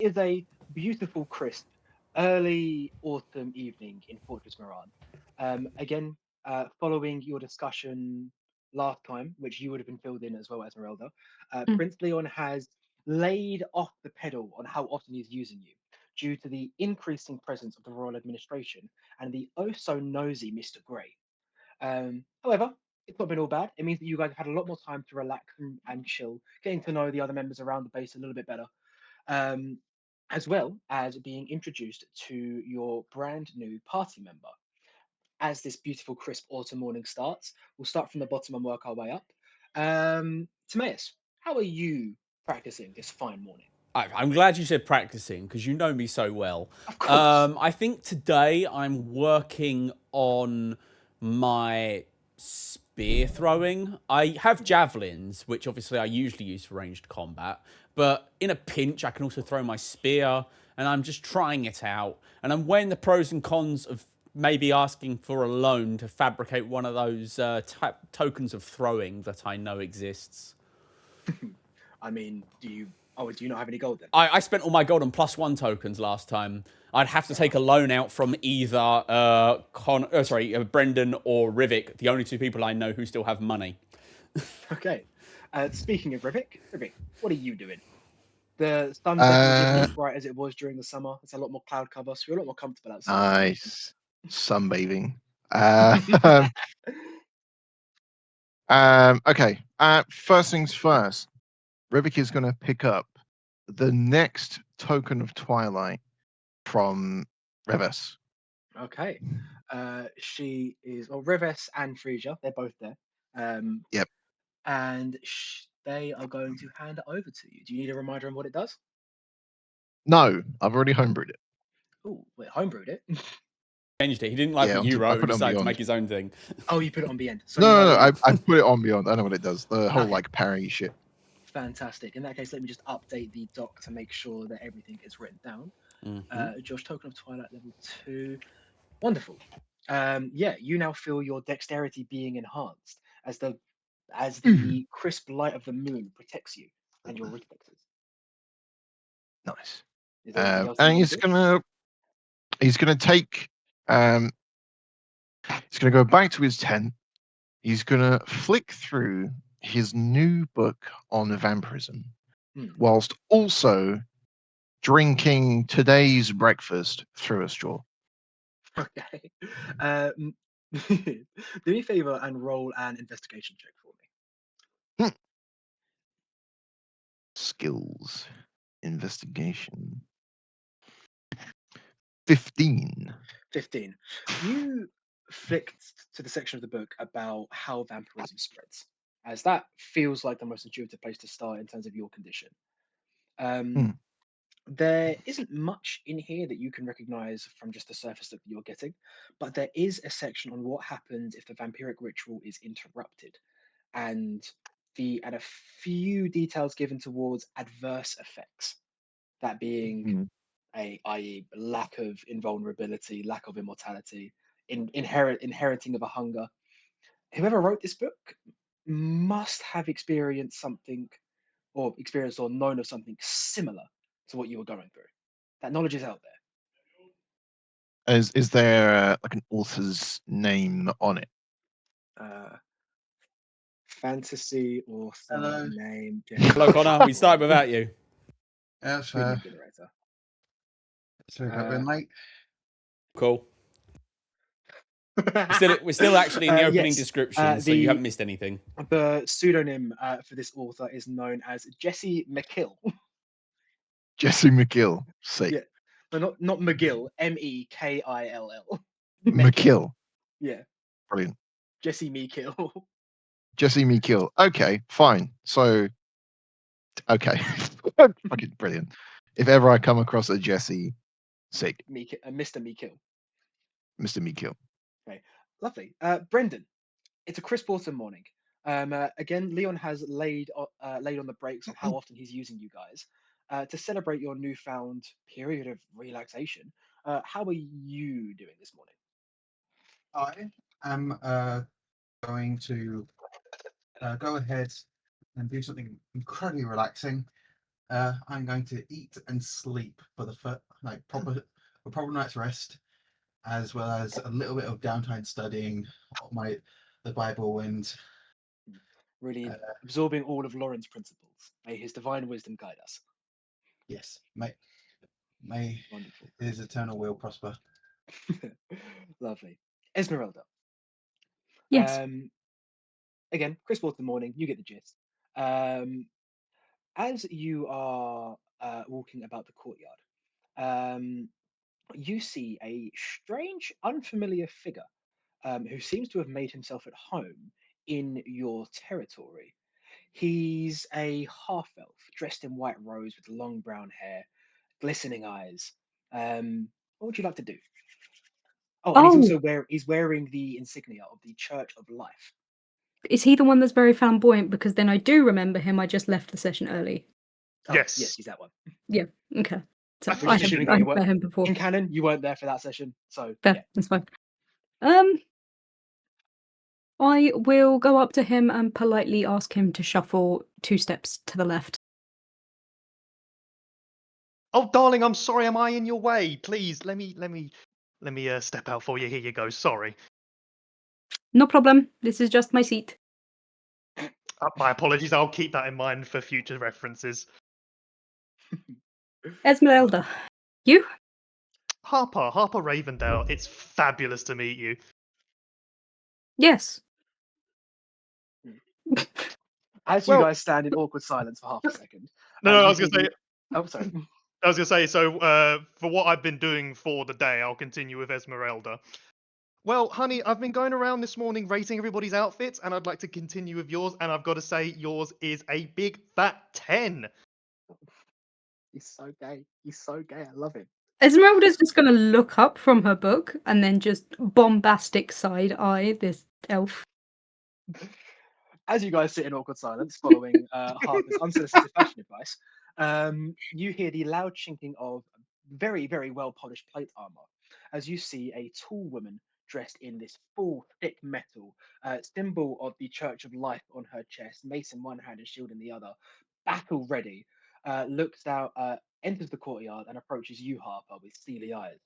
is a beautiful, crisp, early autumn evening in Fortress Moran. Again, following your discussion last time, which you would have been filled in as well, Esmeralda, Mm. Prince Leon has laid off the pedal on how often he's using you due to the increasing presence of the royal administration and the oh so nosy Mr. Grey. However, it's not been all bad. It means that you guys have had a lot more time to relax and chill, getting to know the other members around the base a little bit better, um, as well as being introduced to your brand new party member. As this beautiful, crisp autumn morning starts, we'll start from the bottom and work our way up. Timaeus, how are you practicing this fine morning? I'm glad you said practicing because you know me so well. Of course. I think today I'm working on my spear throwing. I have javelins, which obviously I usually use for ranged combat, but in a pinch, I can also throw my spear, and I'm just trying it out. And I'm weighing the pros and cons of maybe asking for a loan to fabricate one of those tokens of throwing that I know exists. I mean, do you? Oh, do you not have any gold then? I spent all my gold on +1 tokens last time. I'd have to Fair take enough. a loan out from either Brendan or Rivik, the only two people I know who still have money. Okay. Speaking of Rivik, what are you doing? The sun's definitely isn't Uh, as bright as it was during the summer. It's a lot more cloud cover, so you're a lot more comfortable outside for the evening. nice. Sunbathing. Uh, okay. First things first. Rivik is going to pick up the next token of Twilight from Revis. Okay. She is, well, Reves and Frisia, they're both there. Um, Yep. and they are going to hand it over to you. Do you need a reminder on what it does? No, I've already homebrewed it. Oh, wait, homebrewed it? Changed it. He didn't like Yeah, what you I wrote and put it on decided to make Beyond. his own thing. Oh, you put it on the end. So No, no, no. no. I put it on Beyond. I know what it does. The whole Okay, like parry shit. fantastic. In that case, let me just update the doc to make sure that everything is written down. Josh, token of Twilight level 2. Wonderful. Yeah, you now feel your dexterity being enhanced as the crisp light of the moon protects you and your reflexes. Nice. Is there anything else that you And want to do? he's gonna take he's gonna go back to his tent. He's gonna flick through his new book on vampirism, Hmm. whilst also drinking today's breakfast through a straw. Okay. Um, do me a favor and roll an investigation check for me. Hmm. Skills. Investigation. 15. 15. You flicked to the section of the book about how vampirism spreads, as that feels like the most intuitive place to start in terms of your condition. Hmm. Um, there isn't much in here that you can recognize from just the surface look that you're getting, but there is a section on what happens if the vampiric ritual is interrupted, and a few details given towards adverse effects. That being Hmm. i.e., lack of invulnerability, lack of immortality, inheriting of a hunger. Whoever wrote this book must have experienced or known of something similar to what you were going through. That knowledge is out Is there like an author's name on it? there. Fantasy author Hello. name Hello, Connor. We started generation. without you. Yeah, Premium generator. sorry about Uh, being late. Cool. We're still actually in the opening yes, description, so you haven't missed anything. the pseudonym for this author is known as Jesse McKill. Jesse McGill. Sick. Yeah, no, not McGill. Mekill. McKill. McKill. Yeah, Brilliant. Jesse McKill. Jesse McGill. Okay, fine. So, okay. Fucking brilliant. If ever I come across a Jesse, sick. Mr. McKill. Mr. McGill. Okay, lovely. Brendan, it's a crisp autumn morning. Again, Leon has laid on the brakes on how often he's using you guys to celebrate your newfound period of relaxation. How are you doing this morning? I am going to go ahead and do something incredibly relaxing. I'm going to eat and sleep for the a proper night's rest, as well as a little bit of downtime studying the Bible and Really absorbing all of Lauren's principles. May his divine wisdom guide us. yes, may Wonderful. his eternal will prosper. Lovely. Esmeralda. Yes. Again, Chris Water morning, you get the gist. As you are walking about the courtyard, you see a strange, unfamiliar figure who seems to have made himself at home in your territory. He's a half elf dressed in white robes with long brown hair, glistening eyes. What would you like to do? Oh, and he's wearing the insignia of the Church of Life. Is he the one that's very flamboyant? Because then I do remember him. I just left the session early. Oh, Yes. yes, he's that one. Yeah. Okay. So I'm I just assuming have that you met him before. In canon, you weren't there for that session, so Fair, yeah. that's fine. I will go up to him and politely ask him to shuffle 2 steps to the left. Oh, darling, I'm sorry. Am I in your way? Please, let me step out for you. Here you go. Sorry. No problem. This is just my seat. My apologies. I'll keep that in mind for future references. Esmeralda. You? Harper Ravendale. It's fabulous to meet you. Yes. As you Well- guys stand in awkward silence for half a second. No, you I was hear gonna say. Oh, sorry. I was gonna say. So, for what I've been doing for the day, I'll continue with Esmeralda. Well, honey, I've been going around this morning rating everybody's outfits, and I'd like to continue with yours. And I've got to say, yours is a big fat 10. He's so gay. He's so gay. I love him. Esmeralda's just going to look up from her book and then just bombastic side eye this elf. As you guys sit in awkward silence following Harper's unsolicited fashion advice, you hear the loud chinking of very, very well polished plate armor as you see a tall woman dressed in this full, thick metal symbol of the Church of Life on her chest, mace in one hand and shield in the other, battle ready, looks out, enters the courtyard and approaches you, Harper, with steely eyes.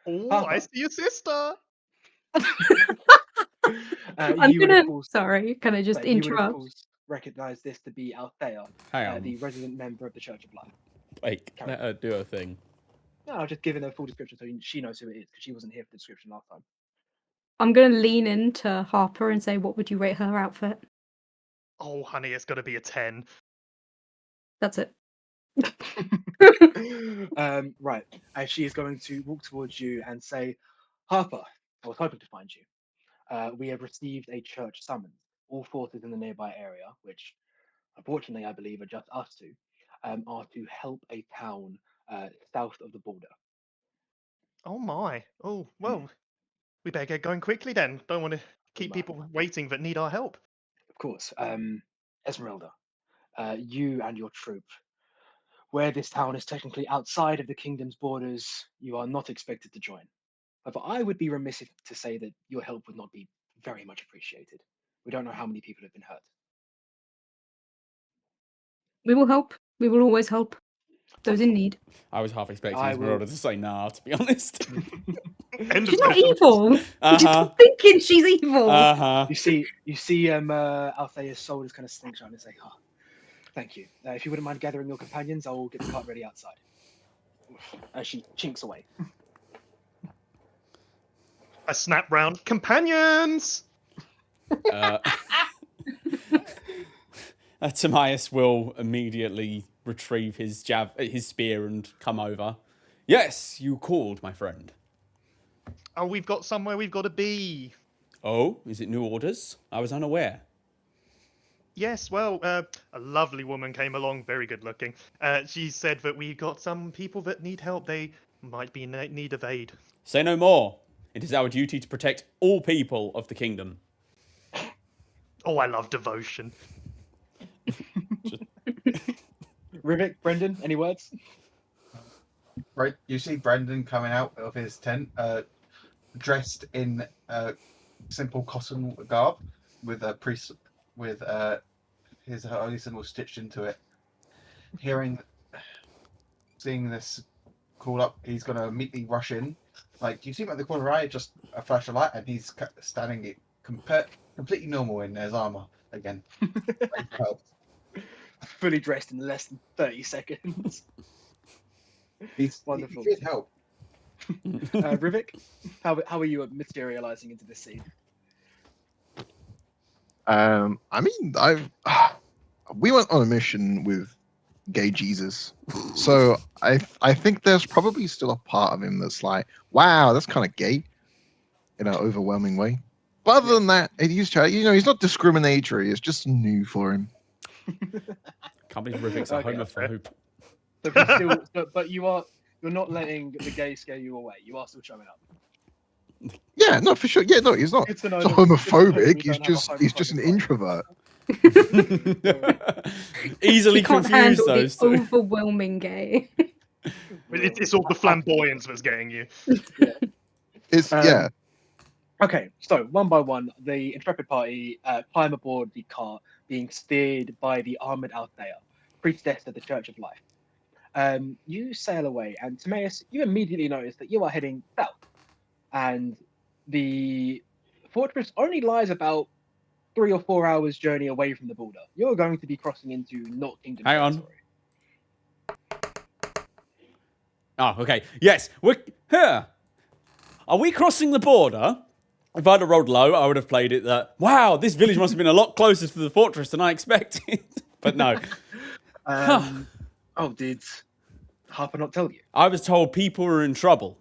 Oh, Harper. I see your sister. I'm You would, gonna. of course, Sorry, can I just you would, of interrupt? course, recognize this to be Althea, Hang on. the resident member of the Church of Life. Like, Carry let her do her thing. No, I'll just give her the full description so she knows who it is because she wasn't here for the description last time. I'm gonna lean into Harper and say, "What would you rate her outfit?" Oh, honey, it's got to be a 10. That's it. Right, and she is going to walk towards you and say, Harper, I was hoping to find you. We have received a church summons. All forces in the nearby area, which unfortunately I believe are just us two, are to help a town south of the border. Oh my. Oh, well, we better get going quickly then. Don't want to keep might. people waiting that need our help. Of course, Esmeralda, you and your troop, where this town is technically outside of the kingdom's borders, you are not expected to join. However, I would be remiss to say that your help would not be very much appreciated. We don't know how many people have been hurt. We will help. We will always help those in need. I was half expecting I Esmeralda will- to say nah, to be honest. End of She's not session. evil. You're Uh-huh. just thinking she's evil. Uh-huh. You see, Althea's soul is kind of slingshot and say, "Ah, thank you. If you wouldn't mind gathering your companions, I will get the cart ready outside." As she chinks away. I snap round. Companions! Timaeus will immediately retrieve his spear and come over. Yes, you called, my friend. Oh, we've got somewhere we've got to be. Oh, is it new orders? I was unaware. Yes, well, a lovely woman came along, very good looking. She said that we've got some people that need help. They might be in need of aid. Say no more. It is our duty to protect all people of the kingdom. Oh, I love devotion. Rivik, Brendan, any words? Right, you see Brendan coming out of his tent, dressed in simple cotton garb with a priest with his holy symbol stitched into it. Hearing seeing this call up, he's gonna immediately rush in. Like, do you see him at the corner of your eye? Just a flash of light, and he's standing it completely normal in his armor again. Help. Fully dressed in less than 30 seconds. Wonderful. He did help. Rivik, how are you materializing into this scene? I mean, we went on a mission with gay Jesus, so I think there's probably still a part of him that's like, wow, that's kind of gay, in an overwhelming way. But other than that, he's he's not discriminatory. It's just new for him. Can't believe Rivik's a Okay. homophobe. But you're not letting the gay scare you away. You are still showing up. Yeah, no, for sure. Yeah, no, he's not. Good to know He's not that- good to know that homophobic. we He's don't have a just an homophobic introvert. Easily He can't confused handle those the two. overwhelming gay. It's all the flamboyance that's getting you. It's Um, yeah. Okay, so one by one, the Intrepid party climb aboard the cart being steered by the armored Althea, priestess of the Church of Life. You sail away, and Timaeus, you immediately notice that you are heading south, and the fortress only lies about 3 or 4 hours journey away from the border. You're going to be crossing into not Kingdom Hang on. territory. Oh, okay. Yes, we're here. Are we crossing the border? If I'd have rolled low, I would have played it that, wow, this village must have been a lot closer to the fortress than I expected. But no. Did Harper not tell you? I was told people were in trouble.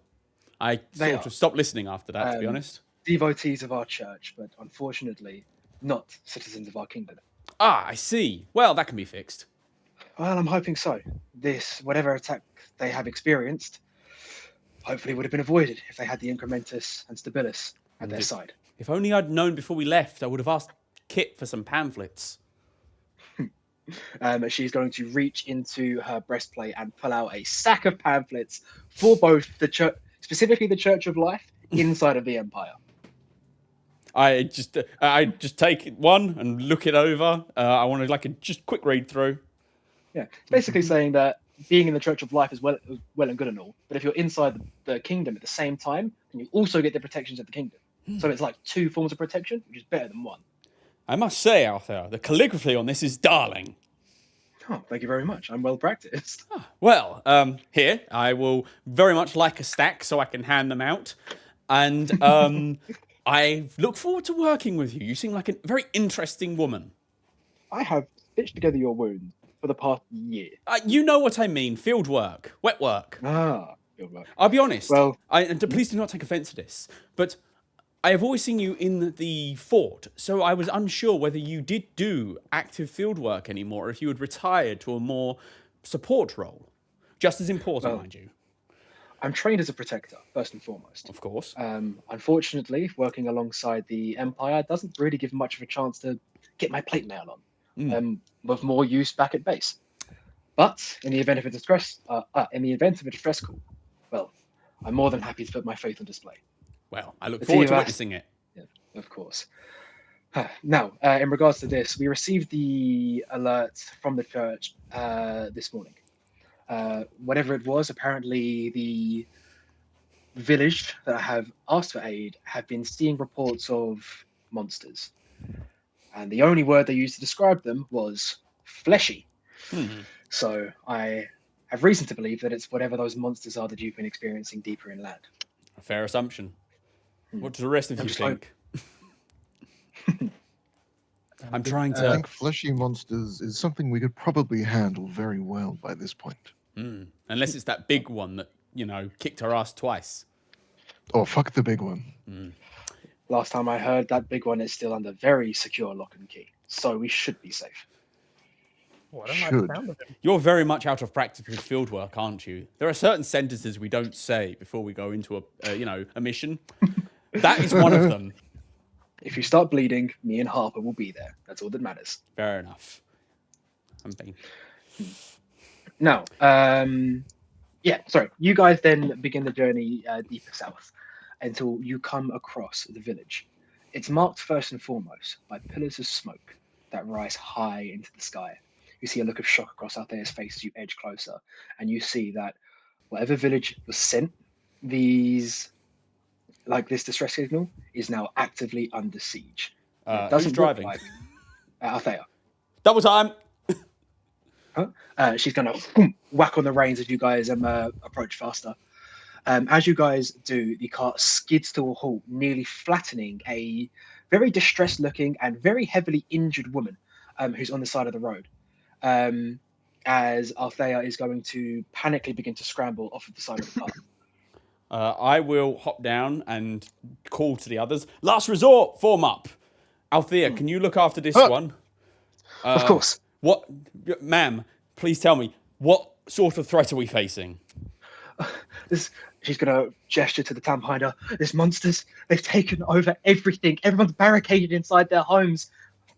I They sort are. of stopped listening after that, to be Um, honest. Devotees of our church, but unfortunately not citizens of our kingdom. Ah, I see. Well, that can be fixed. Well, I'm hoping so. Whatever attack they have experienced, hopefully would have been avoided if they had the Incrementus and Stabilis at their Indeed. side. If only I'd known before we left, I would have asked Kit for some pamphlets. She's going to reach into her breastplate and pull out a sack of pamphlets for both the church, specifically the Church of Life, inside of the Empire. I just take one and look it over. I wanted like a just quick read through. Yeah, it's basically saying that being in the Church of Life is well and good and all, but if you're inside the kingdom at the same time, then you also get the protections of the kingdom. So it's like 2 forms of protection, which is better than 1. I must say, Arthur, the calligraphy on this is darling. Oh, thank you very much. I'm well practiced. Well, here, I will very much like a stack so I can hand them out. And I look forward to working with you. You seem like a very interesting woman. I have stitched together your wound for the past year. You know what I mean, field work, wet work. Ah, good work. I'll be honest, Well- and please do not take offence to this, but I have always seen you in the fort, so I was unsure whether you did do active field work anymore, or if you had retired to a more support role. Just as important, Well- mind you, I'm trained as a protector, first and foremost. of course. Unfortunately, working alongside the Empire doesn't really give much of a chance to get my plate mail on, with more use back at base. But in the event of a distress call, well, I'm more than happy to put my faith on display. Well, I look It's forward to either- witnessing it. Of course. Now, in regards to this, we received the alert from the church this morning. Whatever it was, apparently the village that have asked for aid have been seeing reports of monsters. And the only word they used to describe them was fleshy. So I have reason to believe that it's whatever those monsters are that you've been experiencing deeper inland. A fair assumption. What do the rest of you I'm sorry. think? I'm trying I to. think fleshy monsters is something we could probably handle very well by this point. Unless it's that big one that, kicked our ass twice. Oh, fuck the big one. Last time I heard, that big one is still under very secure lock and key, so we should be safe. Oh, I don't like the Should. sound of him. You're very much out of practice with field work, aren't you? There are certain sentences we don't say before we go into a mission. That is one of them. If you start bleeding, me and Harper will be there. That's all that matters. Fair enough. I'm being... Now, you guys then begin the journey deeper south until you come across the village. It's marked first and foremost by pillars of smoke that rise high into the sky. you see a look of shock across Althea's face as you edge closer, and you see that whatever village was sent these this distress signal is now actively under siege. And it Who's doesn't look driving? like Althea. Double time. She's gonna whack on the reins as you guys approach faster. As you guys do, the cart skids to a halt, nearly flattening a very distressed-looking and very heavily injured woman who's on the side of the road. As Althea is going to panically begin to scramble off of the side of the cart. I will hop down and call to the others. Last resort, form up. Althea, can you look after this one? Of course. What, ma'am? Please tell me, what sort of threat are we facing? She's going to gesture to the town behind her. There's monsters. They've taken over everything. Everyone's barricaded inside their homes.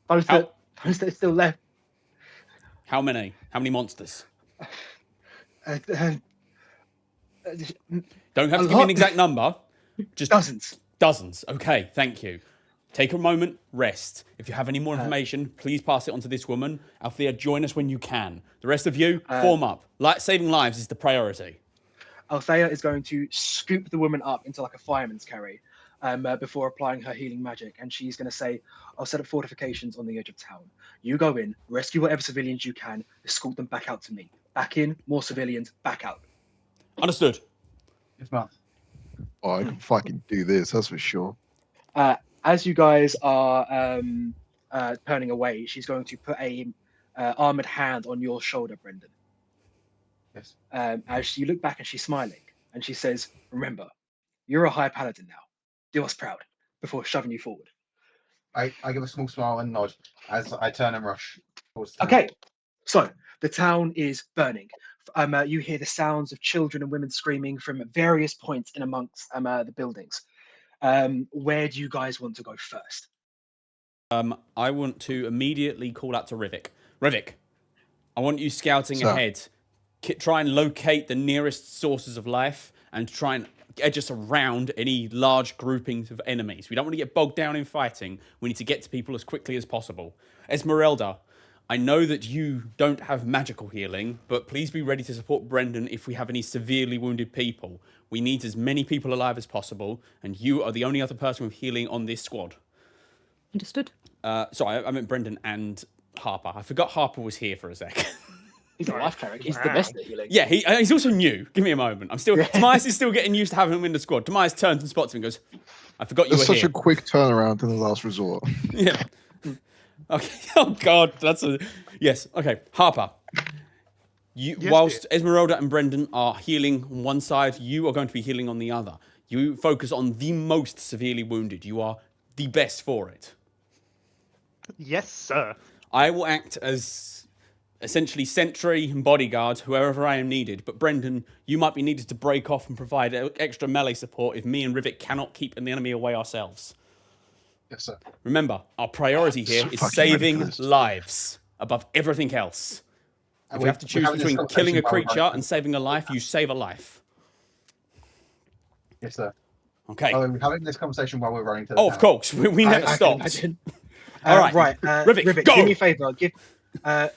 Those that are still left. How many? How many monsters? Don't Don't have to give me an exact number. Just dozens. Dozens. Okay, thank you. Take a moment, rest. If you have any more information, please pass it on to this woman. Althea, join us when you can. The rest of you, form up. Saving lives is the priority. Althea is going to scoop the woman up into like a fireman's carry before applying her healing magic. And she's going to say, I'll set up fortifications on the edge of town. You go in, rescue whatever civilians you can, escort them back out to me. Back in, more civilians, back out. Understood. Yes, ma'am. Oh, I can fucking do this, that's for sure. As you guys are turning away, she's going to put a armored hand on your shoulder, Brendan. Yes. As you look back and she's smiling, and she says, remember, you're a high paladin now. Do us proud before shoving you forward. I give a small smile and nod as I turn and rush towards the town. Okay, so the town is burning. You hear the sounds of children and women screaming from various points in amongst the buildings. Where do you guys want to go first? I want to immediately call out to Rivik. Rivik, I want you scouting Sir. ahead. Try and locate the nearest sources of life and try and edge us around any large groupings of enemies. We don't want to get bogged down in fighting. We need to get to people as quickly as possible. Esmeralda, I know that you don't have magical healing, but please be ready to support Brendan if we have any severely wounded people. We need as many people alive as possible, and you are the only other person with healing on this squad. Understood. Sorry, I meant Brendan and Harper. I forgot Harper was here for a sec. He's a life cleric. He's the best at healing. Yeah, he's also new. Give me a moment. Tomias is still getting used to having him in the squad. Tomias turns and spots him and goes, I forgot you It's were such here. a quick turnaround to the last resort. Yeah. Okay. Oh God, yes. Okay, Harper. Whilst Esmeralda and Brendan are healing on one side, you are going to be healing on the other. You focus on the most severely wounded. You are the best for it. Yes, sir. I will act as essentially sentry and bodyguard, wherever I am needed. But Brendan, you might be needed to break off and provide extra melee support if me and Rivik cannot keep the enemy away ourselves. Yes, sir. Remember, our priority here so is fucking ready for saving this. lives above everything else. If you have to choose between killing a creature and saving a life, you save a life. Yes, sir. Okay. Oh, we're having this conversation while we're running to the Oh, town. of course. We never I can stopped. imagine. All right. Right. Rivik, go! do me a favour. Give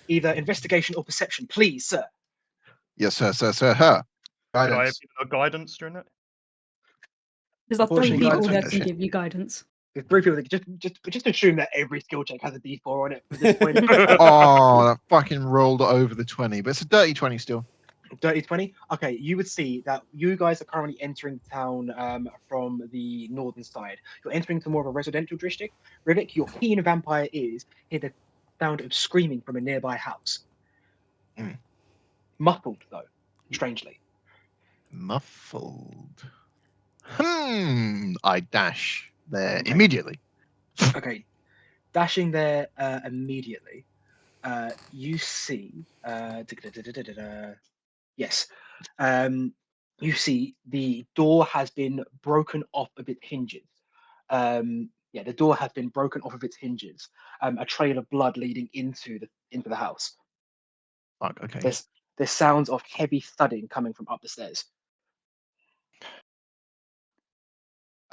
either investigation or perception, please, sir. Yes, sir, sir, sir, her. Could I have Guidance. given her guidance during it? There's like 3 Unfortunately, people guidance that can is- give you guidance. There's 3 people that just assume that every skill check has a D4 on it at this point. Oh, that fucking rolled over the 20, but it's a dirty 20 still. Dirty 20. Okay, you would see that you guys are currently entering town from the northern side. You're entering to more of a residential district. Rivik, your keen vampire ears hear the sound of screaming from a nearby house. Mm. Muffled, though, strangely. Muffled. I dash there immediately. Okay, dashing there immediately. You see, yes, you see the door has been broken off of its hinges. Yeah, the door has been broken off of its hinges. A trail of blood leading into the house. Fuck, okay. There's sounds of heavy thudding coming from up the stairs.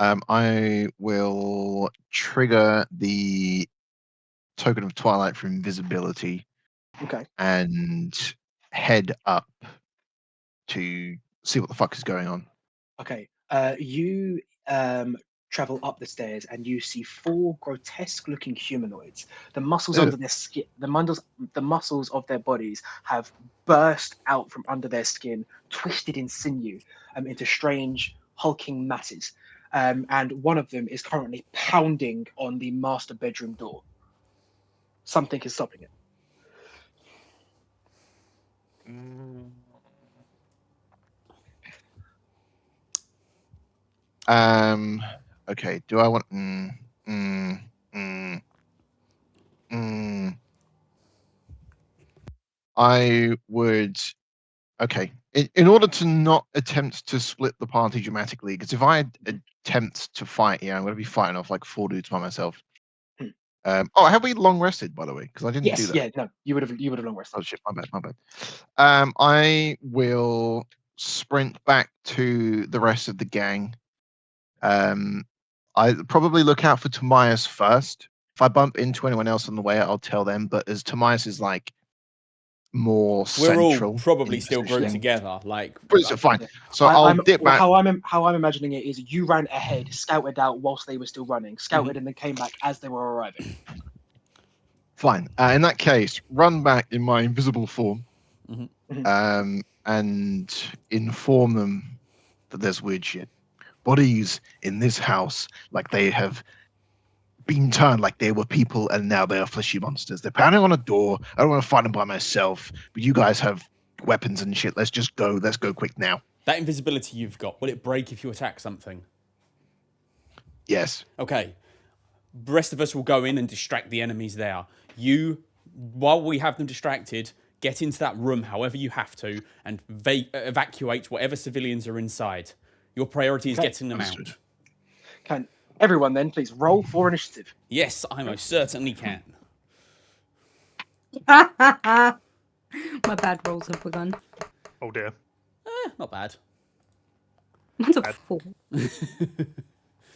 I will trigger the token of twilight for invisibility Okay. and head up to see what the fuck is going on. Okay. You travel up the stairs and you see 4 grotesque-looking humanoids. The muscles Ew. under their skin, the muscles of their bodies have burst out from under their skin, twisted in sinew, into strange hulking masses. And one of them is currently pounding on the master bedroom door. Something is stopping it. Okay. Do I want? I would. Okay. In order to not attempt to split the party dramatically, because if I attempt to fight, I'm going to be fighting off like 4 dudes by myself. Hmm. Have we long rested, by the way? Because I didn't do Yes, that. yeah, no, you would have long rested. Oh shit, my bad. I will sprint back to the rest of the gang. I probably look out for Tomias first. If I bump into anyone else on the way, I'll tell them. But as Tomias is like more We're all central, probably in still grouped positioning- together. Like, But it's fine. Yeah. So I'll dip back. How I'm imagining it is you ran ahead, scouted out whilst they were still running, scouted and then came back as they were arriving. Fine. In that case, run back in my invisible form, Mhm. and inform them that there's weird shit. Bodies in this house, like they have been turned like they were people, and now they are fleshy monsters. They're pounding on a door. I don't want to fight them by myself, but you guys have weapons and shit. Let's just go. Let's go quick now. that invisibility you've got, will it break if you attack something? Yes. Okay. The rest of us will go in and distract the enemies there. You, while we have them distracted, get into that room however you have to and evacuate whatever civilians are inside. Your priority is Okay. getting them out. Understood. Can everyone then please roll for initiative? Yes, I most certainly can. My bad rolls have begun. Oh dear. Not bad. Mine's a 4.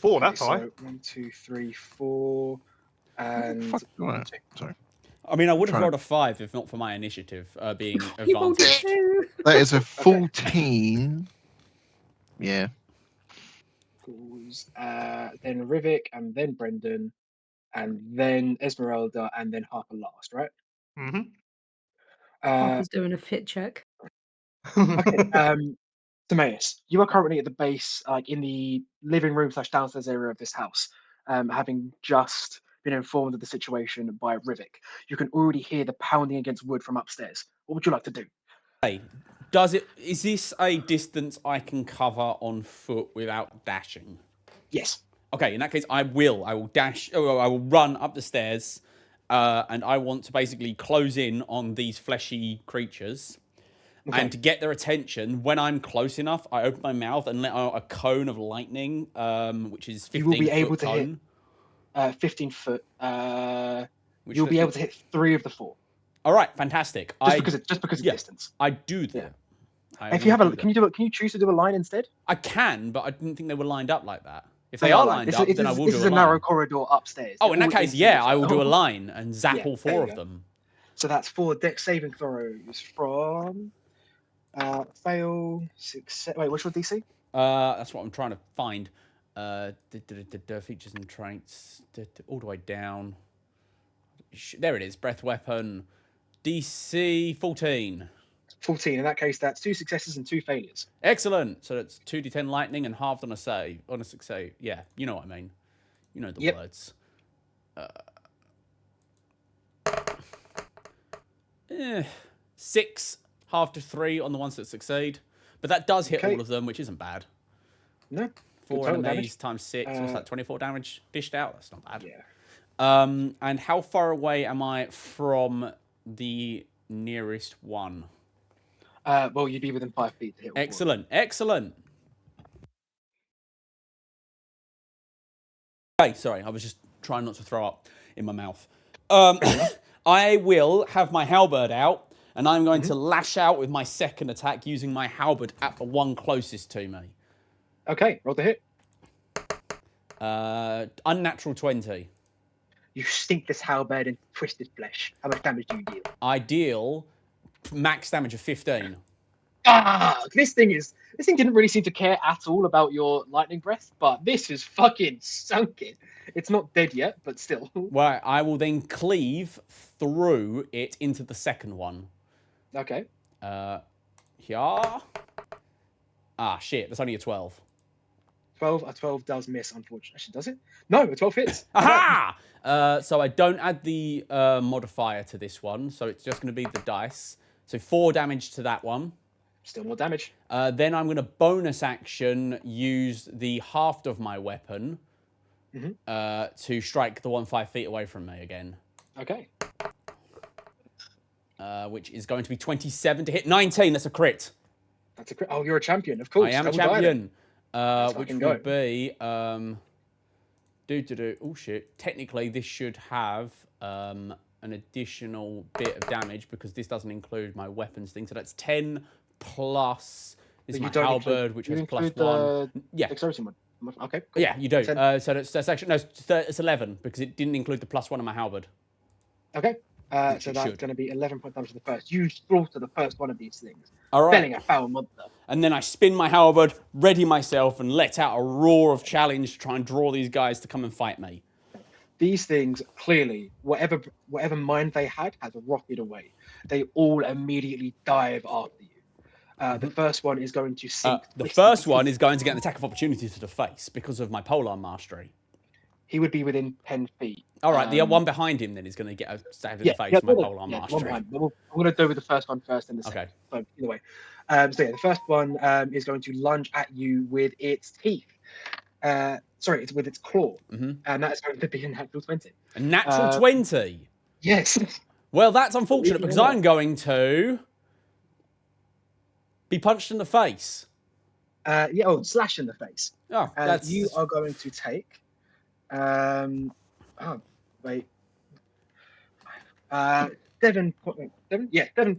4, that's high. So 1, 2, 3, 4, and Fuck. Right. Sorry. I mean, I would have Trying rolled a 5 if not for my initiative being You rolled a advantaged. 2. That is a 14. Yeah. then Rivik, and then Brendan, and then Esmeralda, and then Harper last, right? Mm-hmm. Harper's doing a fit check. Okay. Timaeus, you are currently at the base, like in the living room / downstairs area of this house, having just been informed of the situation by Rivik. You can already hear the pounding against wood from upstairs. What would you like to do? Hey, is this a distance I can cover on foot without dashing? Yes. Okay, in that case, I will dash. Oh, I will run up the stairs, and I want to basically close in on these fleshy creatures. Okay. And to get their attention, when I'm close enough, I open my mouth and let out a cone of lightning, which is 15 You will be able foot to cone. hit 15 foot. Which You'll be able lets to me- hit 3 of the 4. All right, fantastic. Just because of yeah. distance. I do that. Yeah. I If you will have a, do can that. you choose to do a line instead? I can, but I didn't think they were lined up like that. If they are lined up, then I will This do is a a narrow line. corridor upstairs. Oh, They're in that all case, into yeah, each I will do a other. line and zap Yeah, all there 4 you of go. them. So that's 4 dex saving throws from fail, success. Wait, what's your DC? That's what I'm trying to find. Features and traits, all the way down. There it is. Breath weapon, DC 14. 14. In that case, that's 2 successes and 2 failures. Excellent. So that's 2d10 lightning and halved on a save. On a success. Yeah, you know what I mean. You know the Yep. words. 6 halved to 3 on the ones that succeed, but that does hit Okay. all of them, which isn't bad. No. 4 total enemies times 6. What's Uh, that? 24 damage dished out. That's not bad. Yeah. And how far away am I from the nearest one? Well, you'd be within 5 feet to hit all 4. Excellent, excellent. Okay, sorry, I was just trying not to throw up in my mouth. I will have my halberd out, and I'm going to lash out with my second attack using my halberd at the one closest to me. Okay, roll the hit. Unnatural 20. You sink this halberd into twisted flesh. How much damage do you deal? I deal max damage of 15. This thing didn't really seem to care at all about your lightning breath, but this is fucking sunk it. It's not dead yet, but still. Well, I will then cleave through it into the second one. Okay. Yeah. Ah, shit. That's only a 12. 12. A 12 does miss, unfortunately. Actually, does it? No, a 12 hits. Aha! So I don't add the modifier to this one, so it's just going to be the dice. So 4 damage to that one. Still more damage. Then I'm going to bonus action use the haft of my weapon to strike the one 5 feet away from me again. Okay. Which is going to be 27 to hit. 19, that's a crit. That's a crit. Oh, you're a champion, of course. I am a Double diamond. champion. Let's Which fucking would go. be oh shit. Technically this should have an additional bit of damage because this doesn't include my weapons thing. So that's 10 plus this is But my you don't halberd, include- which you has plus include 1. the Yeah. Dexterity mod. Okay. Cool. Yeah, you do. 10. So that's actually no, it's 11 because it didn't include the plus 1 on my halberd. Okay. Which So it that's should. going to be 11 point damage to the first. You slaughter the first one of these things, All felling right. a foul monster. And then I spin my halberd, ready myself, and let out a roar of challenge to try and draw these guys to come and fight me. These things clearly, whatever mind they had, has rotted away. They all immediately dive after you. The first one is going to sink. The first one is going to get an attack of opportunity to the face because of my polearm mastery. He would be within 10 feet. All right, the one behind him then is going to get a stab in the face with my polearm one mastery. behind. But I'm going to do with the first one first and the second. Okay. So either way. So yeah, the first one is going to lunge at you with its teeth. Sorry, it's with its claw. And that's going to be a natural 20. A natural 20? Yes. Well, that's unfortunate because I'm going to be punched in the face. Slash in the face. Oh, that's... You are going to take... wait. 7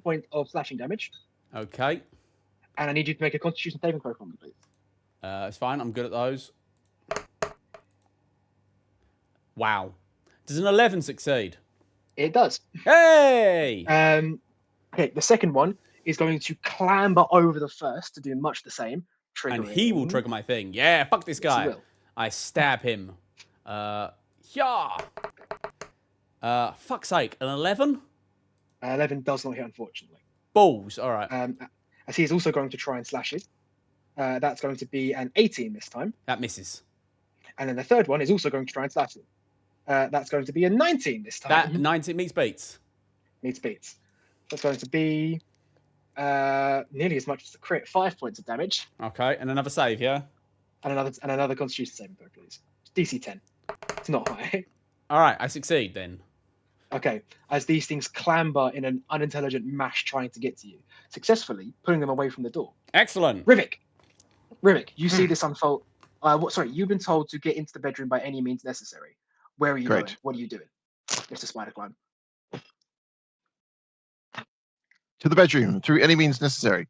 points of slashing damage. Okay. And I need you to make a Constitution saving throw for me, please. It's fine. I'm good at those. Wow. Does an 11 succeed? It does. Hey! Okay, the second one is going to clamber over the first to do much the same. And he will trigger my thing. Yeah, fuck this Yes, he guy. will. I stab him. Yeah. Fuck's sake. An 11? 11 does not hit, unfortunately. Balls. All right. As he is also going to try and slash it. That's going to be an 18 this time. That misses. And then the third one is also going to try and slash it. That's going to be a 19 this time. That 19 meets beats. Meets beats. That's going to be nearly as much as the crit. 5 points of damage. Okay, and another save, yeah? And another Constitution saving throw, please. DC 10. It's not high. All right, I succeed then. Okay, as these things clamber in an unintelligent mash trying to get to you, successfully pulling them away from the door. Excellent. Rivik, you see this unfold. You've been told to get into the bedroom by any means necessary. Where are you Great. going? What are you doing? Mr. Spider Climb. To the bedroom through any means necessary.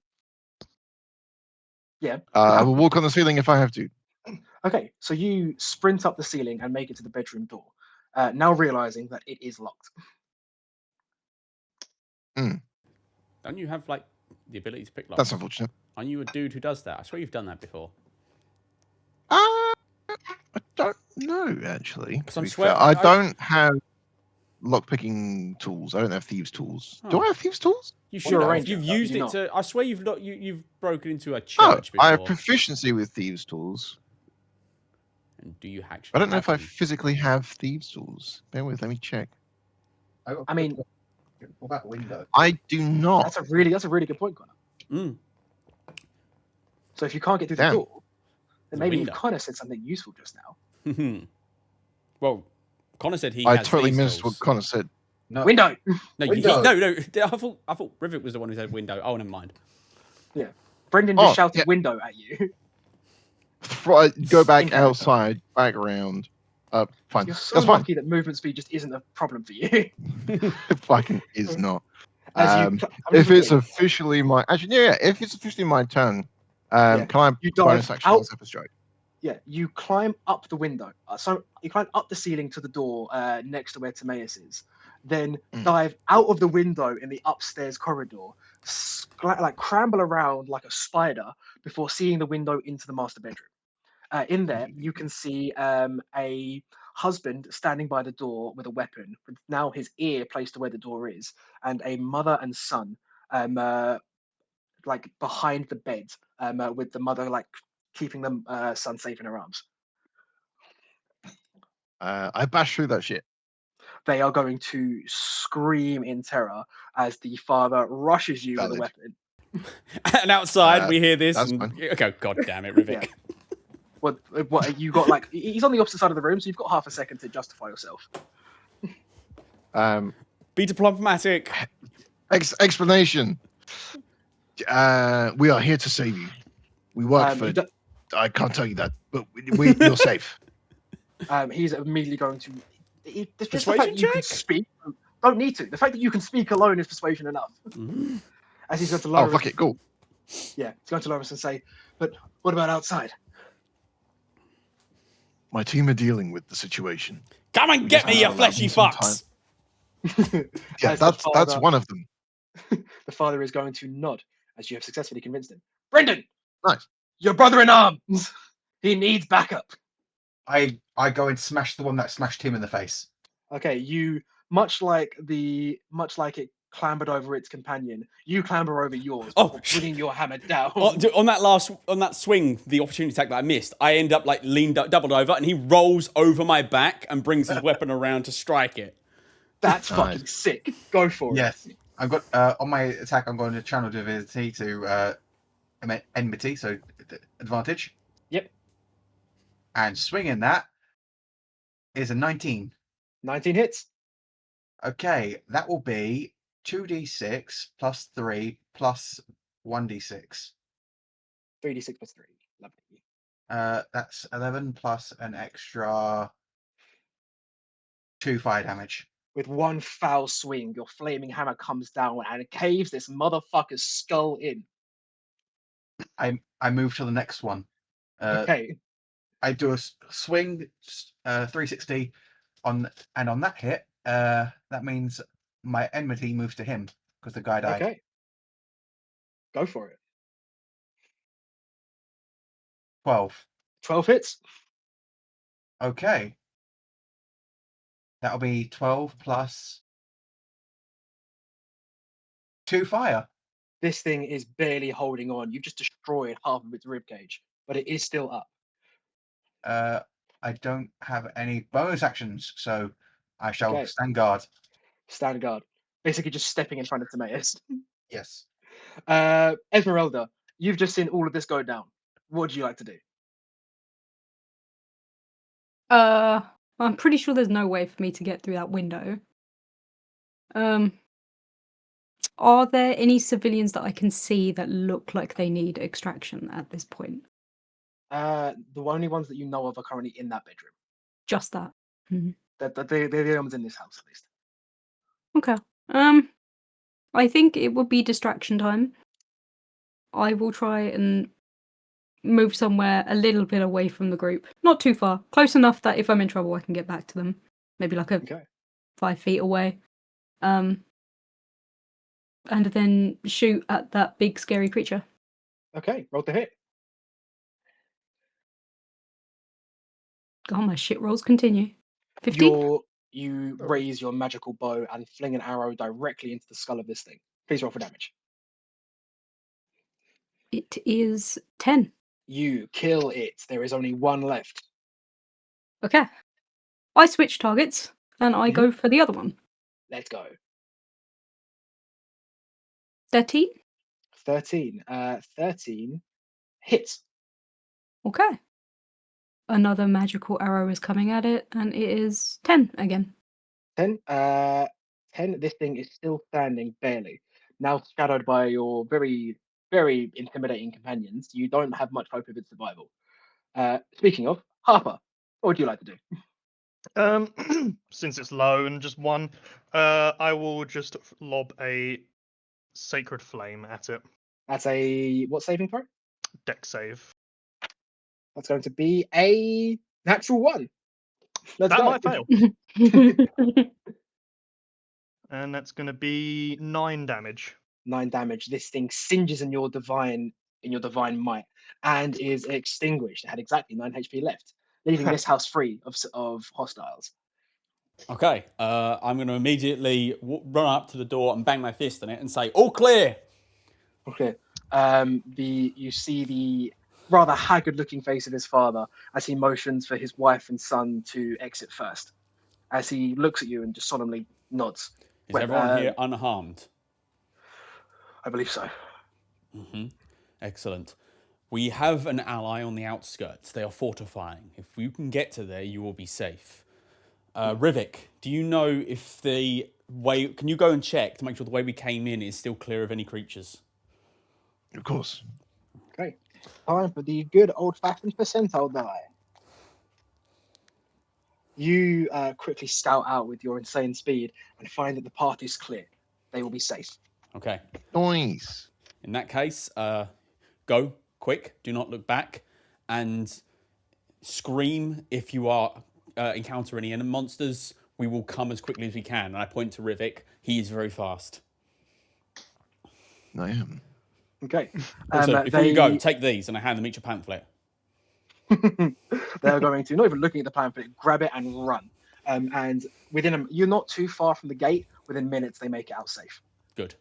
Yeah. I will walk on the ceiling if I have to. Okay, so you sprint up the ceiling and make it to the bedroom door, now realizing that it is locked. Don't you have, like, the ability to pick locks? That's unfortunate. Aren't you a dude who does that? I swear you've done that before. I don't know, actually. 'Cause to I'm be swearing- fair. I don't have lockpicking tools. I don't have thieves' tools. Do Oh. I have thieves' tools? You Well, should you're a have. ranger, You've though, used do you it to... I swear you've broken into a Oh, church before. I have proficiency with thieves' tools. And do you actually I don't know if I have them? physically have thieves' tools. Bear with, let me check. I mean, What about window? I do not. that's a really good point, Connor. Mm. So if you can't get through the Damn. door, then maybe you window. kind of said something useful just now. Well, Connor said he I has totally these missed tools. what Connor said. No. Window. No, Window. no. I thought Rivik was the one who said window. Oh, never mind. Brendan just Oh, shouted yeah. window at you. Go back Incorrect. outside, back around. Fine. You're so That's fine. lucky that movement speed just isn't a problem for you. It fucking is not. As Um, you, If it's officially my if it's officially my turn, Yeah. can I You dive bonus action out- on Zephyr Strike? Yeah, you climb up the window. So you climb up the ceiling to the door next to where Timaeus is. Then dive out of the window in the upstairs corridor, like cramble around like a spider before seeing the window into the master bedroom. In there, you can see a husband standing by the door with a weapon, with now his ear placed to where the door is, and a mother and son like behind the bed, with the mother like keeping the son safe in her arms. I bash through that shit. They are going to scream in terror as the father rushes you with a Valid. weapon. And outside, Uh, we hear this. that's And, fine. okay, god damn it, Rivik. Yeah. What you got? Like he's on the opposite side of the room, so you've got half a second to justify yourself. Be diplomatic. Explanation. We are here to save you. We work for. I can't tell you that, but you're safe. He's immediately going to. Just the Persuasion fact that you can check? speak. Don't need to. The fact that you can speak alone is persuasion enough. As he's going to Oh, lower. fuck it, cool. Yeah, he's going to lower us and say, "But what about outside?" My team are dealing with the situation. Come and get me, you allow fleshy them some fucks. Yeah, As the that's father- one of them. The father is going to nod as you have successfully convinced him. Brendan, Nice. your brother in arms. He needs backup. I go and smash the one that smashed him in the face. Okay, you much like it clambered over its companion, you clamber over yours, Oh, before bringing your hammer down. On that swing, the opportunity attack that I missed, I end up like doubled over, and he rolls over my back and brings his weapon around to strike it. That's Nice. fucking sick. Go for Yes, I've got on my attack. I'm going to channel divinity to enmity, so advantage. Yep. And swinging that is a 19. it. 19 hits. Okay, that will be 2d6 plus 3 plus 1d6. 3d6 plus 3. Lovely. That's 11 plus an extra 2 fire damage. With one foul swing, your flaming hammer comes down and caves this motherfucker's skull in. I move to the next one. Okay. I do a swing, 360 on that hit. That means my enmity moves to him because the guy died. Okay. Go for it. 12. 12 hits. Okay. That'll be 12 plus 2 fire. This thing is barely holding on. You've just destroyed half of its ribcage, but it is still up. I don't have any bonus actions, so I shall Okay. stand guard. Stand guard. Basically just stepping in front of Timaeus. Yes. Esmeralda, you've just seen all of this go down. What would you like to do? I'm pretty sure there's no way for me to get through that window. Are there any civilians that I can see that look like they need extraction at this point? The only ones that you know of are currently in that bedroom. Just that. They're the only ones in this house, at least. Okay. I think it would be distraction time. I will try and move somewhere a little bit away from the group. Not too far. Close enough that if I'm in trouble, I can get back to them. Maybe like 5 feet away. And then shoot at that big scary creature. Okay, roll to hit. God, my shit rolls continue. 15? You raise your magical bow and fling an arrow directly into the skull of this thing. Please roll for damage. It is 10. You kill it. There is only one left. Okay. I switch targets and I go for the other one. Let's go. 13? 13. 13 hits. Okay. Another magical arrow is coming at it, and it is 10 again. 10. 10. This thing is still standing, barely. Now shadowed by your very, very intimidating companions, you don't have much hope of its survival. Speaking of, Harper, what would you like to do? Since it's low and just one, I will just lob a sacred flame at it. That's a what saving throw? Deck save. That's going to be a natural 1. Let's That go. might fail. And that's going to be 9 damage. 9 damage. This thing singes in your divine might and is extinguished. It had exactly 9 HP left, leaving this house free of hostiles. Okay, I'm going to immediately run up to the door and bang my fist on it and say, "All clear." Okay. You see the rather haggard-looking face of his father as he motions for his wife and son to exit first. As he looks at you and just solemnly nods. Is everyone here unharmed? I believe so. Excellent. We have an ally on the outskirts. They are fortifying. If you can get to there, you will be safe. Rivik, do you know if the way... Can you go and check to make sure the way we came in is still clear of any creatures? Of course. Okay. Time for the good old-fashioned percentile die. You quickly scout out with your insane speed and find that the path is clear. They will be safe. Okay. Nice. In that case, go quick. Do not look back. And scream if you are encounter any enemy monsters. We will come as quickly as we can. And I point to Rivik. He is very fast. I am. Okay. Also, before you go, take these and I hand them each a pamphlet. They're going to, not even looking at the pamphlet, grab it and run. And you're not too far from the gate. Within minutes, they make it out safe. Good.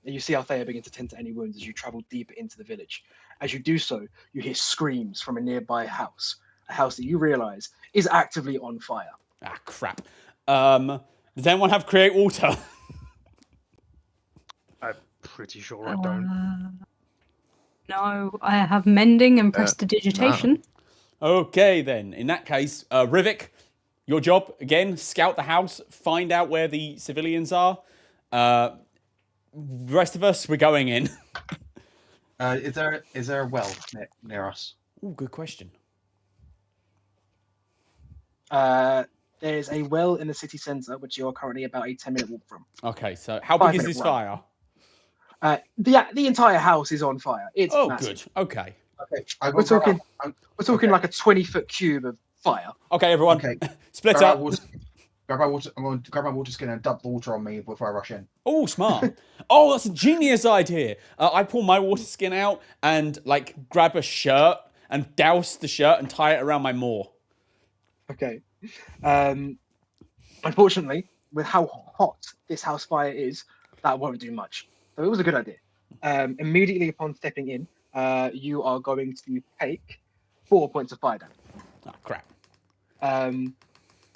You see Althea begin to tend to any wounds as you travel deeper into the village. As you do so, you hear screams from a nearby house, a house that you realise is actively on fire. Ah, crap. Does anyone have create water? I'm pretty sure I don't. No, I have mending and prestidigitation. Okay, then. In that case, Rivik, your job, again, scout the house, find out where the civilians are. The rest of us, we're going in. Is there a well near us? Oh, good question. There's a well in the city centre, which you're currently about a 10-minute walk from. Okay, so how big is this fire? The entire house is on fire. It's massive. Good. Okay. Okay, We're talking like a 20-foot cube of fire. Okay, everyone. Okay. Split grab up. Grab my water. I'm going to grab my water skin and dump the water on me before I rush in. Oh, smart. Oh, that's a genius idea. I pull my water skin out and grab a shirt and douse the shirt and tie it around my maw. Okay. Unfortunately, with how hot this house fire is, that won't do much. So it was a good idea. Immediately upon stepping in, you are going to take 4 points of fire damage. Oh, crap.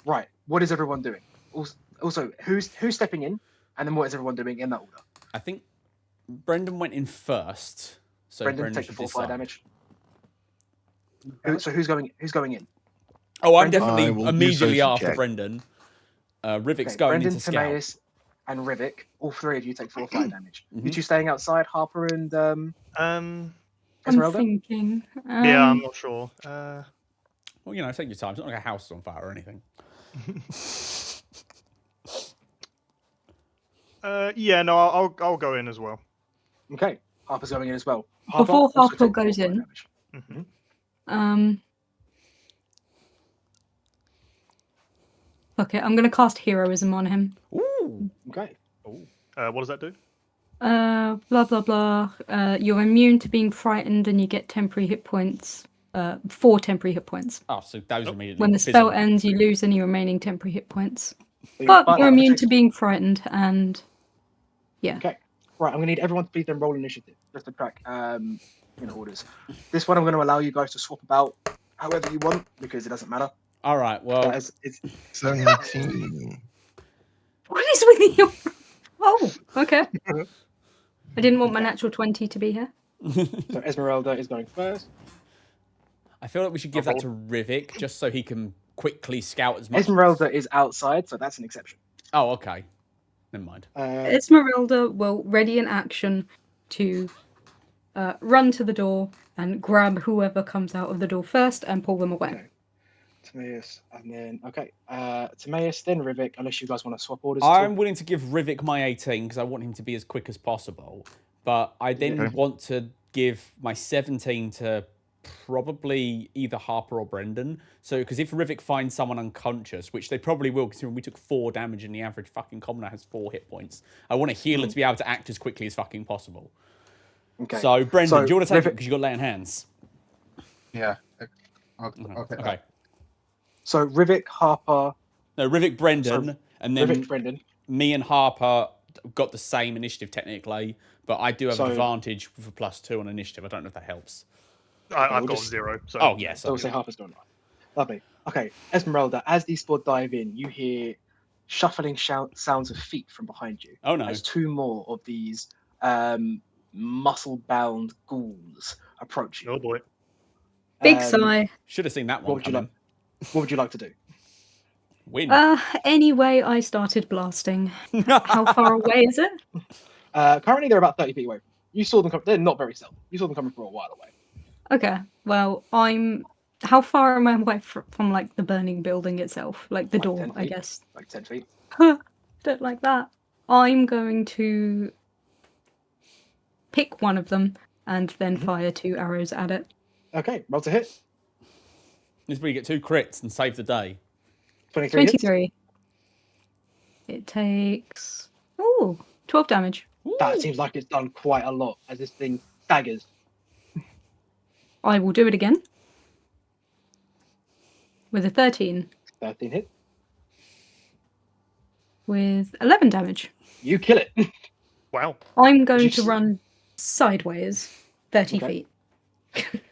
Right. What is everyone doing? Also, who's stepping in, and then what is everyone doing in that order? I think Brendan went in first. So Brendan, take the should 4 fire decide. damage. So who's going in? Oh, I'm Brendan? I definitely will do immediately social after check. Brendan. Rivik's Okay, going Brendan, into scout. Timaeus, and Rivik, all 3 of you take 4 fire damage. You Mhm. 2 staying outside, Harper and I'm Esmeralda? thinking. Yeah, I'm not sure. Well, take your time. It's not like a house is on fire or anything. Yeah, no, I'll go in as well. Okay, Harper's going in as well. Before also Harper take goes 4 fire in. damage. Okay, I'm gonna cast heroism on him. Ooh. Okay. What does that do? Blah blah blah. You're immune to being frightened, and you get temporary hit points. 4 temporary hit points. Oh, so those are immediately. When the spell fizzle. ends, you lose any remaining temporary hit points. So But fire you're damage immune takes- to being frightened, and yeah. Okay. Right, I'm going to need everyone to please then roll initiative. Just to track orders. This one I'm going to allow you guys to swap about however you want, because it doesn't matter. All right. Well, It's 17. What is with you? Oh, okay. I didn't want my natural 20 to be here. So Esmeralda is going first. I feel like we should give that to Rivik just so he can quickly scout as much. Esmeralda is outside, so that's an exception. Oh, okay. Never mind. Esmeralda will ready in action to run to the door and grab whoever comes out of the door first and pull them away. Okay. Timaeus, and then Timaeus, then Rivik, unless you guys want to swap orders. I'm willing to give Rivik my 18 because I want him to be as quick as possible. But I then Okay. want to give my 17 to probably either Harper or Brendan. So, because if Rivik finds someone unconscious, which they probably will, considering we took 4 damage and the average fucking commoner has 4 hit points, I want a healer to be able to act as quickly as fucking possible. Okay. So, Brendan, So, do you want to take it Rivik- because you got lay on hands? Yeah. I'll take Okay. that. So Rivik, Harper, No, Rivik, Brendan, and then Rivik, Brendan. me and Harper got the same initiative technically, but I do have So- an advantage with a +2 on initiative. I don't know if that helps. I've we'll got just- 0. So Oh, yes. So we'll say Harper's going on. Lovely. Okay, Esmeralda, as these 4 dive in, you hear shuffling sounds of feet from behind you. Oh, no. As 2 more of these muscle-bound ghouls approach you. Oh boy. Big Um, sigh. Should have seen that What one would you coming. What would you like to do? Win. Anyway, I started blasting. How far away is it? Currently, they're about 30 feet away. You saw them come. They're not very stealthy. You saw them coming from a while away. Okay. Well, how far am I away from like the burning building itself, like the Like door? 10 I feet. guess. Like 10 feet. Don't like that. I'm going to pick one of them and then fire 2 arrows at it. Okay, roll to hit. This is where you get 2 crits and save the day. 23 hits. 23. It takes 12 damage. That seems like it's done quite a lot as this thing staggers. I will do it again with a 13 13 hit. with 11 damage. You kill it. Wow. I'm going You to s- run sideways 30 Okay. feet.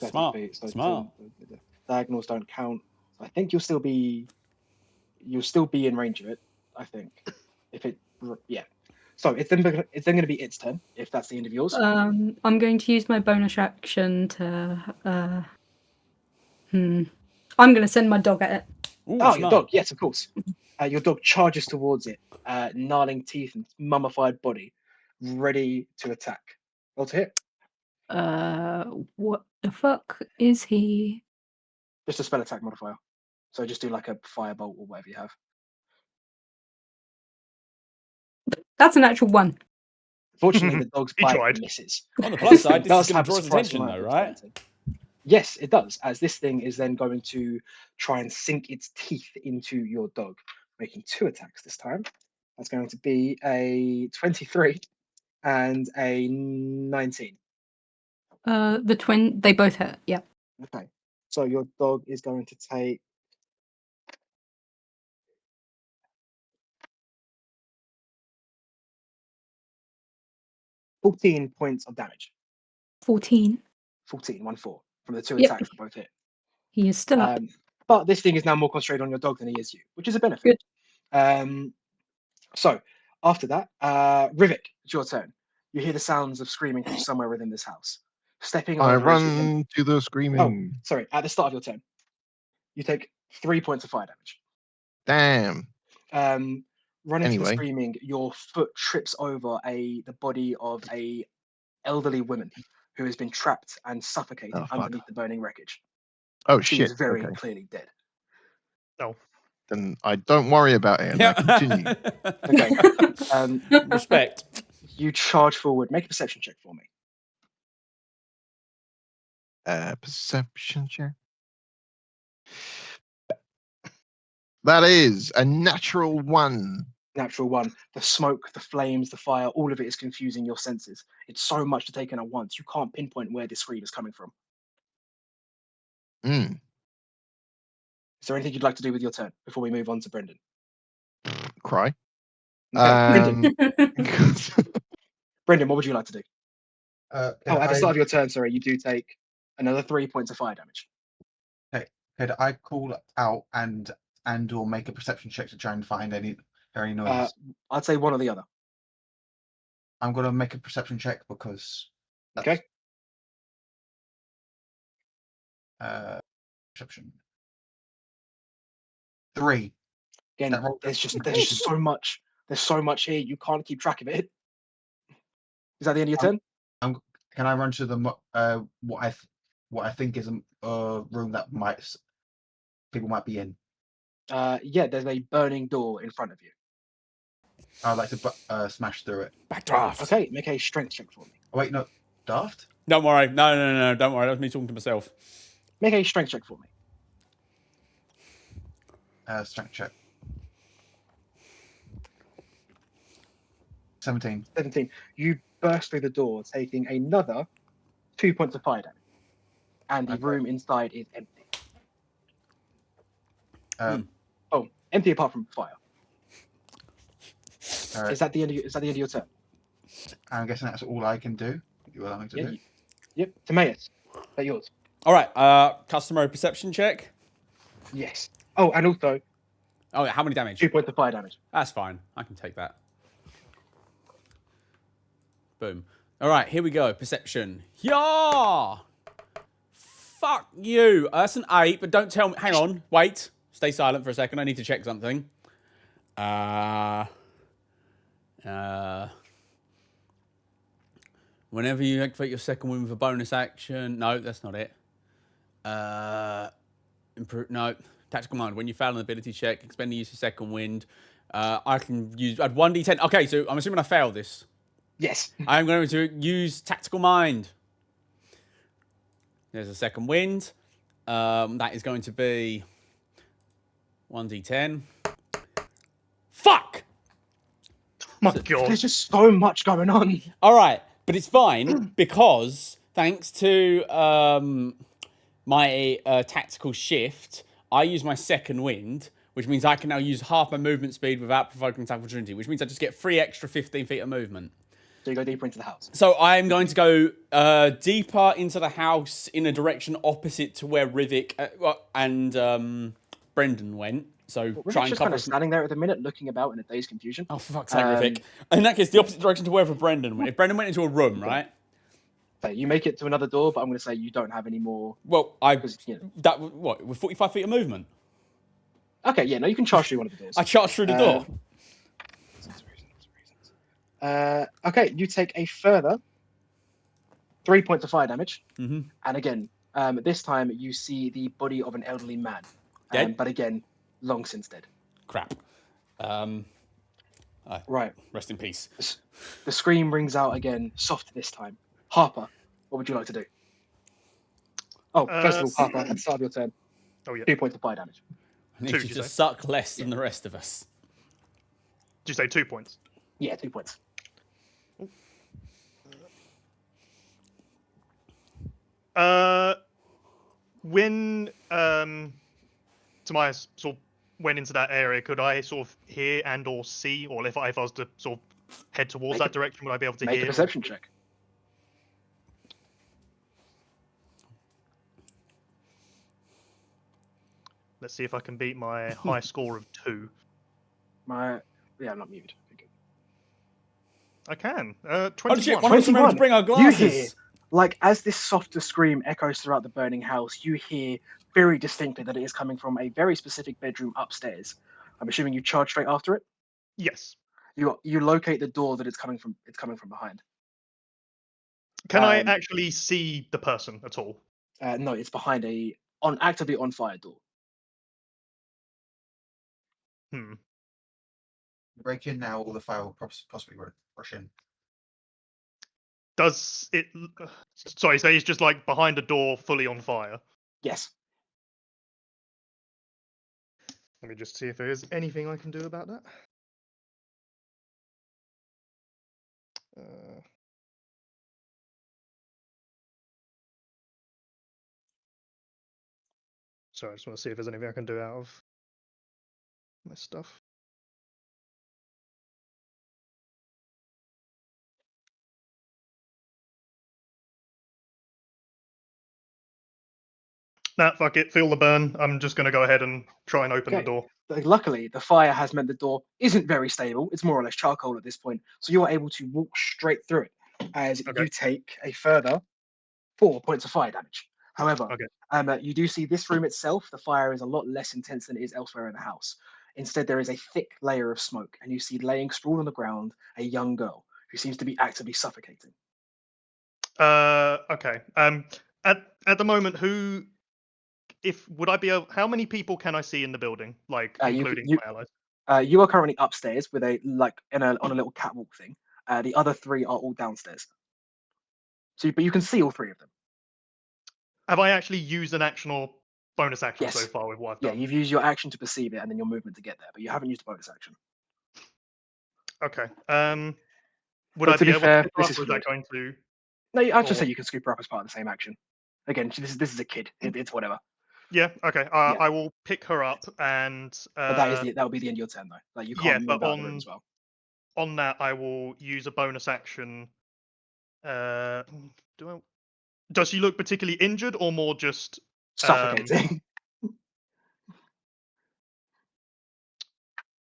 30 Smart, feet, so smart. the diagonals don't count. I think you'll still be in range of it. I think if it yeah. So it's then going to be its turn if that's the end of yours. I'm going to use my bonus action to. I'm going to send my dog at it. Ooh, Oh, smart. your dog. Yes, of course. Your dog charges towards it, gnarling teeth and mummified body, ready to attack. Roll to hit. What the fuck is he? Just a spell attack modifier. So just do like a firebolt or whatever you have. That's an actual 1. Fortunately, the dog's He bite tried. misses. On the plus side, It this does is going have to a draw his surprising attention, though, amount of right? dexterity. Yes, it does, as this thing is then going to try and sink its teeth into your dog, making 2 attacks this time. That's going to be a 23 and a 19. The twin, they both hit. Yeah. Okay, so your dog is going to take 14 points of damage. 14. 14, 1-4, from the 2 Yep. attacks that both hit. He is still up. But this thing is now more concentrated on your dog than he is you, which is a benefit. Good. So after that, Rivik, it's your turn. You hear the sounds of screaming from somewhere within this house. Stepping I over as you run to the screaming. sorry, at the start of your turn, you take 3 points of fire damage. Damn. Running to the Anyway. screaming, your foot trips over the body of a elderly woman who has been trapped and suffocated Oh, fuck. underneath the burning wreckage. Oh She shit. is very Okay. clearly dead. Then I don't worry about it and I continue. Okay. Um, Respect. you charge forward. Make a perception check for me. Perception check. That is a natural 1. Natural 1. The smoke, the flames, the fire, all of it is confusing your senses. It's so much to take in at once. You can't pinpoint where this scream is coming from. Mm. Is there anything you'd like to do with your turn before we move on to Brendan? Cry. Okay, Um, Brendan, what would you like to do? Could At the I- start of your turn, sorry, you do take another 3 points of fire damage. Could I call out and or make a perception check to try and find any noise? I'd say one or the other. I'm gonna make a perception check because. Okay. Perception. 3. Again, That roll- there's just so much. There's so much here. You can't keep track of it. Is that the end of your turn? Can I run to the what I think is a room that people might be in? Yeah, there's a burning door in front of you. I'd like to smash through it. Backdraft. Okay, make a strength check for me. Oh, wait, no, daft. Don't worry. No. Don't worry. That was me talking to myself. Make a strength check for me. Strength check. 17. 17. You burst through the door, taking another 2 points of fire damage. And the Okay. room inside is empty. Um, Oh, empty apart from fire. all right. Is that the end of your turn? I'm guessing that's all I can do. You allow me to Yeah, do. Yep. Timaeus, is that yours? All right. Customary perception check. Yes. Oh, and also Oh, yeah. How many damage? 2 points of fire damage. That's fine. I can take that. Boom. All right. Here we go. Perception. Yeah. Fuck you. That's an 8, but don't tell me. Hang on. Wait. Stay silent for a second. I need to check something. Whenever you activate your second wind with a bonus action. No, that's not it. Improve. No. Tactical mind. When you fail an ability check, expend the use of second wind. I can use. Add 1d10. Okay, so I'm assuming I failed this. Yes. I'm going to use tactical mind. There's a second wind. That is going to be 1d10. Fuck! My God. There's just so much going on. All right, but it's fine because thanks to my tactical shift, I use my second wind, which means I can now use half my movement speed without provoking attack of opportunity, which means I just get 3 extra 15 feet of movement. So you go deeper into the house. So I'm going to go deeper into the house in a direction opposite to where Rivik and Brendan went. So We're try and just cover. kind of standing there at the minute, looking about in a dazed confusion. Oh, for fuck's sake, Rivik. In that case, the opposite direction to wherever Brendan went. If Brendan went into a room, right? So you make it to another door, but I'm going to say you don't have any more. Well, Because, you know. that what with 45 feet of movement. Okay, yeah, no, you can charge through one of the doors. I charged through the door. Okay, you take a further 3 points of fire damage. Mhm. And again, this time you see the body of an elderly man. Dead? But again, long since dead. Crap. Right. Rest in peace. The scream rings out again, soft this time. Harper, what would you like to do? Oh, first of all, Harper, at the start of your turn, Oh, yeah. 2 points of fire damage. I need 2, you you to say? suck less than the rest of us. Did you say 2 points? Yeah, 2 points. When Timaeus sort of went into that area, could I sort of hear and or see, or if I was to sort of head towards Make that direction, would I be able to Make hear? a perception check. Let's see if I can beat my high score of 2. Yeah, I'm not muted. Okay. I can. Oh 21. shit! One of us remembered to bring our You hear, glasses. like, as this softer scream echoes throughout the burning house, you hear very distinctly that it is coming from a very specific bedroom upstairs. I'm assuming you charge straight after it. Yes. You locate the door that it's coming from. It's coming from behind. Can I Um, actually see the person at all? No, it's behind a actively on fire door. Hmm. Break in now, all the fire will possibly rush in. Does it? Sorry, so he's just like behind a door, fully on fire. Yes. Let me just see if there is anything I can do about that. Sorry, I just want to see if there's anything I can do out of my stuff. Nah, fuck it. Feel the burn. I'm just going to go ahead and try and open the Okay. door. But luckily, the fire has meant the door isn't very stable. It's more or less charcoal at this point, so you are able to walk straight through it. As Okay. you take a further 4 points of fire damage. However, Okay. You do see this room itself. The fire is a lot less intense than it is elsewhere in the house. Instead, there is a thick layer of smoke, and you see laying sprawled on the ground a young girl who seems to be actively suffocating. Okay. At the moment, would I be able? How many people can I see in the building, like including my allies? You are currently upstairs with on a little catwalk thing. The other 3 are all downstairs. So, but you can see all three of them. Have I actually used an action or bonus action Yes. so far with what I've Yeah, done? you've used your action to perceive it and then your movement to get there, but you haven't used a bonus action. Okay. Would But I to be be able fair, to pick her this up, is or is that fluid. going to? No, I'll just say Or- you can scoop her up as part of the same action. Again, this is a kid. It's whatever. Yeah. Okay. Yeah. I will pick her up, and But that will be the end of your turn though. Like you yeah, can't but move out of the room as well. on that, I will use a bonus action. Does she look particularly injured, or more just Suffocating.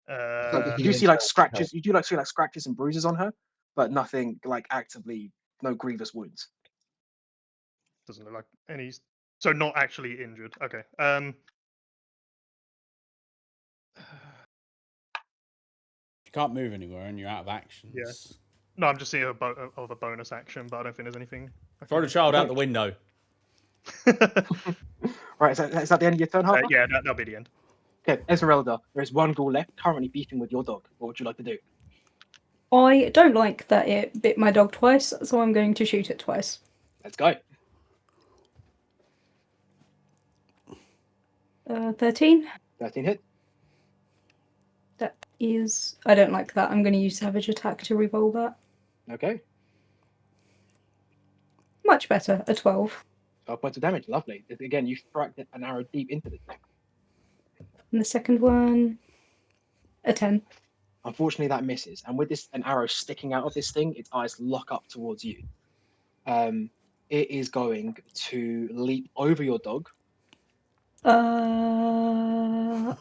you do see like scratches. You do see like scratches and bruises on her, but nothing like actively, no grievous wounds. Doesn't look like any. So not actually injured. Okay. You can't move anywhere and you're out of actions. No, I'm just seeing of a bonus action, but I don't think there's anything. Throw the child out the window. Right, is that the end of your turn, Harper? Yeah, that'll be the end. Okay, Esmeralda, there is one ghoul left, currently beefing with your dog. What would you like to do? I don't like that it bit my dog twice, so I'm going to shoot it twice. Let's go. 13. 13 hit. That is... I don't like that. I'm going to use Savage Attack to reroll that. Okay. Much better, a 12. 12 points of damage. Lovely. Again, you struck an arrow deep into the thing. And the second one, a 10. Unfortunately, that misses. And with an arrow sticking out of this thing, its eyes lock up towards you. It is going to leap over your dog. Well,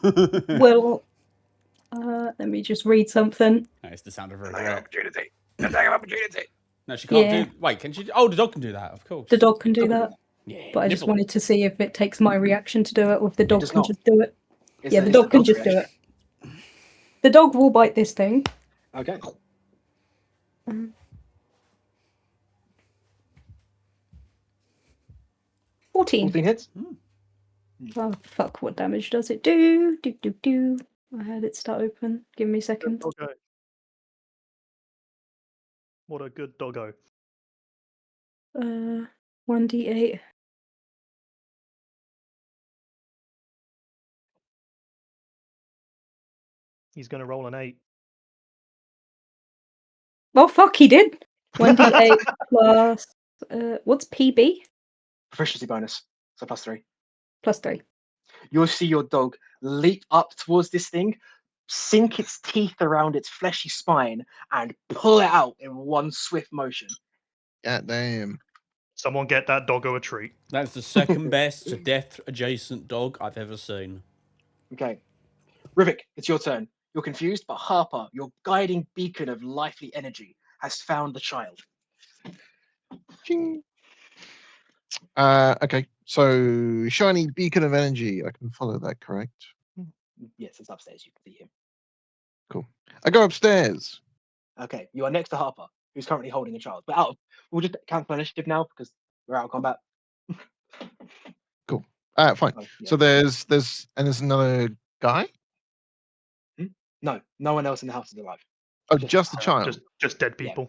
let me just read something. It's the sound of Attack regret. opportunity. Attack opportunity. No, she can't Yeah. do. Wait, can she? Oh, the dog can do that. Of course. The dog can do that, Yeah. but I just nibble. wanted to see if it takes my reaction to do it, or if the dog does can not. just do it. It's Yeah, a- the it's a dog can dog's just do reaction. it. The dog will bite this thing. Okay. 14. 14 hits. Oh, fuck, what damage does it do? I had it start open. Give me a second. Doggo. What a good doggo. 1d8. He's going to roll an 8. Oh, fuck, he did! 1d8 plus... what's PB? Proficiency bonus. So +3. Plus 3. You'll see your dog leap up towards this thing, sink its teeth around its fleshy spine, and pull it out in one swift motion. God damn. Someone get that doggo a treat. That's the second best death adjacent dog I've ever seen. Okay. Rivik, it's your turn. You're confused, but Harper, your guiding beacon of lively energy, has found the child. Ching. Okay, so shiny beacon of energy. I can follow that, correct? Yes, it's upstairs. You can see him. Cool. I go upstairs. Okay, you are next to Harper, who's currently holding a child. But we'll just cancel initiative now because we're out of combat. Cool. Fine. Oh, yeah. So there's another guy. No one else in the house is alive. Oh, just the child. Just dead Yeah. people.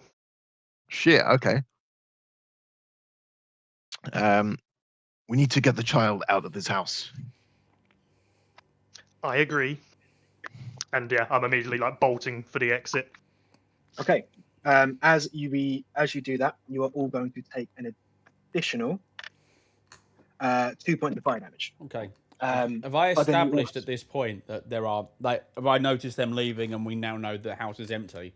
Shit. Okay. We need to get the child out of this house. I agree. And yeah, I'm immediately like bolting for the exit. Okay. As you do that, you are all going to take an additional 2 points of fire damage. Okay. Have Have I but then you established also- at this point that there are have I noticed them leaving and we now know the house is empty?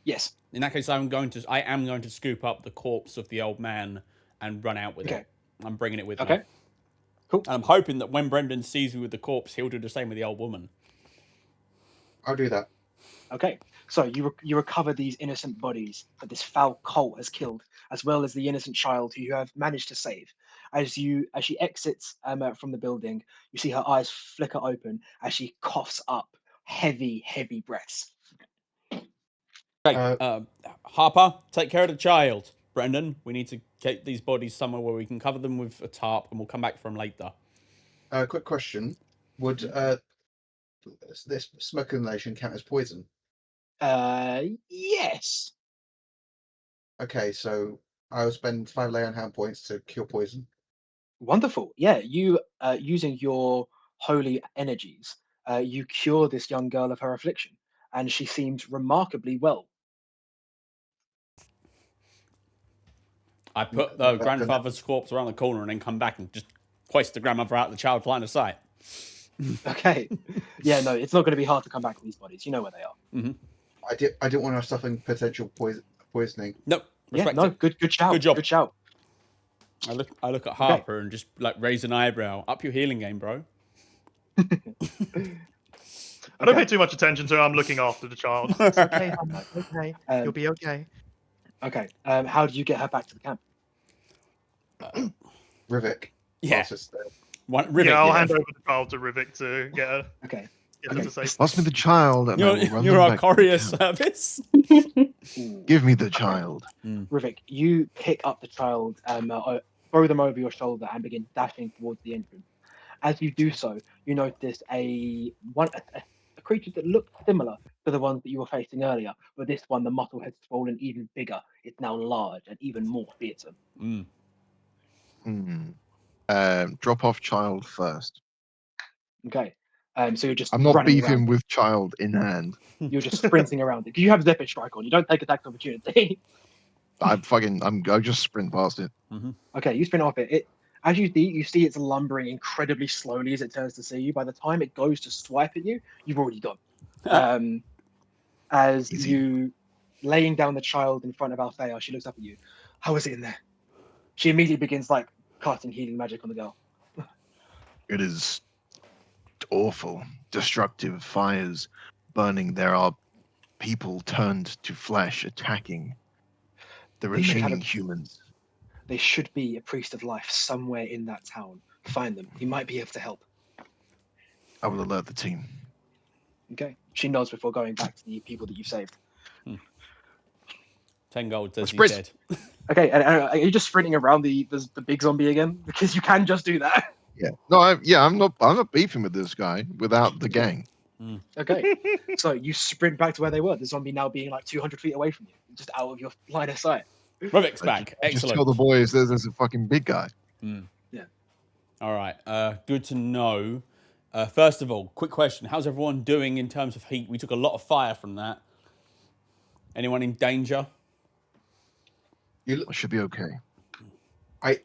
Yes. In that case, I am going to scoop up the corpse of the old man and run out with Okay. it. I'm bringing it with me. Okay. Cool. And I'm hoping that when Brendan sees me with the corpse, he'll do the same with the old woman. I'll do that. Okay. So you recover these innocent bodies that this foul cult has killed, as well as the innocent child who you have managed to save. As she exits from the building, you see her eyes flicker open as she coughs up heavy breaths. Okay, Harper, take care of the child. Brendan, we need to get these bodies somewhere where we can cover them with a tarp, and we'll come back for them later. Quick question: would this smoke inhalation count as poison? Yes. Okay, so I will spend 5 lay on hand points to cure poison. Wonderful. Yeah, you using your holy energies, you cure this young girl of her affliction, and she seems remarkably well. I put the Then- grandfather's corpse around the corner and then come back and just hoist the grandmother out of the child's line of sight. Okay. Yeah, no, it's not going to be hard to come back with these bodies. You know where they are. I didn't want to suffer potential poisoning. Nope. Yeah, Respect no, it. good shout. Good job. Good shout. I look at Harper and just like raise an eyebrow. Up your healing game, bro. I don't pay too much attention to her. I'm looking after the child. It's okay, Hannah. Okay. You'll be okay. Okay. How do you get her back to the camp? Rivik. Yeah. Whilst it's there. Rivik, Yeah, I'll yeah. hand over the child to Rivik to get her, Okay. get her to Okay. safety. Pass me the child, and I will run You're them our back to courier the camp. service. Ooh. Give me the child. Rivik, you pick up the child, throw them over your shoulder, and begin dashing towards the entrance. As you do so, you notice a creature that looked similar to the ones that you were facing earlier, but this one, the muscle has swollen even bigger. It's now large and even more fearsome. Drop off child first. Okay. So you're just I'm not running beefing around. with child in hand. You're just sprinting around it. 'Cause you have Zephyr Strike on. You don't take attack opportunity. I just sprint past it. Okay, you sprint off it. As you see it's lumbering incredibly slowly as it turns to see you. By the time it goes to swipe at you, you've already gone. As Easy. you laying down the child in front of Althea, she looks up at you. How is it in there? She immediately begins like casting healing magic on the girl. It is awful. Destructive fires burning. There are people turned to flesh attacking the They should have remaining a- humans. There should be a priest of life somewhere in that town. Find them. He might be able to help. I will alert the team. Okay. She nods before going back to the people that you've saved. 10 gold says he's Sprint. dead. Okay, and are you just sprinting around the big zombie again? Because you can just do that. Yeah. No. I'm not beefing with this guy without the gang. Okay. So you sprint back to where they were. The zombie now being like 200 feet away from you, just out of your line of sight. Rivik's back. Just tell Excellent. the boys there's a fucking big guy. All right. Good to know. First of all, quick question. How's everyone doing in terms of heat? We took a lot of fire from that. Anyone in danger? I should be okay.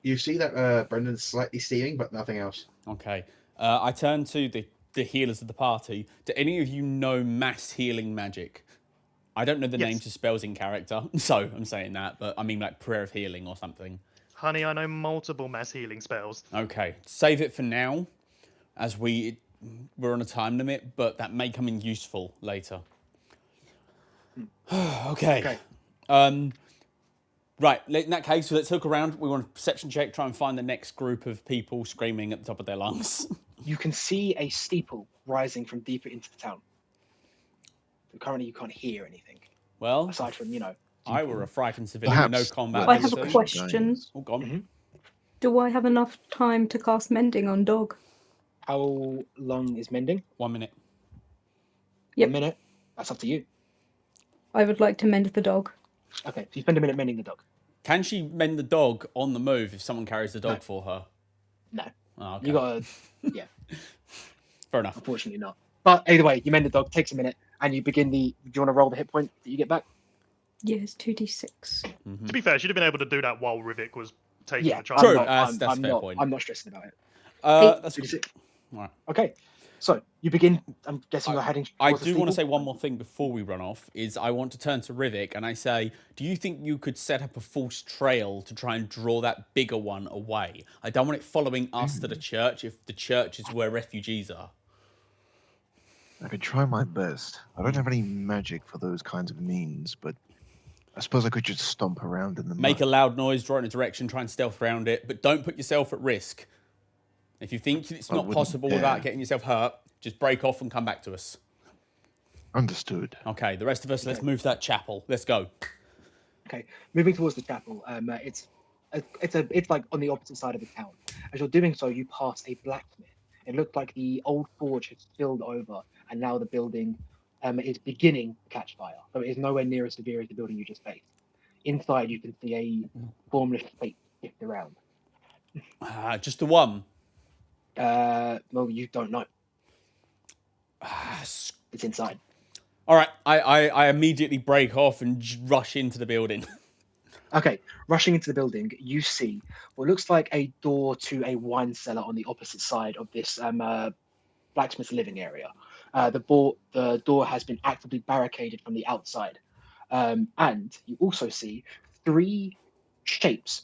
You see that Brendan's slightly steaming, but nothing else. Okay. I turn to the healers of the party. Do any of you know mass healing magic? I don't know the Yes. names of spells in character, so I'm saying that, but I mean like prayer of healing or something. Honey, I know multiple mass healing spells. Okay. Save it for now, as we're on a time limit, but that may come in useful later. Okay. Right, in that case, let's look around. We want a perception check, try and find the next group of people screaming at the top of their lungs. You can see a steeple rising from deeper into the town. But currently, you can't hear anything Well, aside from I were a frightened civilian with no Perhaps combat. I have a ability. question. Oh, gone. Do I have enough time to cast mending on dog? How long is mending? 1 minute. Yep. 1 minute. That's up to you. I would like to mend the dog. Okay, so you spend a minute mending the dog. Can she mend the dog on the move if someone carries the dog No. for her? No, Oh, okay. you gotta. Fair enough. Unfortunately, not. But either way, you mend the dog. Takes a minute, and you begin the. Do you want to roll the hit point that you get back? Yes, 2d6. To be fair, she'd have been able to do that while Rivik was taking Yeah, the child. True. I'm not, That's I'm fair not, point. I'm not stressing about it. That's 2d6. Right. Okay, so you begin. I'm guessing you're heading. I towards the do want to say steeple? one more thing before we run off. Is I want to turn to Rivik and I say, do you think you could set up a false trail to try and draw that bigger one away? I don't want it following us to the church if the church is where refugees are. I could try my best. I don't have any magic for those kinds of means, but I suppose I could just stomp around in the Make a mud. loud noise, draw in a direction, try and stealth around it, but don't put yourself at risk. If you think it's I not wouldn't possible dare. without getting yourself hurt, just break off and come back to us. Understood. Okay, the rest of us, let's move to that chapel. Let's go. Okay, moving towards the chapel. It's like on the opposite side of the town. As you're doing so, you pass a blacksmith. It looked like the old forge had spilled over, and now the building is beginning to catch fire. So it is nowhere near as severe as the building you just faced. inside you can see a formless shape shift around. Just the one. Well, you don't know. It's inside. All right, I immediately break off and rush into the building. Okay, rushing into the building, you see what looks like a door to a wine cellar on the opposite side of this blacksmith's living area. The door has been actively barricaded from the outside. And you also see 3 shapes.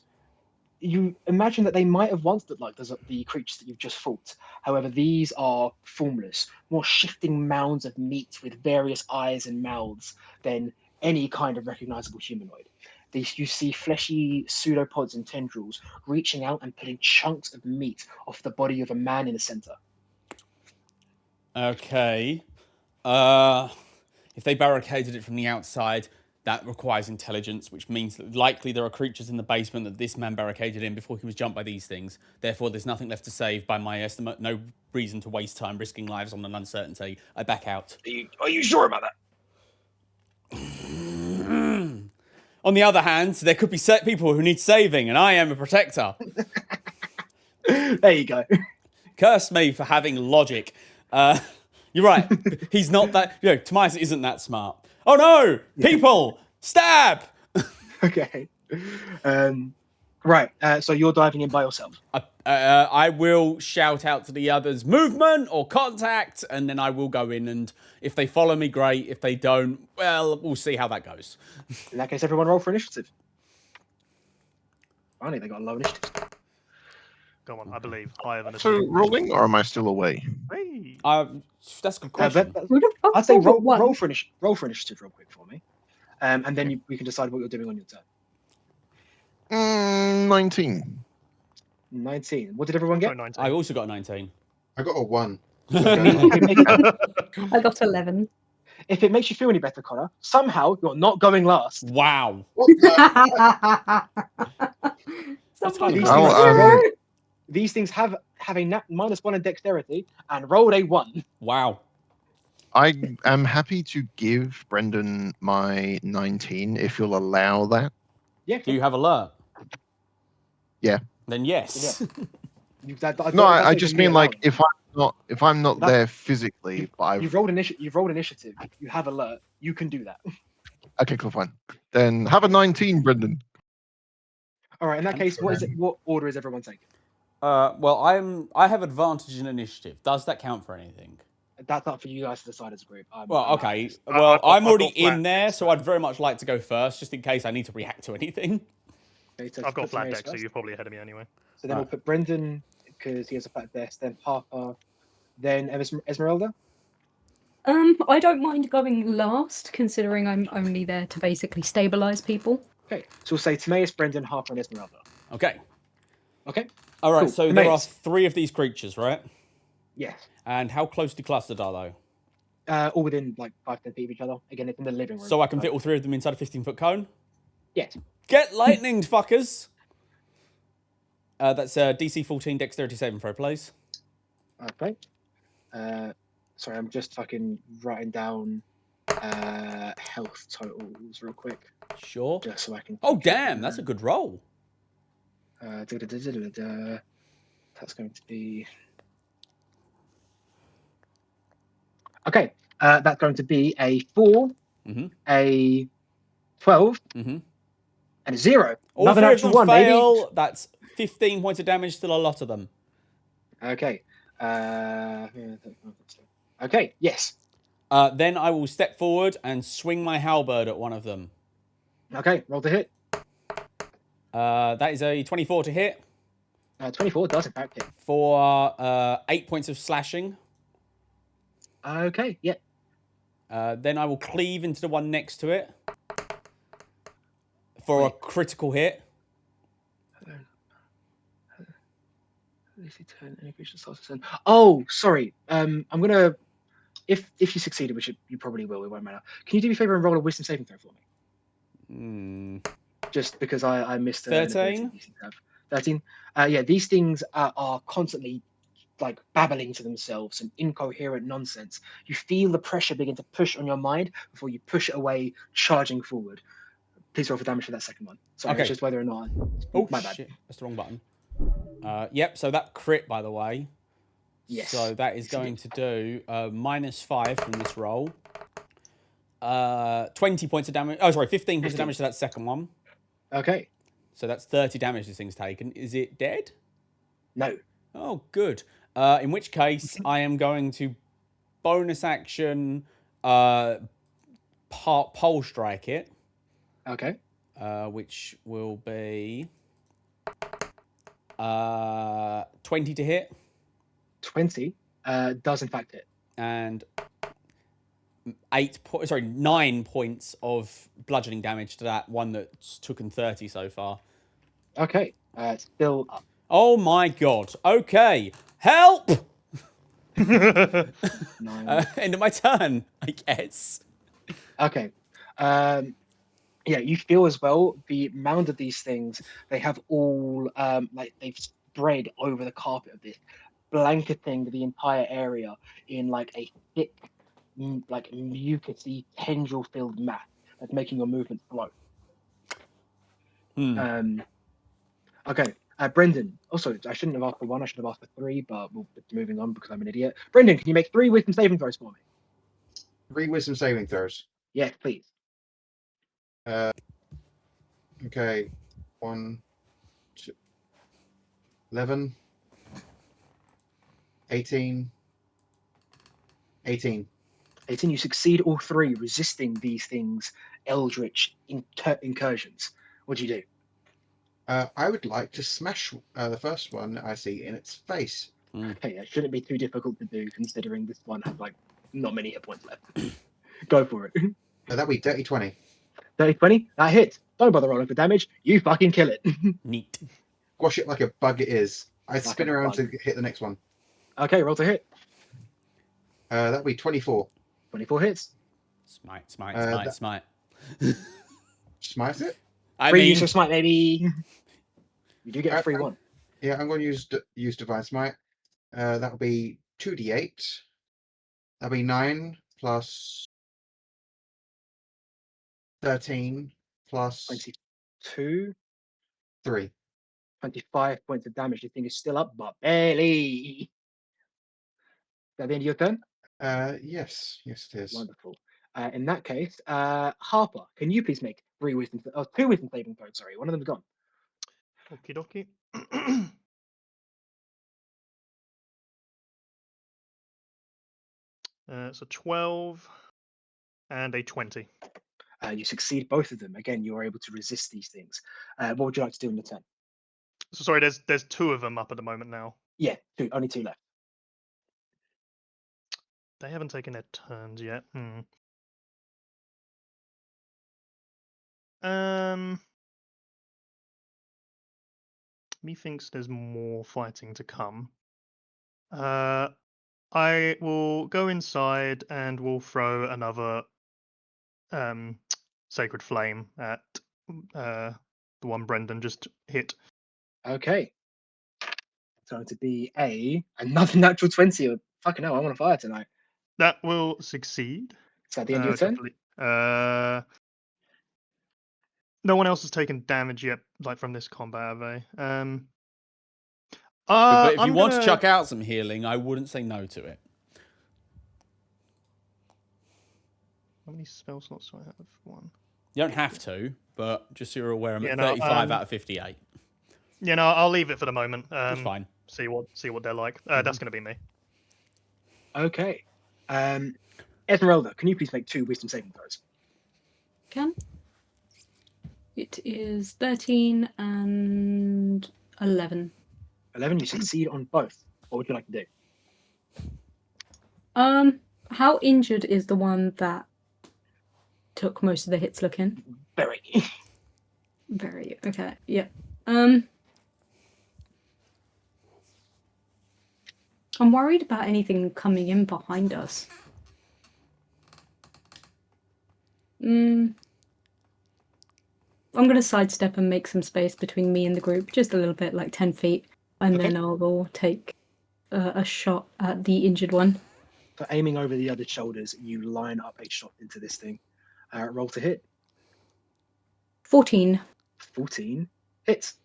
You imagine that they might have once looked like the creatures that you've just fought. However, these are formless, more shifting mounds of meat with various eyes and mouths than any kind of recognizable humanoid. You see fleshy pseudopods and tendrils reaching out and pulling chunks of meat off the body of a man in the center. Okay. If they barricaded it from the outside, that requires intelligence, which means that likely there are creatures in the basement that this man barricaded in before he was jumped by these things. Therefore, there's nothing left to save by my estimate. No reason to waste time risking lives on an uncertainty. I back out. Are you sure about that? On the other hand, there could be people who need saving, and I am a protector. There you go. Curse me for having logic. You're right. He's not that... Timaeus isn't that smart. Oh no! People! Stab! Okay. Right. So you're diving in by yourself. I will shout out to the others, movement or contact, and then I will go in, and if they follow me, great. If they don't, well, we'll see how that goes. In that case, everyone roll for initiative. Finally, they got a low initiative. Come on, I believe higher than a So rolling, or am I still away? Hey. That's a good question. I'd say roll for initiative real quick for me, and then we can decide what you're doing on your turn. 19. 19. What did everyone get? 19. I also got 19. I got a 1. I got 11. If it makes you feel any better, Connor, somehow you're not going last. Wow. Somebody- These things have a -1 in dexterity and rolled a 1. Wow. I am happy to give Brendan my 19 if you'll allow that. Yeah. Do you have alert? Yeah. Then yes. No, I just mean like if I'm not there physically, but You've rolled initiative. You have alert. You can do that. Okay, cool, fine. Then have a 19, Brendan. All right. In that case, what order is everyone taking? Well, I have advantage in initiative. Does that count for anything? That's up for you guys to decide as a group. Okay. I've Well, got- I'm I've already got flat in there, decks, so I'd very much like to go first, just in case I need to react to anything. I've got flat deck, so you're probably ahead of me anyway. So then we'll put Brendan because he has a flat desk. Then Parker. Then Esmeralda. I don't mind going last, considering I'm only there to basically stabilize people. Okay. So we'll say Timaeus, Brendan, Harper, and Esmeralda. Okay. Okay. All right. Cool. So there are Timaeus. 3 of these creatures, right? Yes. And how closely clustered are they? All within like 5-10 feet of each other. Again, it's in the living room. So I can fit all 3 of them inside a 15-foot cone? Yes. Get lightninged, fuckers! That's DC 14 dexterity saving throw, please. Okay. Sorry, I'm just fucking writing down health totals real quick, Sure. just so I can. Oh, damn, that's a good roll. That's going to be. Okay, that's going to be a 4, Mhm. a 12, Mm-hmm. and a 0. All Another 3 of natural them 1, baby. fail. That's 15 points of damage, still a lot of them. Okay. Okay. Yes. Then I will step forward and swing my halberd at one of them. Okay. Roll to hit. That is a 24 to hit 24 does in fact hit. for 8 points of slashing. Okay. Yeah. Then I will cleave into the one next to it for a critical hit. Oh, sorry. I'm gonna. If you succeeded, which you probably will, it won't matter. Can you do me a favor and roll a wisdom saving throw for me? Just because I missed. 13? 13. Yeah, these things are constantly like babbling to themselves, some incoherent nonsense. You feel the pressure begin to push on your mind before you push it away, charging forward. please roll for damage for that second one. Sorry, Okay. it's just whether or not. Oh, my bad. shit. That's the wrong button. Yep, so that crit, by the way. Yes. So that is Yes, it going did. to do -5 from this roll. 20 points of damage. Oh, sorry, 15 points of 15. damage to that second one. Okay. So that's 30 damage this thing's taken. Is it dead? No. Oh, good. In which case, I am going to bonus action pole strike it, Okay. which will be 20 to hit 20 does in fact hit. and 9 points of bludgeoning damage to that one that's taken 30 so far. Okay. Still up. Oh my god. Okay. Help! 9. End of my turn, I guess. Okay. Yeah, you feel as well the mound of these things. They have all like they've spread over the carpet of this, blanketing the entire area in like a thick, like mucousy, tendril-filled mass that's making your movement slow. Okay, Brendan. Also, I shouldn't have asked for 1. I should have asked for 3, but we'll be moving on because I'm an idiot. Brendan, can you make 3 wisdom saving throws for me? 3 wisdom saving throws. Yes, please. Okay. 1, 2, 11, 18, 18. 18. You succeed all 3, resisting these things' eldritch incursions. What do you do? I would like to smash the first one I see in its face. Okay, it shouldn't be too difficult to do, considering this one has like not many hit points left. Go for it. That'd be dirty 20. 30, 20. That hits. Don't bother rolling for damage. You fucking kill it. Neat. Squash it like a bug it is. I spin a around bug. to hit the next one. Okay, roll to hit. That'd be 24. 24 hits. Smite. Smite it? I Free mean, use of smite, baby. You do get a free one. Yeah, I'm going to use Divine Smite. That'll be 2d8. That'll be 9 plus 13 plus 22, 3. 25 points of damage. The thing is still up, but barely. Is that the end of your turn? Yes, it is. Wonderful. In that case, Harper, can you please make 2 wisdom saving throws? Sorry, one of them's gone. Okie dokie. So 12 and a 20. You succeed both of them. Again, you are able to resist these things. What would you like to do in the turn? So sorry, there's 2 of them up at the moment now. Yeah, only 2 left. They haven't taken their turns yet. Methinks there's more fighting to come. I will go inside and will throw another sacred flame at the one Brendan just hit. Okay. It's going to be another natural 20. Fucking hell, I want to fire tonight. That will succeed. Is that the end of your turn? No one else has taken damage yet, like from this combat, have they? but if you want to chuck out some healing, I wouldn't say no to it. How many spell slots do I have? 1. You don't have to, but just so you're aware, I'm Yeah, at no, 35 out of 58. Yeah, no, I'll leave it for the moment. That's fine. See what they're like. That's going to be me. Okay. Esmeralda, can you please make 2 wisdom saving throws? Can. It is 13 and 11. 11, you succeed on both. What would you like to do? How injured is the one that took most of the hits looking? Very. Very. Okay. Yeah. I'm worried about anything coming in behind us. I'm going to sidestep and make some space between me and the group, just a little bit, like 10 feet, and then I will take a shot at the injured one. For aiming over the other shoulders, you line up a shot into this thing. Roll to hit. 14. 14 hits.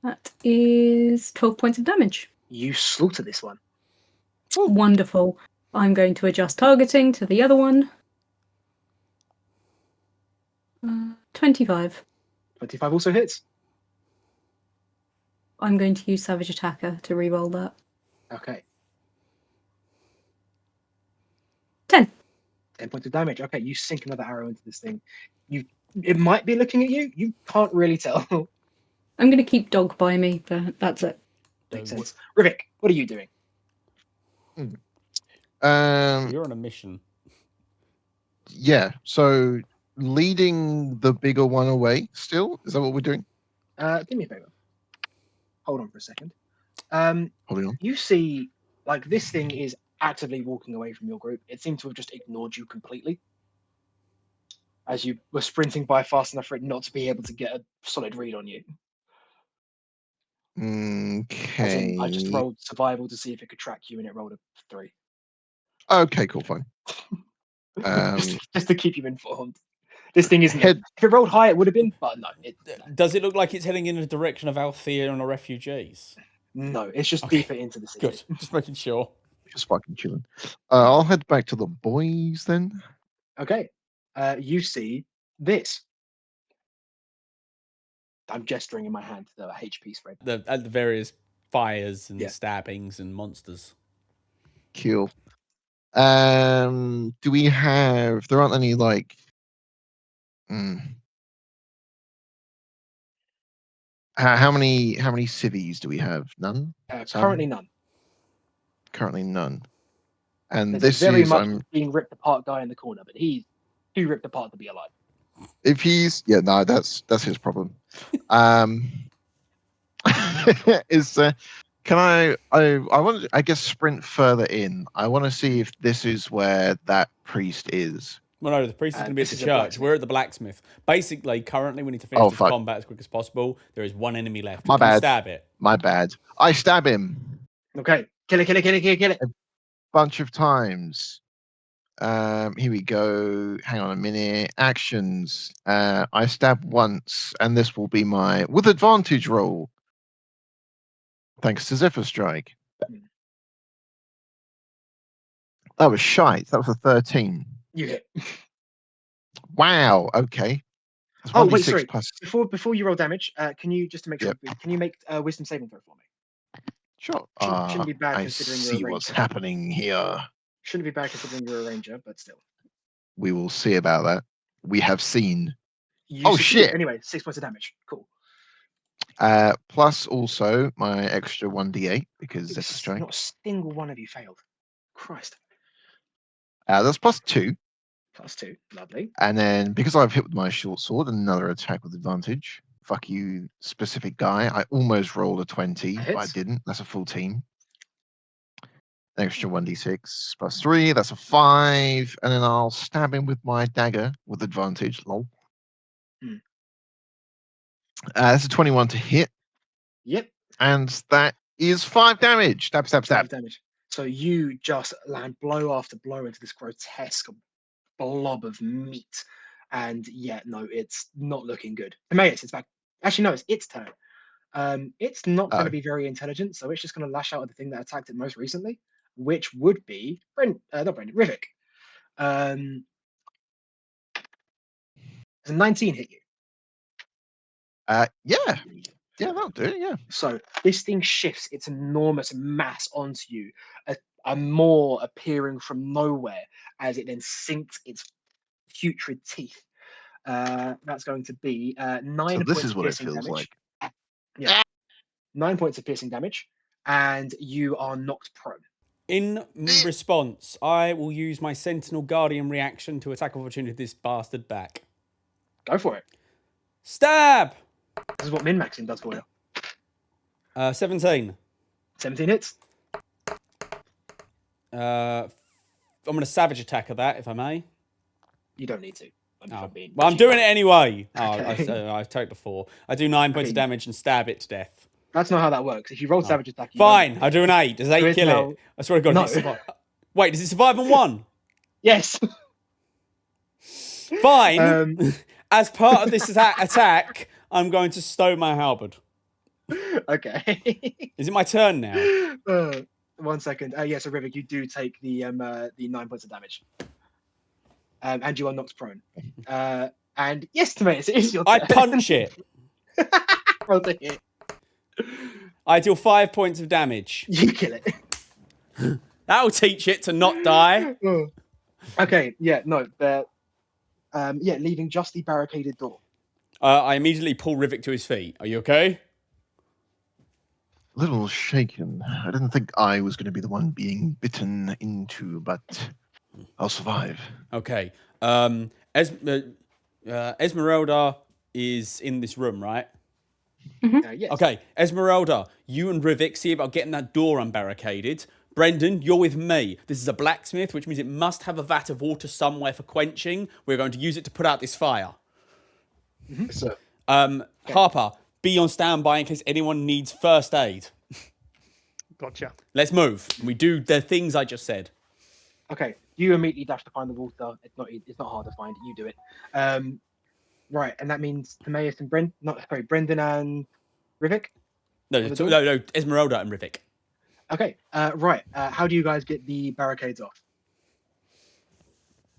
That is 12 points of damage. You slaughter this one. Wonderful. I'm going to adjust targeting to the other one. 25. 25 also hits. I'm going to use Savage Attacker to reroll that. Okay. 10. 10 points of damage. Okay, you sink another arrow into this thing. It might be looking at you. You can't really tell. I'm going to keep dog by me, but that's it. Makes sense. Rivik, what are you doing? You're on a mission. Yeah. So leading the bigger one away. Still, is that what we're doing? Do me a favor. Hold on for a second. Holding on. You see, like, this thing is actively walking away from your group. It seemed to have just ignored you completely. As you were sprinting by fast enough for it not to be able to get a solid read on you. As in, I just Okay. rolled survival to see if it could track you, and it rolled a 3. Okay. Cool. Fine. Just to keep you informed. This thing isn't. Head- If it rolled high, it would have been, but no. Does it look like it's heading in the direction of Althea and the refugees? No, it's just Okay. deeper into the city. Good. Just making sure. Just fucking chilling. I'll head back to the boys then. Okay. You see this. I'm gesturing in my hand to the HP spread. The various fires and Yeah. stabbings and monsters. Cool. Do we have? There aren't any like. How many civvies do we have? None. Some? Currently none. Currently none. And There's this a very is much being ripped apart guy in the corner, but he's too ripped apart to be alive. if he's no, that's his problem. Is can I want to, I guess, sprint further in. I want to see if this is where that priest is. Well, no, the priest is going to be at this the is a church. blacksmith. We're at the blacksmith. Basically, currently, we need to finish Oh, this fuck. combat as quick as possible. There is one enemy left. My Can you bad. stab it. My bad. I stab him Okay. Kill it. bunch of times. Here we go. Hang on a minute. Actions. I stab once, and this will be my with advantage roll. Thanks to Zephyr Strike. That was shite. That was a 13. You hit. Wow. Okay. That's Oh, wait, 1d6 sorry. plus. Before you roll damage, can you, just to make sure, can you make a wisdom saving throw for me? Sure. Shouldn't be bad I considering you're a see what's ranger. happening here. Shouldn't be bad considering you're a ranger, but still. We will see about that. We have seen. You Oh, succeeded. shit. Anyway, 6 points of damage. Cool. Plus also my extra 1d8 because Zephyr Strike. Not a single one of you failed. Christ. That's plus 2. +2. Lovely. And then because I've hit with my short sword, another attack with advantage. Fuck you, specific guy. I almost rolled a 20, That but I hits. didn't. That's a full team. Extra 1d6 plus 3. That's a 5. And then I'll stab him with my dagger with advantage. Lol. That's a 21 to hit. Yep. And that is 5 damage. Stab, stab, 5 stab. damage. So you just land blow after blow into this grotesque blob of meat. And yeah, no, it's not looking good. Timaeus, it's back. Actually, no, it's its turn. It's not going to be very intelligent, so it's just going to lash out at the thing that attacked it most recently, which would be not Brendan, Rivik. Does a 19 hit you? Yeah, that'll do it. Yeah. So this thing shifts its enormous mass onto you, a maw appearing from nowhere as it then sinks its putrid teeth. That's going to be 9 So points this is of what it piercing feels damage. like. Yeah, 9 points of piercing damage, and you are knocked prone. In response, I will use my Sentinel Guardian reaction to attack of opportunity this bastard back. Go for it. Stab! This is what min-maxing does for you. 17. 17 hits. I'm going to savage attack of that, if I may. You don't need to. Well, I'm doing it anyway. Okay. I take the 4. I do 9 points of Okay. damage and stab it to death. That's not how that works. If you roll savage attack, you Fine, don't- I do an 8. Does 8 it's kill now- it? I swear to God, No. does it survive? Wait, does it survive on 1? Yes. Fine. Um, As part of this attack, I'm going to stow my halberd. Okay. Is it my turn now? 1 second. So Rivik, you do take the 9 points of damage, and you are knocked prone. And yes, Timaeus, it is your turn. I punch it. Roll to hit. I deal 5 points of damage. You kill it. That'll teach it to not die. Okay. Yeah. No. Leaving just the barricaded door. I immediately pull Rivik to his feet. Are you okay? A little shaken. I didn't think I was going to be the one being bitten into, but I'll survive. Okay. Esmeralda is in this room, right? Yes. Okay, Esmeralda, you and Rivik see about getting that door unbarricaded. Brendan, you're with me. This is a blacksmith, which means it must have a vat of water somewhere for quenching. We're going to use it to put out this fire. So Harper, be on standby in case anyone needs first aid. Gotcha. Let's move. We do the things I just said. Okay. You immediately dash to find the water. It's not hard to find. You do it. Right, and that means Timaeus and Brendan and Rivik. No, Esmeralda and Rivik. Okay. Right. How do you guys get the barricades off?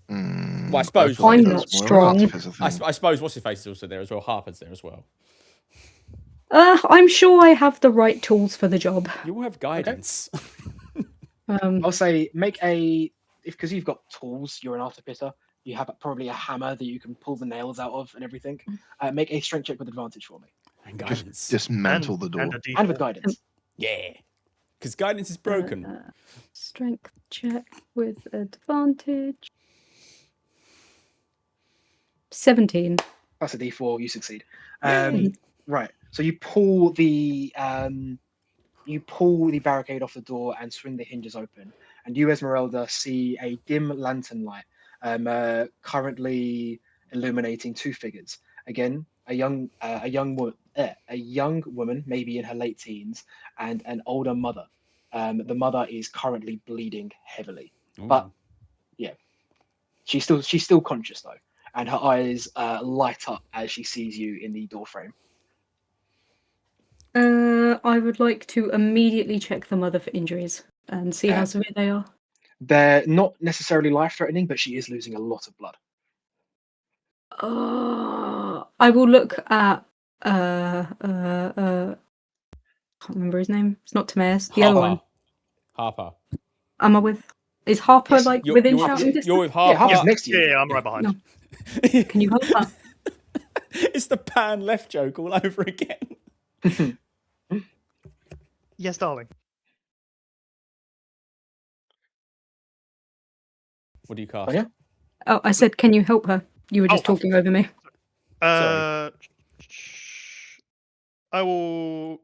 Well, I suppose feel like I'm that's not more of an strong. artificer I thing. suppose what's his face is also there as well. Harper's there as well. I'm sure I have the right tools for the job. You will have guidance. I'll say because you've got tools. You're an artificer. You have probably a hammer that you can pull the nails out of and everything. Make a strength check with advantage for me. And Just guidance. dismantle the door. And a And with D4. guidance. Yeah. Because guidance is broken. Strength check with advantage. 17. That's a D4. You succeed. Yay. Right. So you pull the barricade off the door and swing the hinges open. And you, Esmeralda, see a dim lantern light currently illuminating two figures. Again, a young woman, maybe in her late teens, and an older mother. The mother is currently bleeding heavily, but she's still conscious though, and her eyes light up as she sees you in the doorframe. I would like to immediately check the mother for injuries and see how severe they are. They're not necessarily life-threatening, but she is losing a lot of blood. I will look at can't remember his name. It's not Timaeus. The other one. Harper. Am I with? Is Harper Yes, like You're, within you're, shouting distance? you're with Yeah, Harper. Harper's next to you. Yeah, I'm right behind. No. Can you help her? It's the pan left joke all over again. Yes, darling. What do you cast? Oh, yeah? Oh, I said, can you help her? You were just Oh. talking over me. I will.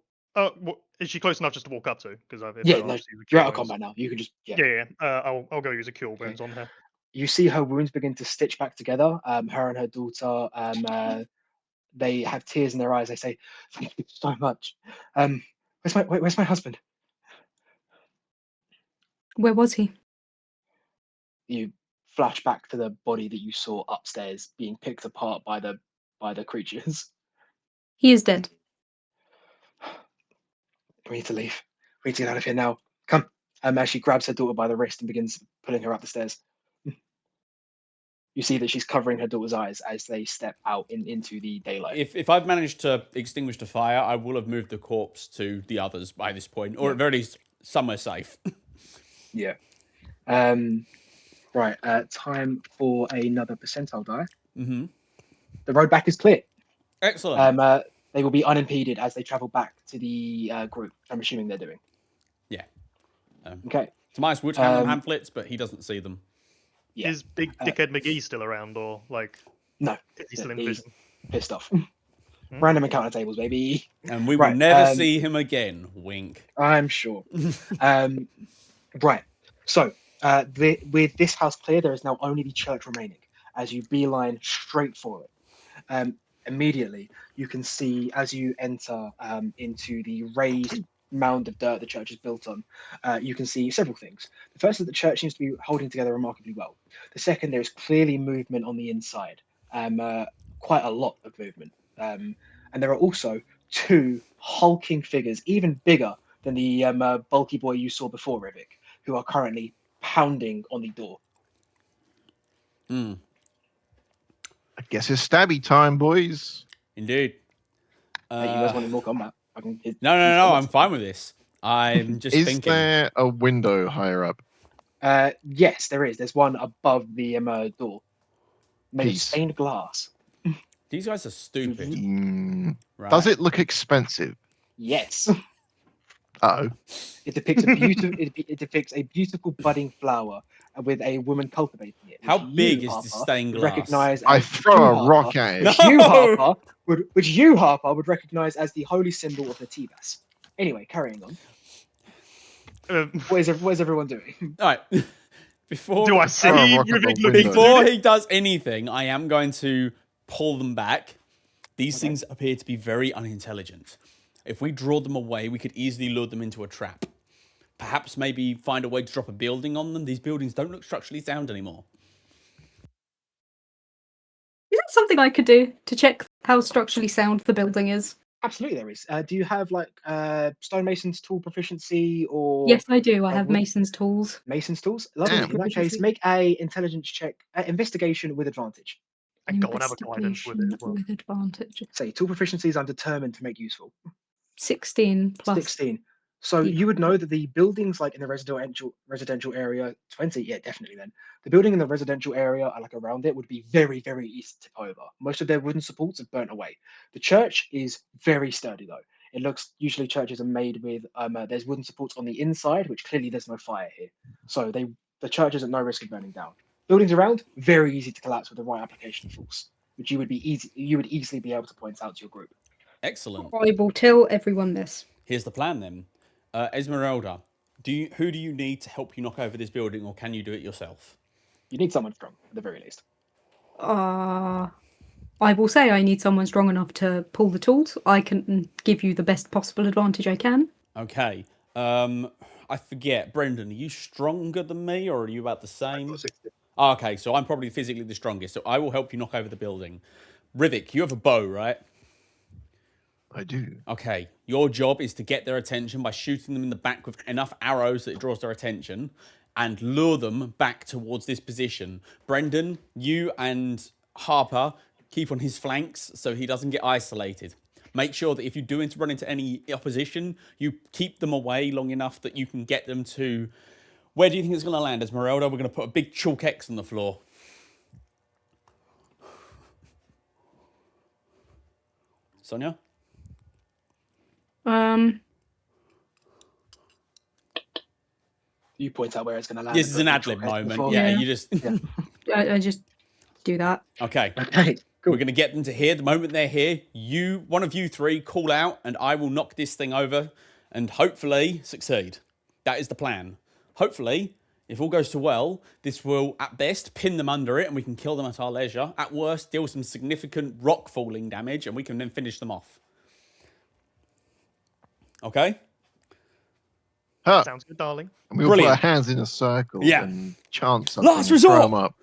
Is she close enough just to walk up to? Because Yeah, no, you're out of combat now. You can just Yeah. I'll go use a cure wounds on her. You see her wounds begin to stitch back together. Her and her daughter, they have tears in their eyes. They say, "Thank you so much." Where's my husband? Where was he? You flash back to the body that you saw upstairs being picked apart by the creatures. He is dead. We need to leave. We need to get out of here now. Come. As she grabs her daughter by the wrist and begins pulling her up the stairs. You see that she's covering her daughter's eyes as they step out into the daylight. If I've managed to extinguish the fire, I will have moved the corpse to the others by this point, or at very least somewhere safe. Yeah. Right. Time for another percentile die. Mm-hmm. The road back is clear. Excellent. They will be unimpeded as they travel back to the group, which I'm assuming they're doing. Yeah. Okay. Tobias would hand them pamphlets, but he doesn't see them. Yeah. Is Big Dickhead McGee still around, or like? No. Is he still in He's vision? pissed off. Random encounter tables, baby. And we will never see him again. Wink. I'm sure. Right. So, with this house clear, there is now only the church remaining. As you beeline straight for it, immediately you can see as you enter into the raised mound of dirt the church is built on. You can see several things. The first is the church seems to be holding together remarkably well. The second, there is clearly movement on the inside. quite a lot of movement. And there are also two hulking figures, even bigger than the bulky boy you saw before, Rivik, who are currently pounding on the door. Hmm. I guess it's stabby time, boys. Indeed. Hey, you guys wanted more combat? I can. No. I'm fine with this. I'm just Is thinking. there a window higher up? Yes, there is. There's one above the door, made of Peace. stained glass. These guys are stupid. Right? Does it look expensive? Yes. Oh, It depicts a beautiful. It depicts a beautiful budding flower with a woman cultivating it. How which big you, is this Harper, stained would glass? recognize I as throw you, a rock Harper, at it. No! which you, Harper, would recognize as the holy symbol of the Tebas. Anyway, carrying on. What is everyone doing? All right. Before Do I Throw a see rock at the Rivik looking window. to do before this? he does anything, I am going to pull them back. These Okay. things appear to be very unintelligent. If we draw them away, we could easily lure them into a trap. Perhaps maybe find a way to drop a building on them. These buildings don't look structurally sound anymore. Is that something I could do to check how structurally sound the building is? Absolutely, there is. Do you have like stonemason's tool proficiency or Yes, I do. I have wood- Mason's tools. mason's tools? Lovely. Damn. In that case, Proficiency. make a intelligence check, investigation with advantage. And go and have a guidance with it as well. With advantage. Say tool proficiencies I'm determined to make useful. 16 plus. 16. So the- you would know that the buildings like in the residential area, 20, yeah, definitely then. The building in the residential area, like around it, would be very, very easy to tip over. Most of their wooden supports have burnt away. The church is very sturdy though. It looks usually churches are made with there's wooden supports on the inside, which clearly there's no fire here. So the church is at no risk of burning down. Buildings around, very easy to collapse with the right application of force, which you would easily be able to point out to your group. Excellent. I will tell everyone this. Here's the plan then. Esmeralda, who do you need to help you knock over this building, or can you do it yourself? You need someone strong, at the very least. I will say I need someone strong enough to pull the tools. I can give you the best possible advantage I can. Okay. I forget. Brendan, are you stronger than me, or are you about the same? Oh, okay, so I'm probably physically the strongest, so I will help you knock over the building. Rivik, you have a bow, right? I do. Okay, your job is to get their attention by shooting them in the back with enough arrows that it draws their attention and lure them back towards this position. Brendan, you and Harper keep on his flanks so he doesn't get isolated. Make sure that if you do run into any opposition, you keep them away long enough that you can get them to... Where do you think it's going to land, Esmeralda? We're going to put a big chalk X on the floor. Sonia? You point out where it's going to land. This and is put an the ad lib chalk on the moment. floor. Yeah, Yeah. you just... I just do that. Okay. Okay, cool. We're going to get them to here. The moment they're here, one of you three, call out, and I will knock this thing over and hopefully succeed. That is the plan. Hopefully, if all goes to well, this will, at best, pin them under it, and we can kill them at our leisure. At worst, deal some significant rock falling damage, and we can then finish them off. Okay? Huh. Sounds good, darling. And we'll put our Brilliant. hands in a circle Yeah. and chant something. Last and throw resort! 'em up.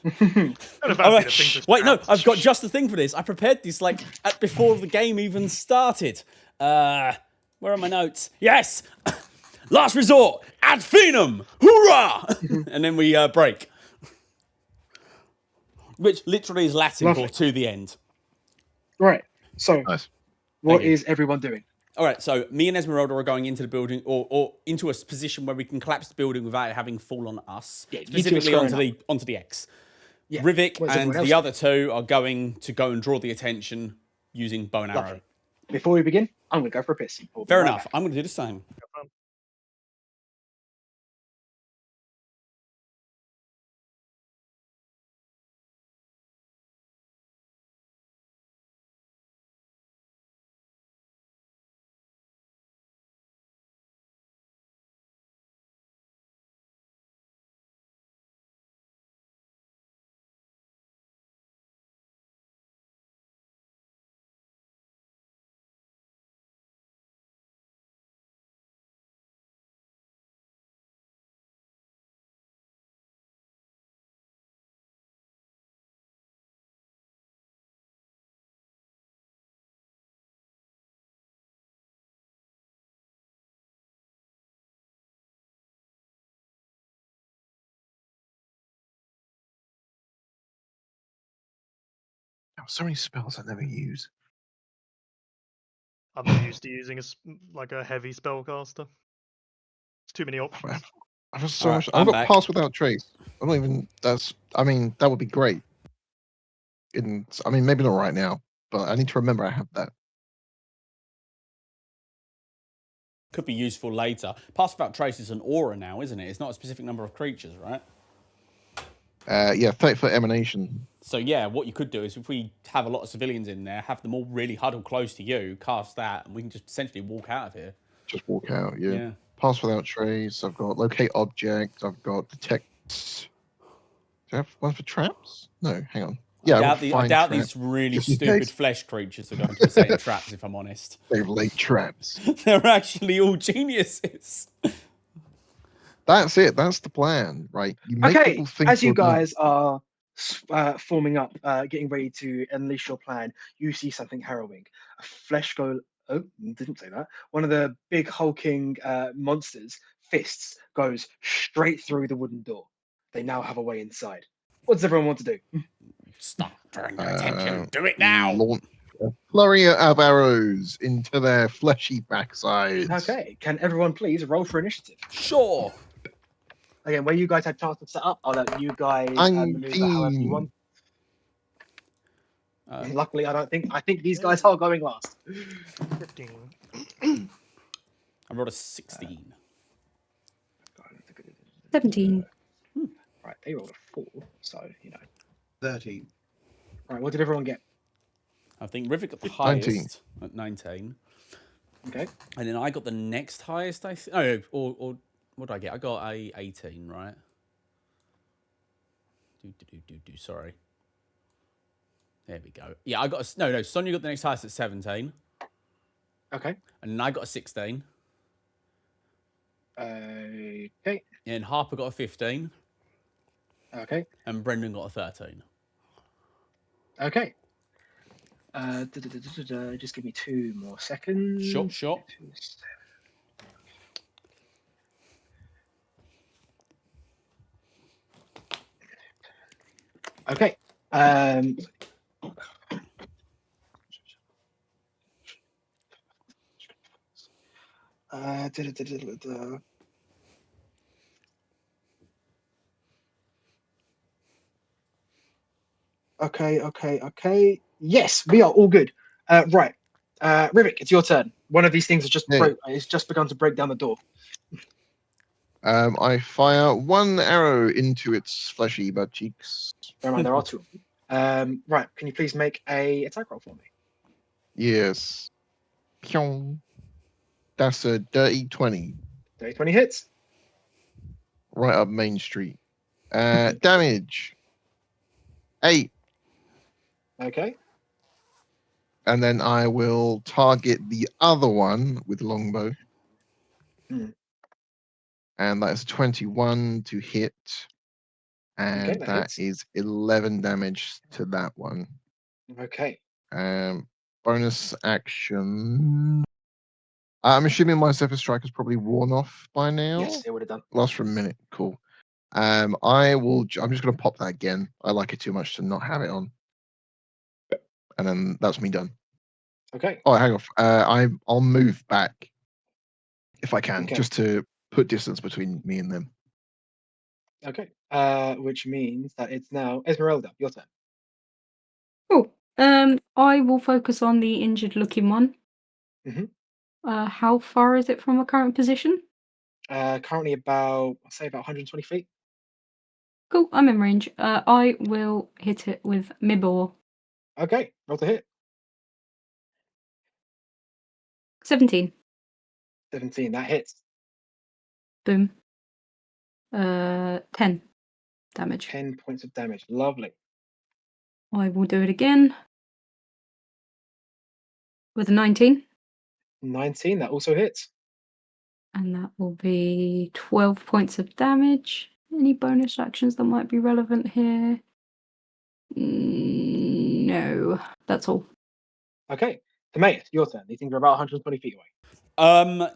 Kind of Oh, fancy the thing just wait, no, bounced. I've got just the thing for this. I prepared this like before the game even started. Where are my notes? Yes! Last resort! Ad finum! Hoorah! And then we break. Which literally is Latin Lovely. for to the end. Right. So, Nice. what Thank you. is everyone doing? All right, so me and Esmeralda are going into the building or into a position where we can collapse the building without it having fall on us. Yeah, you two are Specifically squaring onto the X. Yeah. Rivik What is and everyone else the other two are going to go and draw the attention using bow and arrow. Lovely. Before we begin, I'm going to go for a piss. We'll be Fair right enough. back. I'm going to do the same. So many spells I never use. I'm not used to using like a heavy spellcaster. It's too many options. I've got so Alright, much. I've I'm got back. Pass Without Trace. I don't even. That's. I mean, that would be great. I mean, maybe not right now, but I need to remember I have that. Could be useful later. Pass Without Trace is an aura now, isn't it? It's not a specific number of creatures, right? Yeah, 30-foot emanation. So yeah, what you could do is if we have a lot of civilians in there, have them all really huddled close to you, cast that, and we can just essentially walk out of here. Just walk out. Yeah. Yeah. Pass Without Trace. I've got Locate Object. I've got Detect. Do I have one for traps? No, hang on. Yeah, I doubt these really just in stupid case. flesh creatures are going to be setting traps, if I'm honest. They've laid traps. They're actually all geniuses. That's it. That's the plan, right? You make Okay, people think as you you're dumb. guys are forming up, getting ready to unleash your plan, you see something harrowing. A flesh go. Oh, didn't say that. One of the big hulking monsters' fists goes straight through the wooden door. They now have a way inside. What does everyone want to do? Stop drawing their attention. Do it now. Launch a flurry of arrows into their fleshy backsides. Okay, can everyone please roll for initiative? Sure. Again, where you guys had chance to set up, I'll let you guys maneuver however you want. Luckily, I think these guys are going last. 15. I rolled a 16. 17. Right, they rolled a 4, so you know. 13. Right, what did everyone get? I think Rivik got the 19. highest at 19. Okay. And then I got the next highest, I think. Oh, or what did I get? I got a 18, right? Sorry. There we go. Yeah, I got a... No, Sonia got the next highest at 17. Okay. And then I got a 16. Okay. And Harper got a 15. Okay. And Brendan got a 13. Okay. Just give me 2 more seconds. Sure. Okay. Okay. Yes, we are all good. Right. Rivik, it's your turn. One of these things has just Yeah. it's just begun to break down the door. I fire one arrow into its fleshy butt cheeks. Bear in mind, there are 2 of them. Right, can you please make a attack roll for me? Yes. Pyong. That's a dirty 20. 20 hits. Right up Main Street. Damage. 8. Okay. And then I will target the other one with longbow. Hmm. And that is 21 to hit. And Okay, that that hits. is 11 damage to that one. Okay. Bonus action. I'm assuming my Zephyr Strike is probably worn off by now. Yes, it would have done. Lasts for a minute. Cool. I'm just going to pop that again. I like it too much to not have it on. And then that's me done. Okay. Oh, hang on. I'll move back if I can, Okay. just to put distance between me and them. Okay. Which means that it's now Esmeralda, your turn. Cool. I will focus on the injured-looking one. Mhm. How far is it from a current position? Currently about, I'll say about 120 feet. Cool, I'm in range. I will hit it with Mibor. Okay, roll to hit. 17. 17, that hits. Boom. 10 damage. 10 points of damage. Lovely. I will do it again with a 19, 19, that also hits. and that will be 12 points of damage. Any bonus actions that might be relevant here? No, that's all. Okay, Timaeus, your turn. These things are about 120 feet away.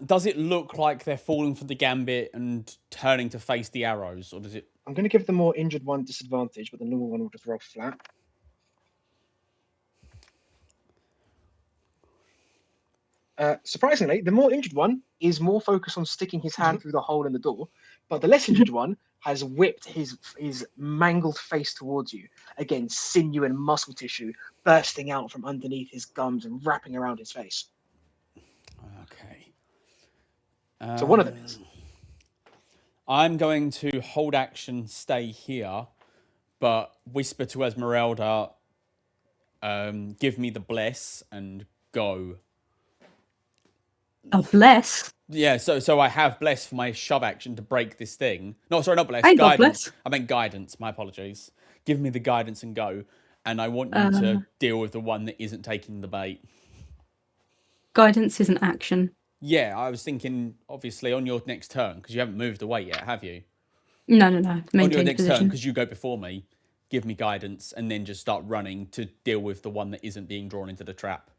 Does it look like they're falling for the gambit and turning to face the arrows, or does it? I'm going to give the more injured one disadvantage, but the normal one will just roll flat. Surprisingly, the more injured one is more focused on sticking his hand through the hole in the door, but the less injured one has whipped his mangled face towards you. Again, sinew and muscle tissue bursting out from underneath his gums and wrapping around his face. Okay. So one of them is. I'm going to hold action, stay here, but whisper to Esmeralda, give me the bless and go. A bless. Yeah, so I have bless for my shove action to break this thing. No, sorry, not bless. I got Guidance. bless. I meant guidance. My apologies. Give me the guidance and go. And I want you to deal with the one that isn't taking the bait. Guidance is an action. Yeah, I was thinking, obviously, on your next turn, because you haven't moved away yet, have you? No. On your Maintain next turn, position. because you go before me, give me guidance, and then just start running to deal with the one that isn't being drawn into the trap.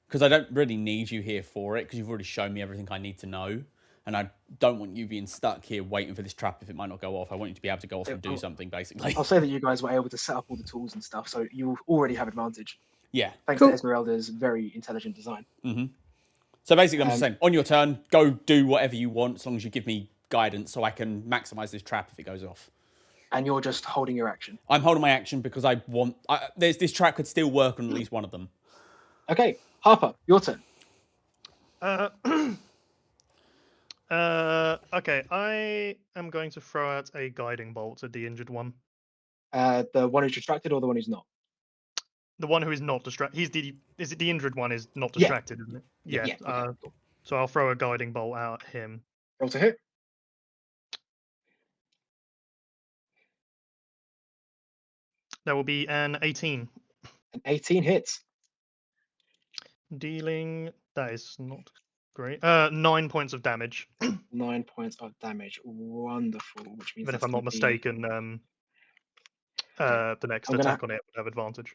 Because I don't really need you here for it, because you've already shown me everything I need to know. And I don't want you being stuck here waiting for this trap if it might not go off. I want you to be able to go off and do something, basically. I'll say that you guys were able to set up all the tools and stuff, so you already have advantage. Yeah. Thanks Cool. to Esmeralda's very intelligent design. So basically, I'm just saying, on your turn, go do whatever you want, as long as you give me guidance so I can maximize this trap if it goes off. And you're just holding your action. I'm holding my action because I want... this trap could still work on at least one of them. Okay, Harper, your turn. Okay, I am going to throw out a guiding bolt at the injured one. The one who's distracted or the one who's not? The one who is not distracted. Is it the injured one is not Yeah. distracted, isn't it? Yeah. Okay, cool. So I'll throw a guiding bolt out at him. Roll to hit. That will be an 18. An 18 hits. Dealing, that is not great. 9 points of damage. 9 points of damage. Wonderful. Which means Even if that's I'm not gonna be- mistaken, the next I'm gonna- attack on it would have advantage.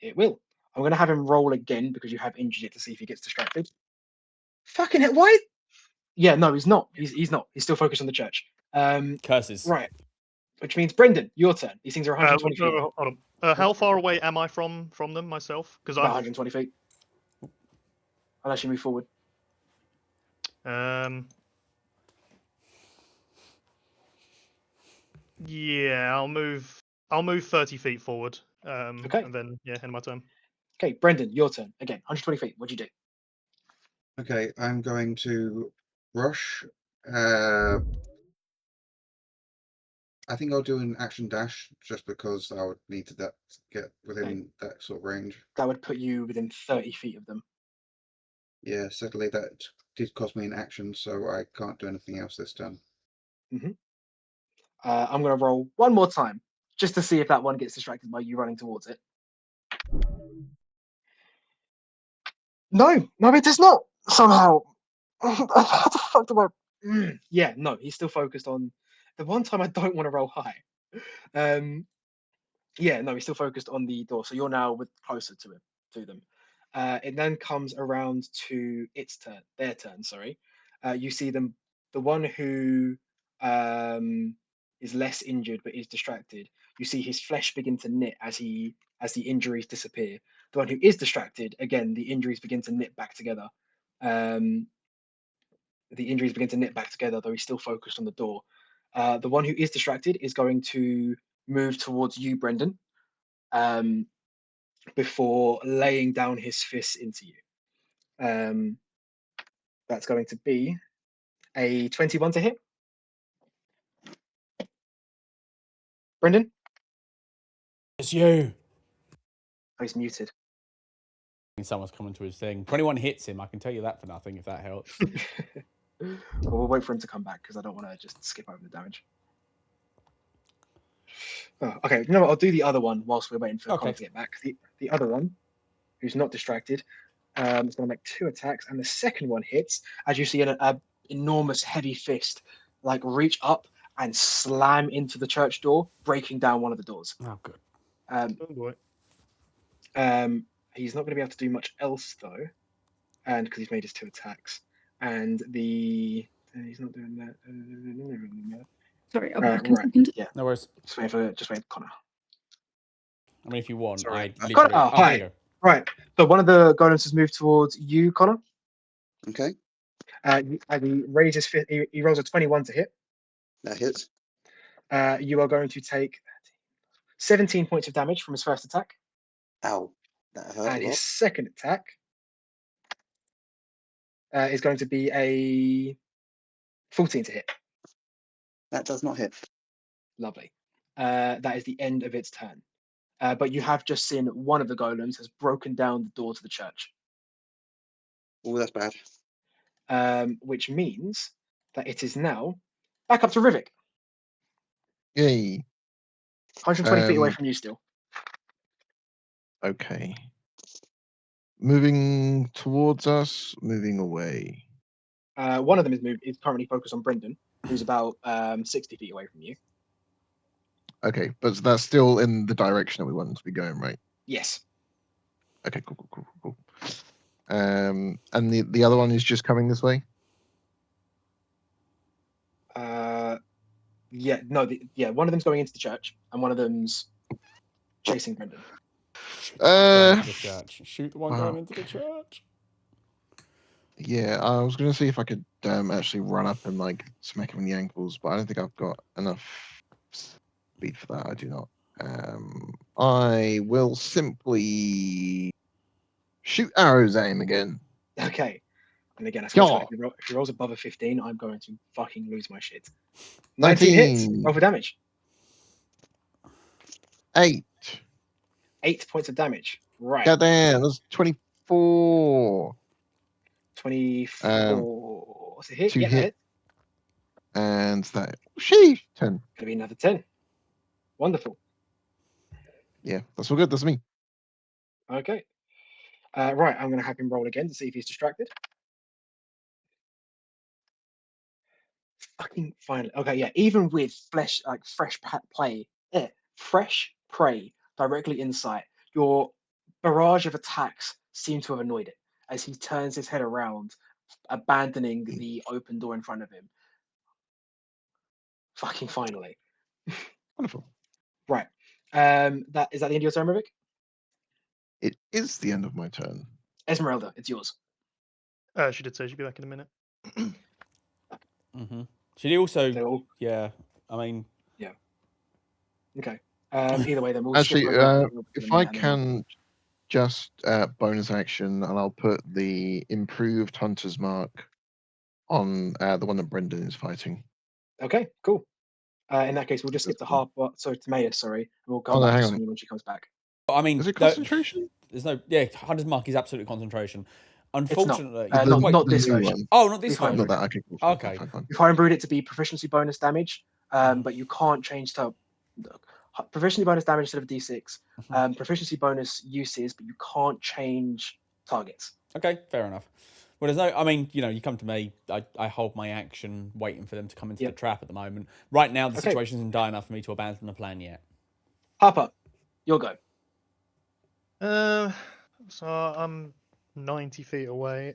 It will. I'm going to have him roll again because you have injured it to see if he gets distracted. Fucking hell, why? Yeah, no, he's not. He's not. He's still focused on the church. Curses. Right. Which means, Brendan, your turn. These things are 120 feet. Hold on. How far away am I from them myself? Because About I 120 feet. I'll actually move forward. Yeah, I'll move 30 feet forward. Okay. And then end my turn. Okay, Brendan, your turn. Again, 120 feet. What'd you do? Okay, I'm going to rush. I think I'll do an action dash just because I would need to get within that sort of range. That would put you within 30 feet of them. Yeah, certainly that did cost me an action, so I can't do anything else this turn. I'm going to roll one more time just to see if that one gets distracted by you running towards it. No, it does not. Somehow. How the fuck do I... Yeah, no, he's still focused on... The one time I don't want to roll high. Yeah, no, he's still focused on the door. So you're now closer to them. It then comes around to their turn, sorry. You see them, the one who is less injured but is distracted. You see his flesh begin to knit as the injuries disappear. The one who is distracted, again, the injuries begin to knit back together. The injuries begin to knit back together, though he's still focused on the door. The one who is distracted is going to move towards you, Brendan, before laying down his fists into you. That's going to be a 21 to hit. Brendan? It's you. Oh, he's muted. Someone's coming to his thing. 21 hits him. I can tell you that for nothing, if that helps. Well, we'll wait for him to come back because I don't want to just skip over the damage. Oh, okay, you know what? I'll do the other one whilst we're waiting for Connor to get back. The other one, who's not distracted, is going to make 2 attacks, and the second one hits as you see an enormous heavy fist like reach up and slam into the church door, breaking down one of the doors. Oh, good. Oh boy. He's not going to be able to do much else though, and because he's made his 2 attacks, and he's not doing that. Sorry, I'll be back in a second. Yeah. No worries. Just wait for Connor. I mean, if you want, Sorry. I literally... Connor, hi. there you go. Right. So one of the golems has moved towards you, Connor. Okay, And he raises. He rolls a 21 to hit. that hits. You are going to take 17 points of damage from his first attack, Ow, that hurt a and his lot. second attack is going to be a 14 to hit. That does not hit. Lovely. That is the end of its turn. But you have just seen one of the golems has broken down the door to the church, Oh, that's bad. which means that it is now back up to Rivik, Yay. 120 feet away Um, from you still. Okay. Moving towards us, moving away. One of them is currently focused on Brendan, who's about 60 feet away from you. Okay, but that's still in the direction that we want to be going, right? Yes. Okay, cool. And the other one is just coming this way? Yeah. No. One of them's going into the church, and one of them's chasing Brendan. Going into the church. Shoot the one wow. going into the church. Yeah, I was going to see if I could actually run up and like smack him in the ankles, but I don't think I've got enough speed for that. I do not. I will simply shoot arrows at him again. Okay. And again, I swear to God, Yeah. if he rolls above a 15, I'm going to fucking lose my shit. 19 hits. 19. Roll for damage. 8. 8 points of damage. Right. Goddamn, that's 24. 24. What's a hit? 2 Yeah, that hit. hit. And that. Sheesh. 10. Gonna be another 10. Wonderful. Yeah, that's all good. That's me. Okay. Right, I'm gonna have him roll again to see if he's distracted. Fucking finally. Okay, yeah. Even with fresh prey directly in sight, your barrage of attacks seem to have annoyed it as he turns his head around, abandoning the open door in front of him. Fucking finally. Wonderful. Right. Is that the end of your turn, Rivik? It is the end of my turn. Esmeralda, it's yours. She did say she'd be back in a minute. Mm-hmm. Should he also? They're all Yeah. I mean, okay. Either way, then we'll Actually, skip over. if I can just bonus action, and I'll put the improved hunter's mark on the one that Brendan is fighting. Okay, cool. In that case, we'll just skip to Harper. Sorry, to Maya. Sorry, and we'll come Oh, no, back hang to on. Sonia when she comes back. I mean, Is it concentration? there's no. Yeah, Hunter's Mark is absolutely concentration. It's not. Unfortunately, Not this new version. one. Oh, not this We've homebrewed version. Not that. Okay, cool. Okay. Fine. We've homebrewed it to be proficiency bonus damage, but you can't change to proficiency bonus damage instead of D6. Proficiency bonus uses, but you can't change targets. Okay, fair enough. Well, there's no. I mean, you come to me. I hold my action, waiting for them to come into the trap at the moment. Right now, the situation isn't dire enough for me to abandon the plan yet. Harper, your go. So I'm 90 feet away.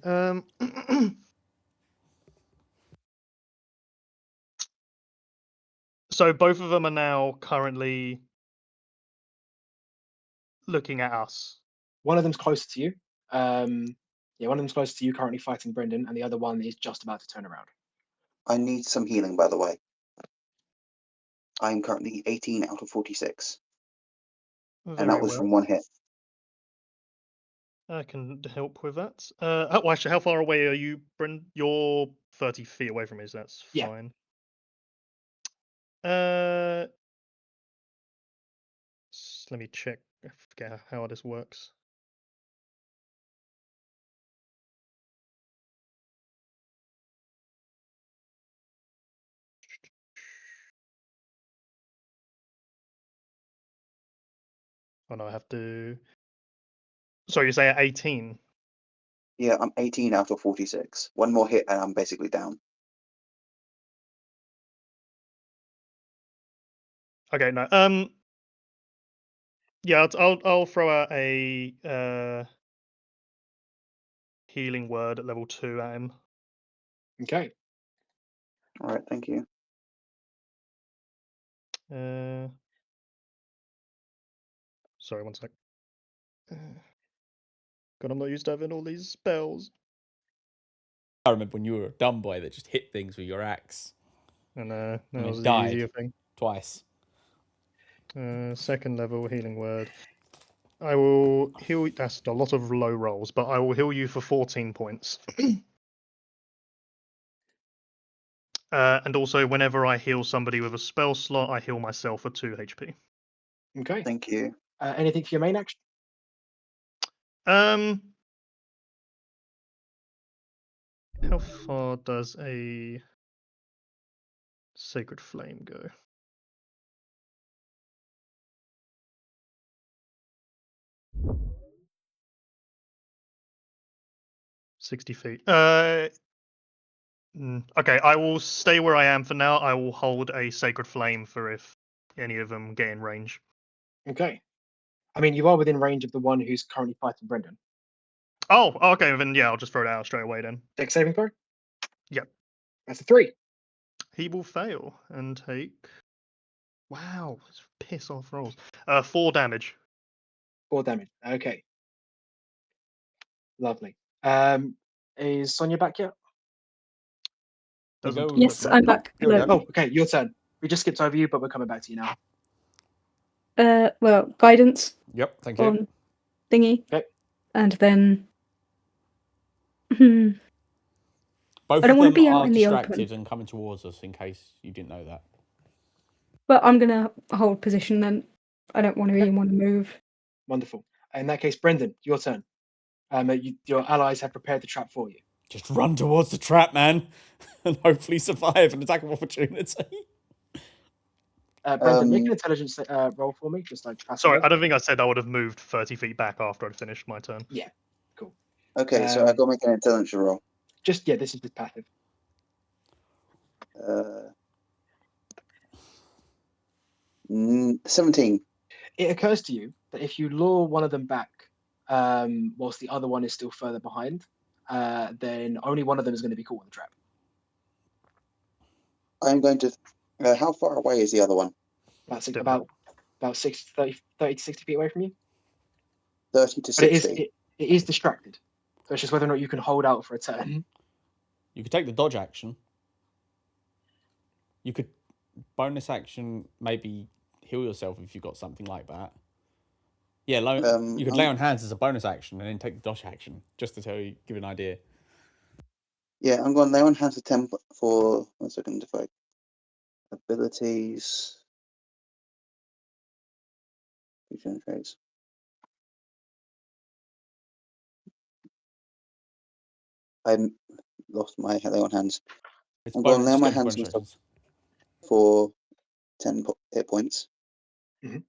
So both of them are now currently looking at us. One of them's closer to you. One of them's closer to you, currently fighting Brendan, and the other one is just about to turn around. I need some healing, by the way. I'm currently 18 out of 46. And that was from one hit. I can help with that. Actually, how far away are you, Brendan? You're 30 feet away from me, so that's fine. Let me check. I forget how this works. Oh no, I have to. So you say at 18? Yeah, I'm 18 out of 46. One more hit and I'm basically down. Okay, no. Yeah, I'll throw out a healing word at level 2 at him. Okay. All right, thank you. Sorry, one sec. God, I'm not used to having all these spells. I remember when you were a dumb boy that just hit things with your axe And that And it was the died. easier thing. twice. Second level healing word. I will heal. That's a lot of low rolls, but I will heal you for 14 points. And also, whenever I heal somebody with a spell slot, I heal myself for 2 HP. Okay. Thank you. Anything for your main action? How far does a Sacred Flame go? $60 feet. Okay, I will stay where I am for now. I will hold a Sacred Flame for if any of them get in range. Okay. I mean, you are within range of the one who's currently fighting Brendan. Oh, okay, then yeah, I'll just throw it out straight away then. Dex saving throw? Yep. That's a 3. He will fail and take. Wow, it's piss off rolls. 4 damage. 4 damage. Okay. Lovely. Is Sonia back yet? Doesn't go. look Yes, like I'm it. back. Here we Hello. go. Oh, okay. Your turn. We just skipped over you, but we're coming back to you now. Well, guidance Yep, thank you. on thingy, Okay. and then. Both I don't of wanna them be out are in the open. distracted and coming towards us in case you didn't know that. But I'm gonna hold position then. I don't want to really want to move. Wonderful. In that case, Brendan, your turn. Your allies have prepared the trap for you. Just run towards the trap, man, and hopefully survive an attack of opportunity. Brendan, make an intelligence roll for me, just like passive. Sorry, roll. I don't think I said I would have moved 30 feet back after I'd finished my turn. Yeah, cool. Okay, so I got to make an intelligence roll. Just this is just passive. 17. It occurs to you that if you lure one of them back, whilst the other one is still further behind, then only one of them is going to be caught in the trap. I'm going to. How far away is the other one? About 30 to 60 feet away from you. 30 to But it 60. it is distracted. So it's just whether or not you can hold out for a turn. You could take the dodge action. You could bonus action, maybe heal yourself if you've got something like that. Yeah, you could lay on hands as a bonus action and then take the dodge action, just to give you an idea. Yeah, I'm going to lay on hands for 10 for 1 second. If I abilities, fusion traits. I lost my lay on hands. It's I'm going to lay on my just go hands bonus and stuff actions. for 10 hit points. Mhm.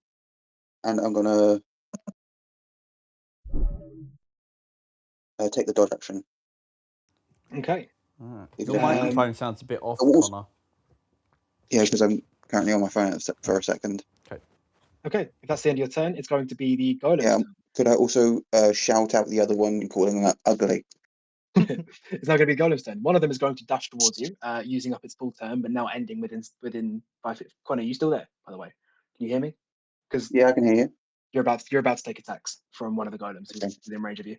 And I'm going to take the dodge action. Okay. Right. If Your you- microphone sounds a bit off, also- Connor. Yeah, because I'm currently on my phone for a second. Okay. If that's the end of your turn, it's going to be the golem's Yeah. turn. Could I also shout out the other one and calling them ugly? It's now going to be Golem's turn. One of them is going to dash towards you, using up its full turn, but now ending within 5 feet. Connor, are you still there? By the way, can you hear me? Because Yeah, I can hear you. you're about to take attacks from one of the golems who's Okay. within range of you.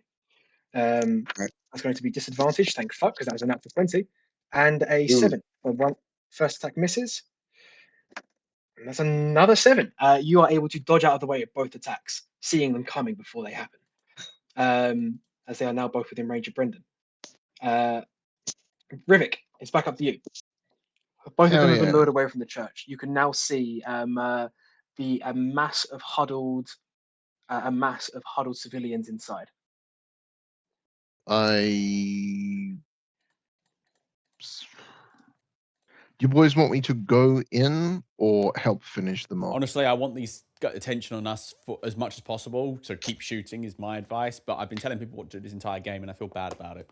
Right. That's going to be disadvantage. Thank fuck, because that was a natural 20 and a Ooh. 7. For one first attack misses. And that's another 7. You are able to dodge out of the way of both attacks, seeing them coming before they happen. As they are now both within range of Brendan. Rivik, it's back up to you. Both of Hell them have been yeah. lured away from the church. You can now see a mass of huddled civilians inside. You boys want me to go in or help finish them off? Honestly, I want these got attention on us for as much as possible. So keep shooting is my advice. But I've been telling people what to do this entire game, and I feel bad about it.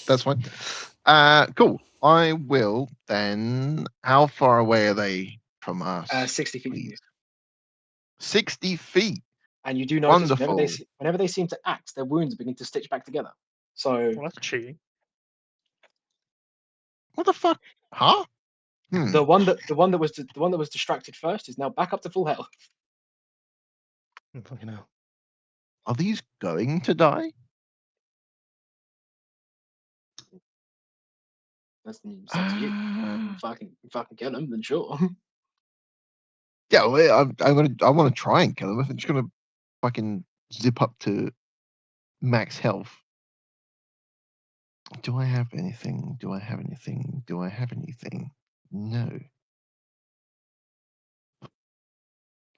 That's fine. Cool. I will then. How far away are they from us? 60 feet from you. please? 60 feet. And you do notice Wonderful. whenever they seem to act, their wounds begin to stitch back together. So Well, that's cheating. What the fuck? Huh? the one that was distracted first is now back up to full health. Fucking hell. Are these going to die? That's it's up to you. If I can kill them, then sure. Yeah, well, I want to try and kill him. If I'm just gonna fucking zip up to max health. Do I have anything? Do I have anything? Do I have anything? No.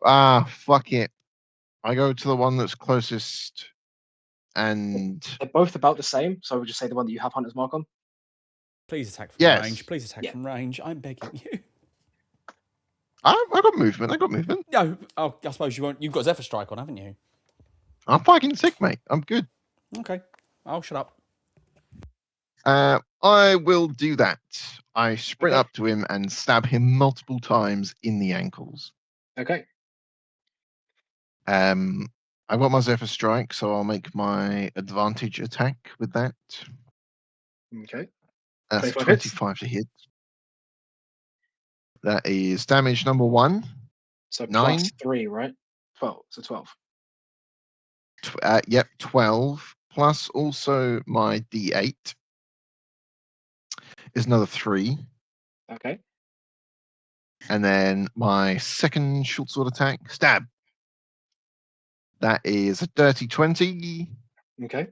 Ah, fuck it. I go to the one that's closest, and They're both about the same, so we'll just say the one that you have Hunter's Mark on. Please attack from Yes. range. Please attack Yeah. from range. I'm begging you. I got movement. I got movement. No, oh, I suppose you won't. You've got Zephyr Strike on, haven't you? I'm fucking sick, mate. I'm good. Okay, I'll shut up. I will do that. I sprint Okay. up to him and stab him multiple times in the ankles. Okay. I've got my Zephyr Strike, so I'll make my advantage attack with that. Okay. That's 25 hits. 25 to hit. That is damage number 1. So 9. +3, right? 12. So 12. Yep, 12. Plus also my D8 is another 3. Okay. And then my second short sword attack, stab. That is a dirty 20. Okay.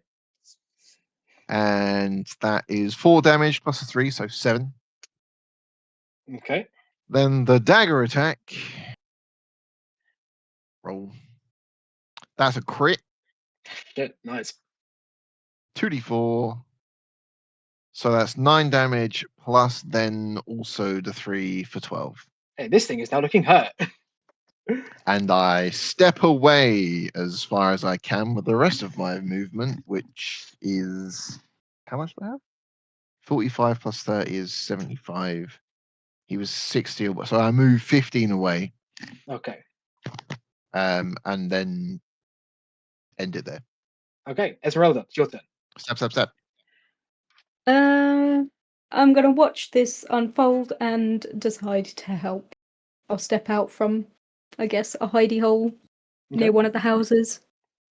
And that is 4 damage plus a 3, so 7. Okay. Then the dagger attack. Roll. That's a crit. Shit. Nice. 2d4. So that's 9 damage plus then also the 3 for 12. Hey, this thing is now looking hurt. And I step away as far as I can with the rest of my movement, which is how much do I have? 45 plus 30 is 75. He was 60 away, so I move 15 away. Okay. And then end it there. Okay. Esmeralda, it's your turn. Step. I'm gonna watch this unfold and decide to help. I'll step out from, I guess, a hidey hole near Okay. one of the houses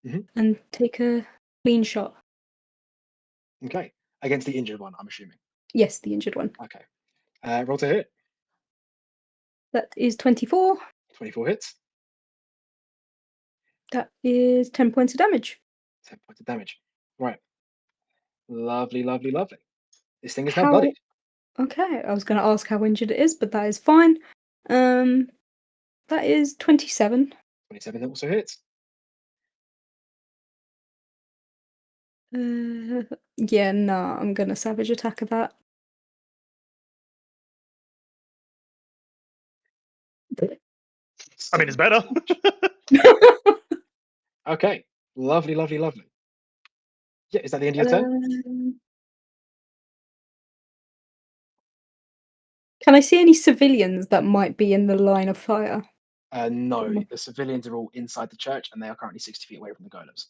Mhm. and take a clean shot. Okay. Against the injured one, I'm assuming. Yes, the injured one. Okay. Roll to hit. That is 24. 24 hits. That is 10 points of damage. 10 points of damage. Right. Lovely, lovely, lovely. This thing is now How- bloodied. Okay, I was going to ask how injured it is, but that is fine. That is 27. 27 that also hits. Yeah, no, I'm going to savage attack of that. I mean, it's better. Okay. Lovely, lovely, lovely. Yeah, is that the end of your turn? Can I see any civilians that might be in the line of fire? No, the civilians are all inside the church and they are currently 60 feet away from the golems.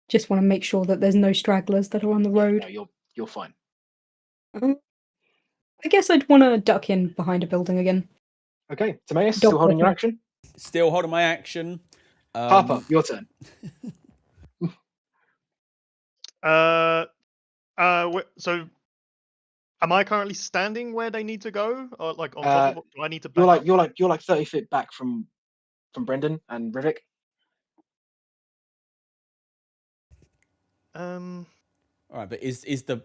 Just want to make sure that there's no stragglers that are on the road. No, you're fine. I guess I'd want to duck in behind a building again. Okay, Timaeus, Dog still holding your walking. action. Still holding my action. Harper, your turn. So, am I currently standing where they need to go, or like on top of? Do I need to? Back You're like 30 feet back from Brendan and Rivik. All right, but is the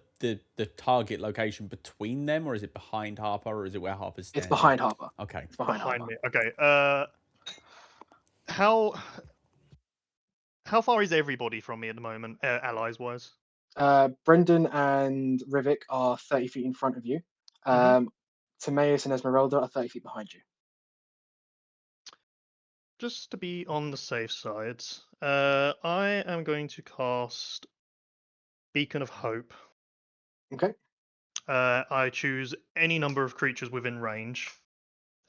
target location between them, or is it behind Harper, or is it where Harper's standing? It's behind Harper. Okay. It's behind behind Harper. me. Okay. How far is everybody from me at the moment, allies wise? Brendan and Rivik are 30 feet in front of you. Timaeus and Esmeralda are 30 feet behind you. Just to be on the safe side, I am going to cast Beacon of Hope. Okay. I choose any number of creatures within range.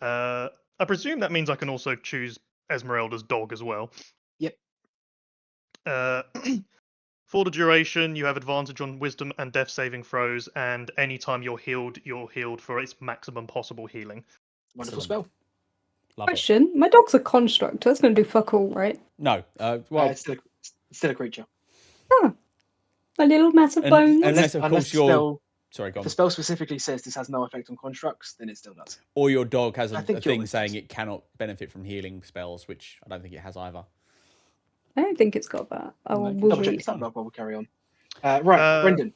I presume that means I can also choose Esmeralda's dog as well. Yep. For the duration, you have advantage on Wisdom and Death saving throws, and anytime you're healed for its maximum possible healing. Wonderful Excellent. spell. Love it. Question: my dog's a construct. That's going to do fuck all, right? No. Well, It's still It's still a creature. A little mass of bones. Unless, of course, your spell, sorry, go if on. the spell specifically says this has no effect on constructs, then it still does. Or your dog has I a think you're thing right, saying yes. it cannot benefit from healing spells, which I don't think it has either. I don't think it's got that. I No, will you we'll Double check read. the stat block while we carry on. Right, Brendan.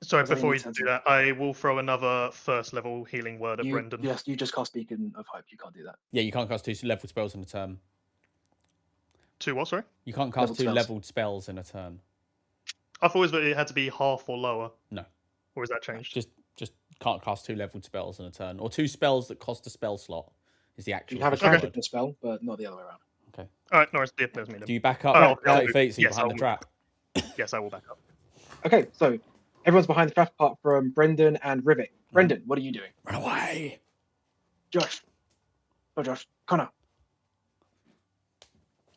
Sorry, Was that before you you said do something? that, I will throw another first level healing word at Brendan. Yes, you just cast Beacon of Hope. You can't do that. Yeah, you can't cast 2 level spells in a turn. 2 what, sorry? You can't cast Leveled 2 spells. leveled spells in a turn. I thought it had to be half or lower. No. Or is that changed? Just can't cast 2 leveled spells in a turn, or 2 spells that cost a spell slot is the actual You have a official counter word. to the spell, but not the other way around. Alright, no, there's me then. Do you back up Oh, 30 okay. feet so you're Yes, behind I the will. trap? Yes, I will back up. Okay, so everyone's behind the trap apart from Brendan and Rivik. Brendan, what are you doing? Run away! Josh. Oh, Josh. Connor.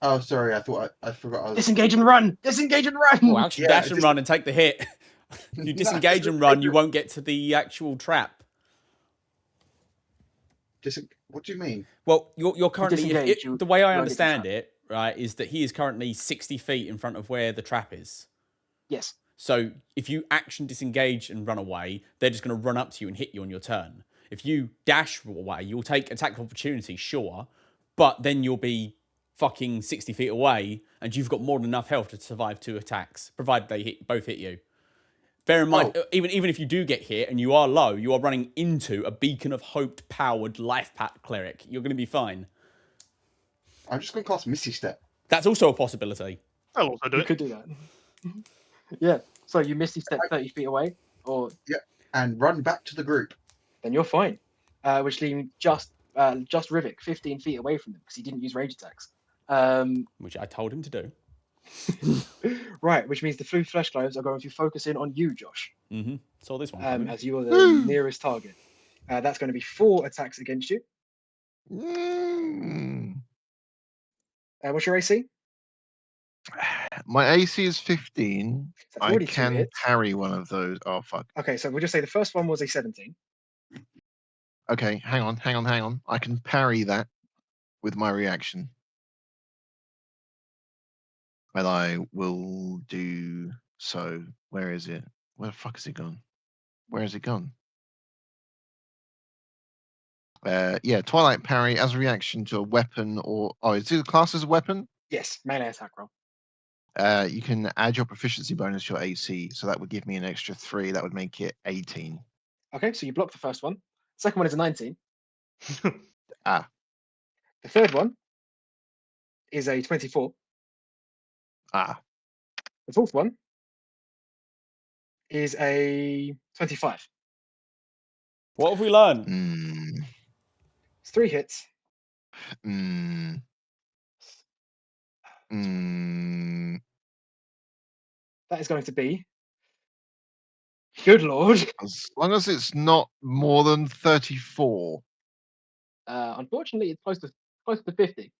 Oh, sorry. I thought I forgot. I was. Disengage and run! Disengage and run! Well, actually, Yeah, dash and just- run and take the hit. If you disengage and run, you won't get to the actual trap. What do you mean? Well, you're currently disengage, the way I you won't get the understand trap. it, right, is that he is currently 60 feet in front of where the trap is. Yes. So if you action disengage and run away, they're just going to run up to you and hit you on your turn. If you dash away, you'll take attack of opportunity, sure, but then you'll be fucking 60 feet away, and you've got more than enough health to survive 2 attacks, provided they both hit you. Bear in mind, even if you do get hit and you are low, you are running into a Beacon of Hope powered life pack cleric. You're going to be fine. I'm just going to cast Misty Step. That's also a possibility. I'll also do You it. could do that. Yeah. So you Misty Step 30 feet away, or And run back to the group. then you're fine. Which leaves just Rivik 15 feet away from them because he didn't use range attacks. Which I told him to do. Right, which means the blue flesh globes are going to focus in on you, Josh, Saw this one coming. as you are the nearest target. That's going to be 4 attacks against you. Mm. What's your AC? My AC is 15. So that's I already 2 can hits. parry one of those. Oh, fuck. Okay, so we'll just say the first one was a 17. Okay, hang on. I can parry that with my reaction. And I will do so. Where is it? Where the fuck has it gone? Where has it gone? Yeah, Twilight Parry as a reaction to a weapon or... Oh, is it classed as a weapon? Yes, melee attack roll. You can add your proficiency bonus to your AC, so that would give me an extra 3. That would make it 18. Okay, so you block the first one. Second one is a 19. Ah. The third one is a 24. Ah. The fourth one is a 25. What have we learned? It's 3 hits. That is going to be... Good lord. As long as it's not more than 34. Unfortunately, it's close to 50.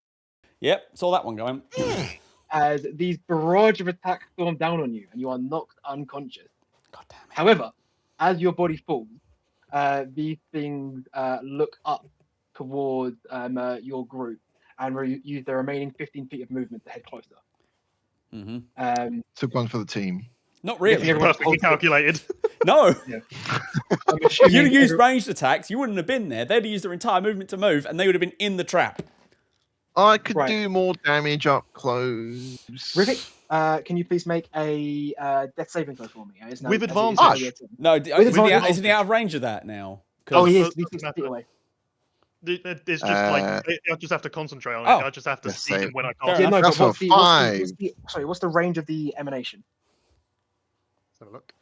Yep, saw that one going. As these barrage of attacks storm down on you, and you are knocked unconscious. God damn it. However, as your body falls, these things look up towards your group and use the remaining 15 feet of movement to head closer. Took one for the team. Not really. everyone's Perfectly calculated. No. I'm If assuming you'd have used ranged attacks, you wouldn't have been there. They'd have used their entire movement to move, and they would have been in the trap. I could Right. do more damage up close. Rivik, can you please make a death saving throw for me? With as it is advantage. now your turn. No, advantage. isn't he out of range of that now? Oh, he is. Doesn't He's 60 feet matter. away. It's just like I just have to concentrate on it. Oh. I just have to Let's see say- them when I Fair cast. Yeah, enough. no, That's but for what's the range of the emanation? Let's have a look.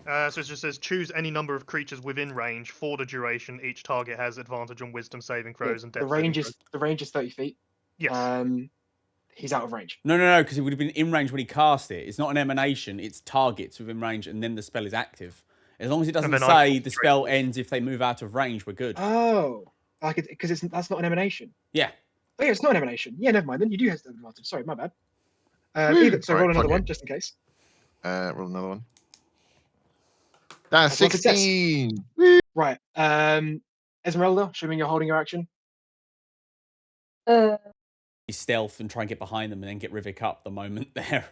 So it just says choose any number of creatures within range for the duration. Each target has advantage on Wisdom saving throws and The Death range saving is 30 feet. throws. Yes. He's out of range. No, because it would have been in range when he cast it. It's not an emanation, it's targets within range, and then the spell is active. As long as it doesn't then I say the concentrate. spell ends if they move out of range, we're good. Oh, because that's not an emanation. Yeah. Oh yeah, it's not an emanation. Yeah, never mind. Then you do have the advantage. Sorry, my bad. Woo. So Right, roll another fuck one it. just in case. Roll another one. That's That's one success. 16. Right. Esmeralda, assuming you're holding your action. Uh, Stealth and try and get behind them and then get Rivik up the moment there.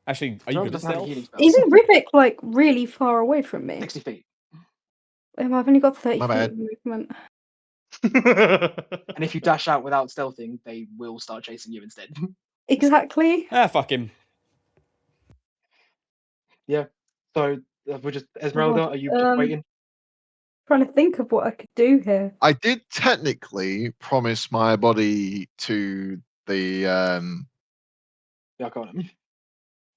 Actually, are you Esmeralda good at doesn't have any stealth? healing spells. isn't Rivik like really far away from me? 60 feet. I've only got 30 My feet bad. of movement. And if you dash out without stealthing, they will start chasing you instead. Exactly. Ah, fuck him. So we're just Esmeralda. God, Are you just waiting? Trying to think of what I could do here. I did technically promise my body to the The Arcanum.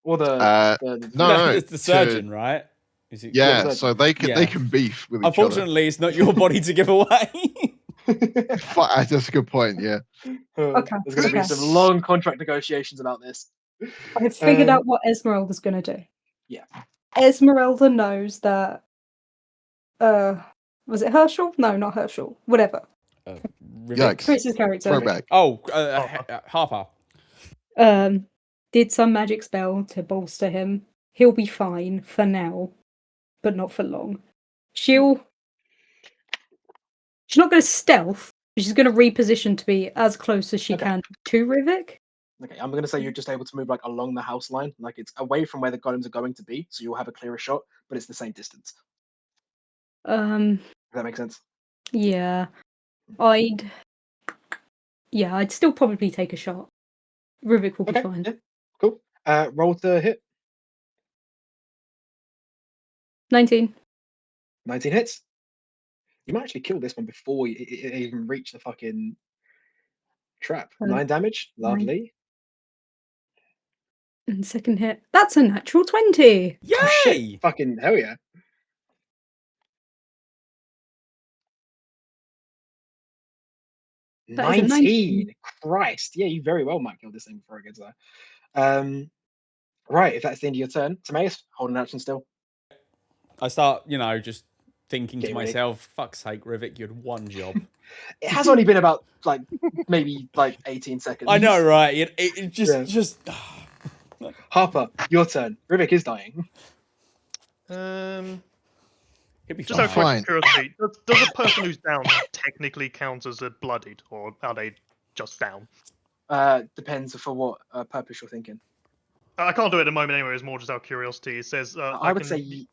Or the no, It's the surgeon, right? Is it? yeah, surgeon. so they Yeah. can beef with each Unfortunately, it's not your body to give away. other. That's a good point. Yeah, Okay, There's going to be okay. some long contract negotiations about this. I've figured Um, out what Esmeralda's going to do. Yeah. Esmeralda knows that. Was it Herschel? No, not Herschel. Whatever. Rivik? Yikes. Chris's character. throwback. Oh, Harper. Harper. Did some magic spell to bolster him. He'll be fine for now, but not for long. She's not going to stealth. She's going to reposition to be as close as she Okay. can to Rivik. Okay, I'm going to say you're just able to move like along the house line, like it's away from where the golems are going to be, so you'll have a clearer shot, but it's the same distance. Does that make sense? Yeah. I'd still probably take a shot. Rivik will be Okay, fine. yeah, cool. Roll to hit. 19. 19 hits. You might actually kill this one before it even reach the fucking trap. 9 damage. Lovely. And second hit. That's a natural 20. Oh, shit. Yay! Fucking hell yeah. That is a 19. Christ. Yeah, you very well might kill this thing before it gets there. Right, if that's the end of your turn, Timaeus, holding action still. I start, just thinking Getting to ready. myself, fuck's sake, Rivik, you had one job. It has only been about maybe 18 seconds. I know, right? It Yeah. just. Harper, your turn. Rivik is dying. It'd be Just out fine. of curiosity, does a person who's down technically count as a bloodied, or are they just down? Depends for what purpose you're thinking. I can't do it at the moment anyway. It's more just out of curiosity. It says I would can say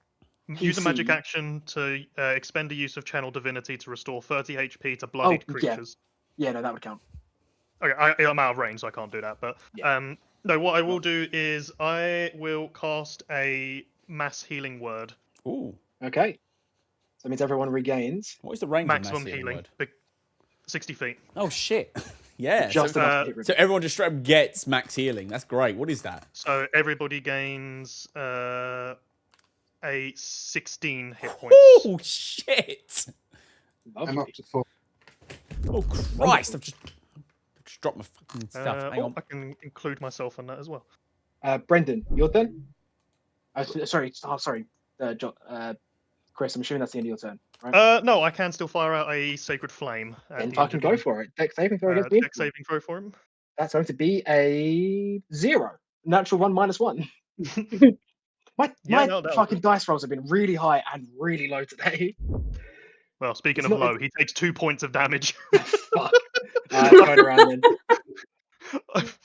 use a magic PC. action to expend a use of channel divinity to restore 30 HP to bloodied yeah. creatures. Yeah, no, that would count. Okay, I'm out of range, so I can't do that. But Yeah. no, what I will do is I will cast a mass healing word. Ooh. Okay. So that means everyone regains. What is the range Maximum on that healing. word? 60 feet. Oh, shit. Yeah. Just So, enough to hit Rivik. so everyone just straight up gets max healing. That's great. What is that? So everybody gains a 16 hit points. Oh, shit. Lovely. I'm up to 4. Oh, Christ. I've just dropped my fucking stuff. Hang on. I can include myself in that as well. Brendan, your turn? Sorry. Chris, I'm assuming that's the end of your turn, right? No, I can still fire out a sacred flame. at Then the fucking end go of for it. Dex saving throw the against me. dex saving throw for him. That's going to be a 0. Natural 1 minus 1. My that'll fucking do. dice rolls have been really high and really low today. Well, speaking It's of not- low, he takes 2 points of damage. Fuck. Turn around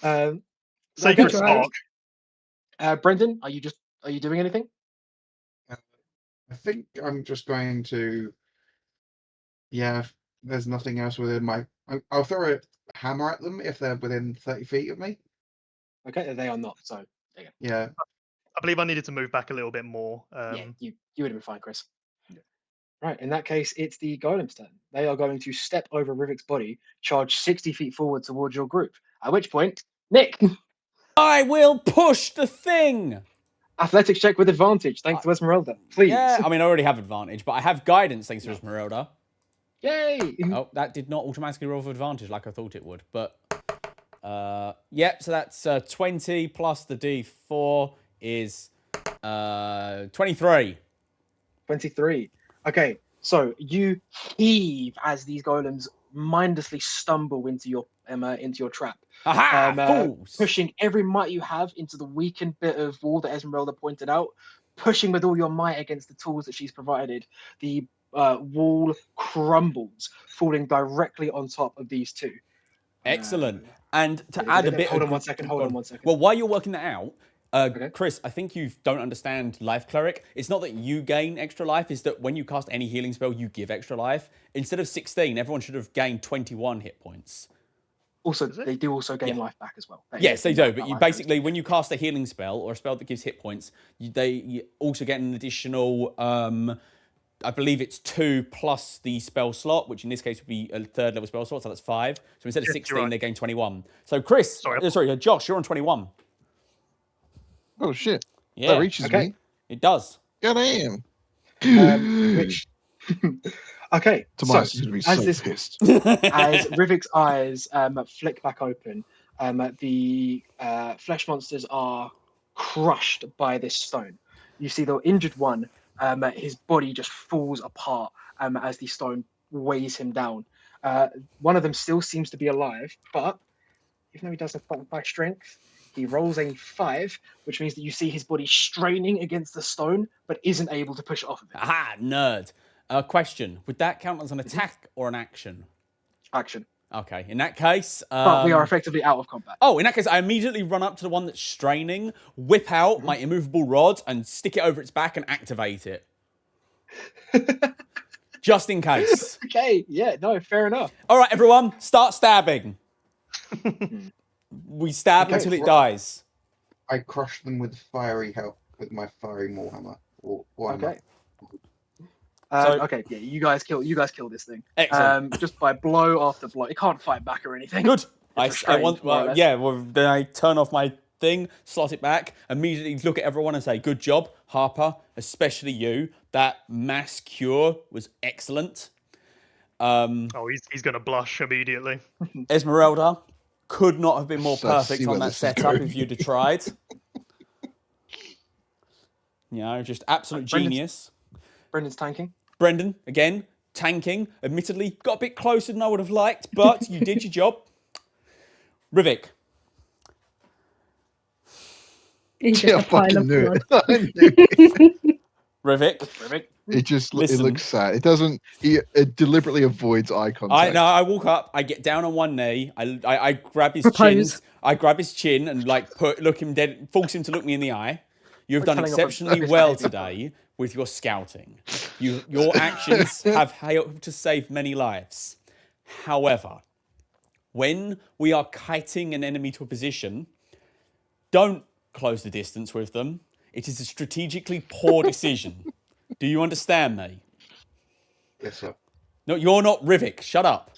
then. Sacred Okay. spark. Brendan, are you doing anything? I think I'm just going to. Yeah, if there's nothing else within my. I'll throw a hammer at them if they're within 30 feet of me. Okay, they are not. So Yeah. I believe I needed to move back a little bit more. yeah, you would have been fine, Chris. Right, in that case, it's the golem's turn. They are going to step over Rivik's body, charge 60 feet forward towards your group. At which point, Nick, I will push the thing. athletics check with advantage, thanks to Esmeralda. Please. Yeah, I mean, I already have advantage, but I have guidance thanks to Esmeralda. Yay! Oh, that did not automatically roll for advantage like I thought it would. But, yeah, so that's 20 plus the D4 is 23. 23. Okay, so you heave as these golems mindlessly stumble into your trap. Aha! Fools! Pushing every might you have into the weakened bit of wall that Esmeralda pointed out, pushing with all your might against the tools that she's provided. The wall crumbles, falling directly on top of these two. Excellent. And to add a bit Hold of... on 1 second. Hold on 1 second. Well, while you're working that out, Okay. Chris, I think you don't understand Life Cleric. It's not that you gain extra life, it's that when you cast any healing spell, you give extra life. Instead of 16, everyone should have gained 21 hit points. Also, they do also gain life back as well. Yes, they do. But you basically, when you cast a healing spell or a spell that gives hit points, you also get an additional, I believe it's 2 plus the spell slot, which in this case would be a 3rd level spell slot, so that's 5. So instead of 16, they gain 21. So Chris, sorry, Josh, you're on 21. Oh shit! Yeah, That reaches me. It does. God damn. Which okay, Tobias so is gonna be as so this pissed. as Rivik's eyes flick back open, the flesh monsters are crushed by this stone. You see the injured one, his body just falls apart as the stone weighs him down. One of them still seems to be alive, but even though he doesn't fight by strength, he rolls a 5, which means that you see his body straining against the stone, but isn't able to push it off of it. Aha, nerd. Question, would that count as an attack or an action? Action. Okay, in that case... But we are effectively out of combat. Oh, in that case, I immediately run up to the one that's straining, whip out my immovable rod, and stick it over its back and activate it. Just in case. Okay, yeah, no, fair enough. All right, everyone, start stabbing. We stab Okay, until it dies. I crush them with fiery help with my fiery Warhammer. Okay. So- Okay, yeah, you guys kill this thing. Excellent. Just by blow after blow. It can't fight back or anything. Good. I restrained, want, more or less. then I turn off my thing, slot it back, immediately look at everyone and say, good job, Harper, especially you. That mass cure was excellent. Oh, he's going to blush immediately. Esmeralda could not have been more So I perfect see on where that this is setup going. if you'd have tried. Just absolute genius. Brendan's tanking. Brendan, again, tanking. Admittedly, got a bit closer than I would have liked, but you did your job. Rivik. He's just Yeah, I a pile fucking of knew blood. it. I knew it. Rivik. It just Listen. it looks sad. It doesn't. It deliberately avoids eye contact. I walk up, I get down on one knee, I grab his Propose. chin, I grab his chin and look him dead, force him to look me in the eye. You've done telling off a exceptionally pissed well behaviour. today with your scouting. Your actions have helped to save many lives. However, when we are kiting an enemy to a position, don't close the distance with them. It is a strategically poor decision. Do you understand me? Yes, sir. No, you're not Rivik. Shut up.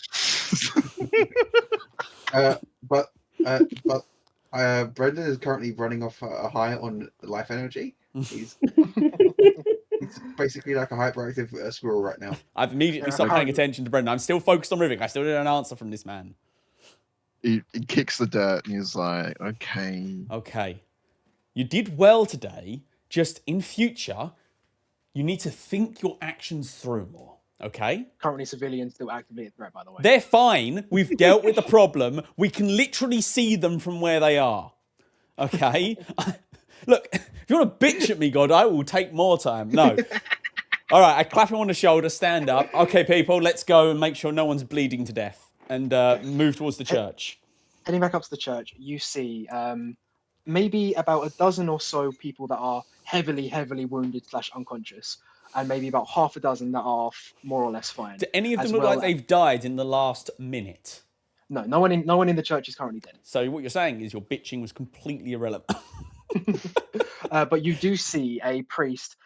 But Brendan is currently running off a high on life energy. He's basically like a hyperactive squirrel right now. I've immediately stopped paying attention to Brendan. I'm still focused on Rivik. I still didn't an answer from this man. He kicks the dirt and he's like, okay. Okay. You did well today. Just in future, you need to think your actions through more. Okay? Currently, civilians still actively a threat, by the way. They're fine. We've dealt with the problem. We can literally see them from where they are. Okay? Look, if you want to bitch at me, God, I will take more time. No. All right, I clap him on the shoulder, stand up. Okay, people, let's go and make sure no one's bleeding to death. And move towards the church. Heading back up to the church, you see maybe about a dozen or so people that are heavily wounded / unconscious, and maybe about half a dozen that are more or less fine. Do any of them as look well like they've died in the last minute? No one in the church is currently dead. So what you're saying is your bitching was completely irrelevant. But you do see a priest.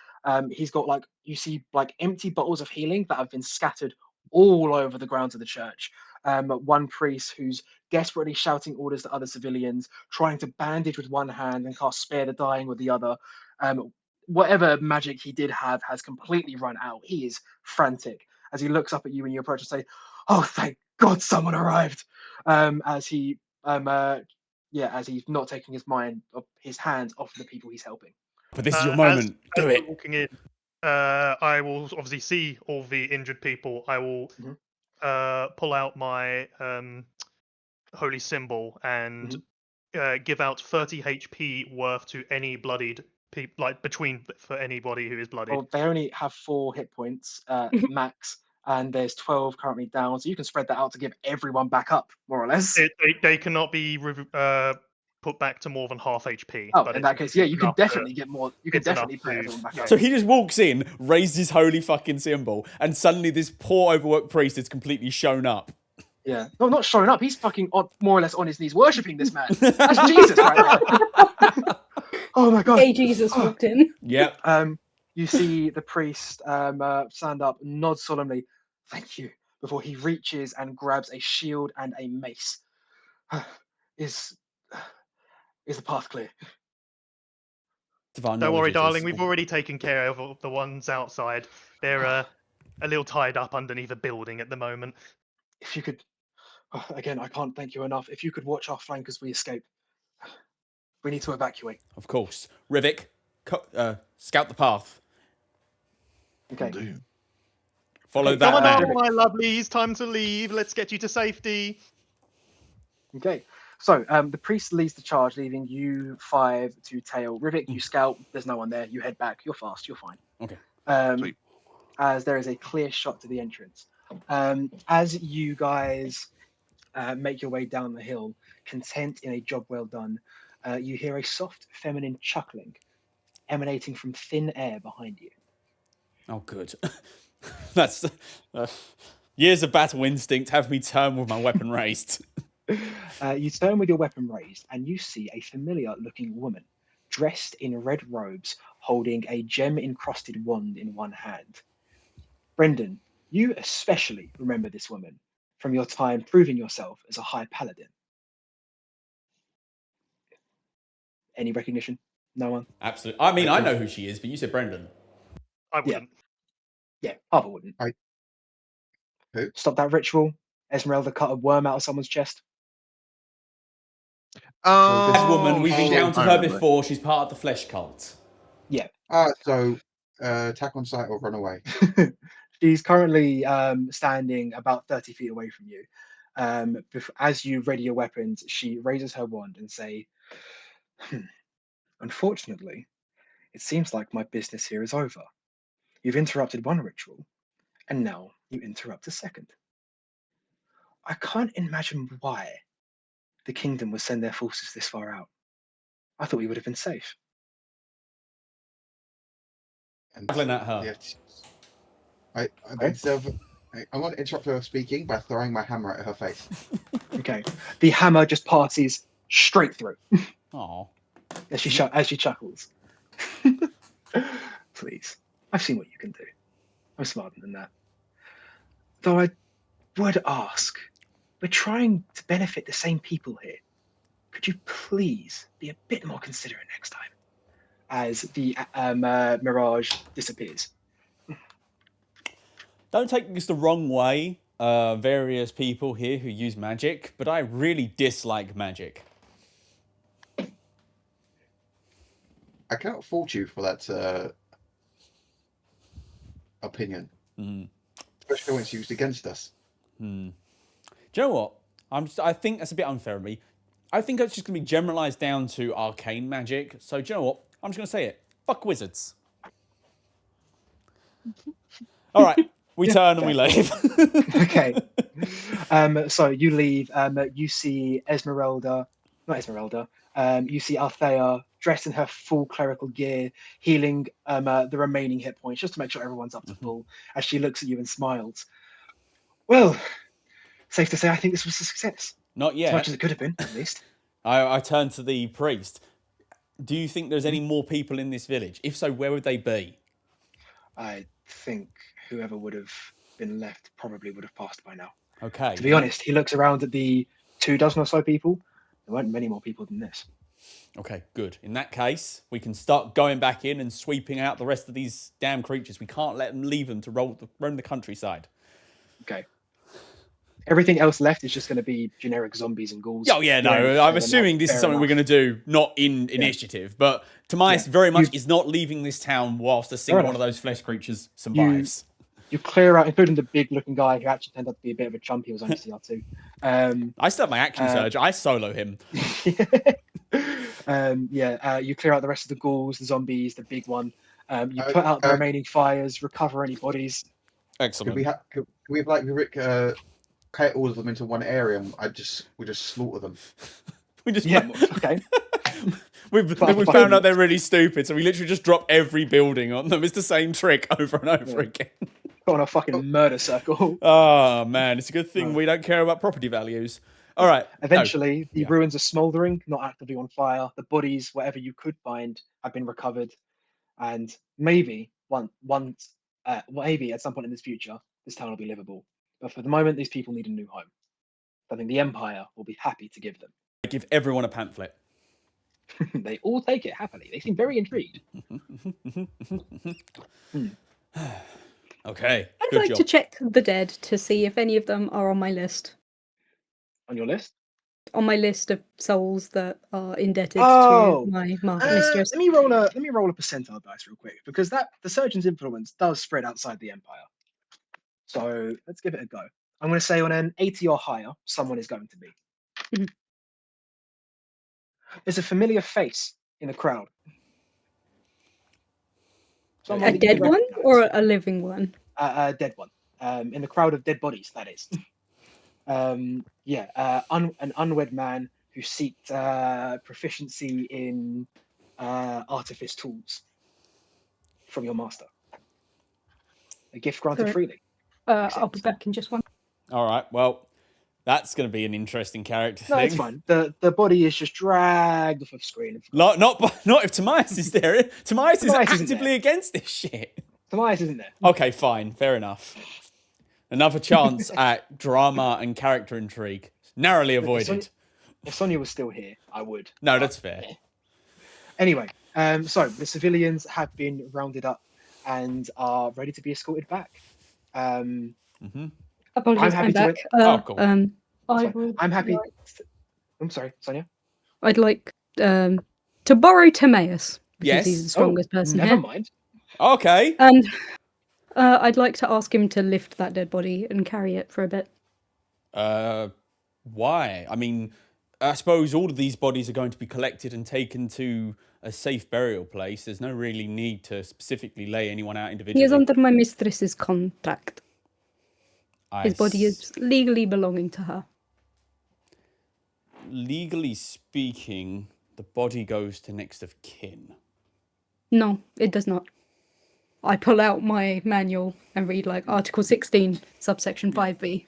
He's got you see empty bottles of healing that have been scattered all over the grounds of the church. One priest who's desperately shouting orders to other civilians, trying to bandage with one hand and cast spare the dying with the other. Whatever magic he did have has completely run out. He is frantic as he looks up at you when you approach and say, "Oh, thank God, someone arrived!" As he's not taking his hands off the people he's helping. But this is your moment. As Do we're it. walking in, I will obviously see all the injured people. I will pull out my holy symbol and give out 30 HP worth to any bloodied like between for anybody who is bloodied? Well, they only have 4 hit points max, and there's 12 currently down, so you can spread that out to give everyone back up, more or less. They cannot be put back to more than half HP. Oh, but in it's that case, yeah, you can enough to- definitely get more. You can it's enough definitely put to- everyone back yeah. up. So he just walks in, raised his holy fucking symbol, and suddenly this poor overworked priest is completely shown up. Yeah, no, not showing up. He's fucking more or less on his knees, worshiping this man. That's Jesus right there. Oh my god. Gay Jesus walked in. Yep. You see the priest stand up, nod solemnly, "Thank you," before he reaches and grabs a shield and a mace. Is the path clear? Divine Don't worry, knowledge darling. is- We've already taken care of all the ones outside. They're a little tied up underneath a building at the moment. If you could, again, I can't thank you enough. If you could watch our flank as we escape, we need to evacuate. Of course. Rivik, scout the path. Okay. Do. Follow Okay, that Come on man. now, my lovelies. Time to leave. Let's get you to safety. Okay. So the priest leads the charge, leaving you 5 to tail. Rivik, you scout. There's no one there. You head back. You're fast. You're fine. Okay. Sweet. As there is a clear shot to the entrance. As you guys make your way down the hill, content in a job well done, you hear a soft feminine chuckling emanating from thin air behind you. Oh, good. That's years of battle instinct have me turn with my weapon raised. You turn with your weapon raised, and you see a familiar-looking woman, dressed in red robes, holding a gem-encrusted wand in one hand. Brendan, you especially remember this woman from your time proving yourself as a high paladin. Any recognition? No one? Absolutely. I mean, I know who she is, but you said Brendan. I wouldn't. Yeah, Harper wouldn't. Who? Stop that ritual. Esmeralda cut a worm out of someone's chest. This Oh, woman, we've encountered I her remember. before. She's part of the flesh cult. So attack on sight or run away. She's currently standing about 30 feet away from you. As you ready your weapons, she raises her wand and say, "Unfortunately, it seems like my business here is over. You've interrupted one ritual, and now you interrupt a second. I can't imagine why the kingdom would send their forces this far out. I thought we would have been safe." And Javelin at her. yes, I want to interrupt her speaking by throwing my hammer at her face. Okay, the hammer just passes straight through Oh. as she chuckles. Please, I've seen what you can do. I'm smarter than that. Though I would ask, we're trying to benefit the same people here. Could you please be a bit more considerate next time? As the mirage disappears. Don't take this the wrong way, various people here who use magic, but I really dislike magic. I cannot fault you for that opinion, especially when it's used against us. Do you know what? I think that's a bit unfair of me. I think it's just going to be generalized down to arcane magic. So do you know what? I'm just going to say it. Fuck wizards. All right. We turn and we leave. Okay. So you leave. You see Esmeralda, not Esmeralda. You see Althea dressed in her full clerical gear, healing the remaining hit points just to make sure everyone's up to full. As she looks at you and smiles. Well, safe to say, I think this was a success. Not As yet. much as it could have been, at least. I turn to the priest. Do you think there's any more people in this village? If so, where would they be? I think whoever would have been left probably would have passed by now. Okay. To be honest, he looks around at the 24 or so people. There weren't many more people than this. Okay, good. In that case, we can start going back in and sweeping out the rest of these damn creatures. We can't let them leave them to roam the countryside. Okay. Everything else left is just going to be generic zombies and ghouls. Oh, yeah, no. I'm assuming this is something we're going to do, not in initiative. But Timaeus very much is not leaving this town whilst a single one of those flesh creatures survives. You clear out, including the big-looking guy who actually turned out to be a bit of a chump. He was only CR2. I still have my action surge. I solo him. You clear out the rest of the ghouls, the zombies, the big one. You Uh, put out the uh, remaining fires, recover any bodies. Excellent. Could we like Rick kite all of them into one area and we just slaughter them? We just Yeah, okay. we found out they're really stupid, so we literally just drop every building on them. It's the same trick over and over again. Got on a fucking murder circle. Oh man, it's a good thing we don't care about property values. All right. Eventually, the ruins are smouldering, not actively on fire. The bodies, whatever you could find, have been recovered, and maybe maybe at some point in this future, this town will be livable. But for the moment, these people need a new home. I think the Empire will be happy to give them. I give everyone a pamphlet. They all take it happily. They seem very intrigued. Okay. I'd good like job. to check the dead to see if any of them are on my list. On your list? On my list of souls that are indebted Oh, to my mistress. Let me roll a percentile dice real quick, because the surgeon's influence does spread outside the Empire. So let's give it a go. I'm going to say on an 80 or higher, someone is going to be. Mhm. There's a familiar face in the crowd. A dead one or a living one? A dead one. In the crowd of dead bodies, that is. An unwed man who seeked proficiency in artifice tools from your master. A gift granted Correct. freely. I'll be back in just one. All right. Well, that's going to be an interesting character No, thing. it's fine. The body is just dragged off of screen. Not if Timaeus is there. Timaeus is Timaeus isn't actively there. against this shit. Timaeus isn't there. Okay, fine. Fair enough. Another chance at drama and character intrigue. Narrowly avoided. If Sonia was still here, I would. No, that's fair. Anyway, so the civilians have been rounded up and are ready to be escorted back. Apologies, I'm happy I'm to back. cool. I'm happy. I'm sorry, Sonia. I'd like to borrow Timaeus because Yes. he's the strongest person Never here. mind. Okay. And I'd like to ask him to lift that dead body and carry it for a bit. Why? I mean, I suppose all of these bodies are going to be collected and taken to a safe burial place. There's no really need to specifically lay anyone out individually. He is under my mistress's contract. His body is legally belonging to her. Legally speaking, the body goes to next of kin. No, it does not. I pull out my manual and read like Article 16, subsection 5b.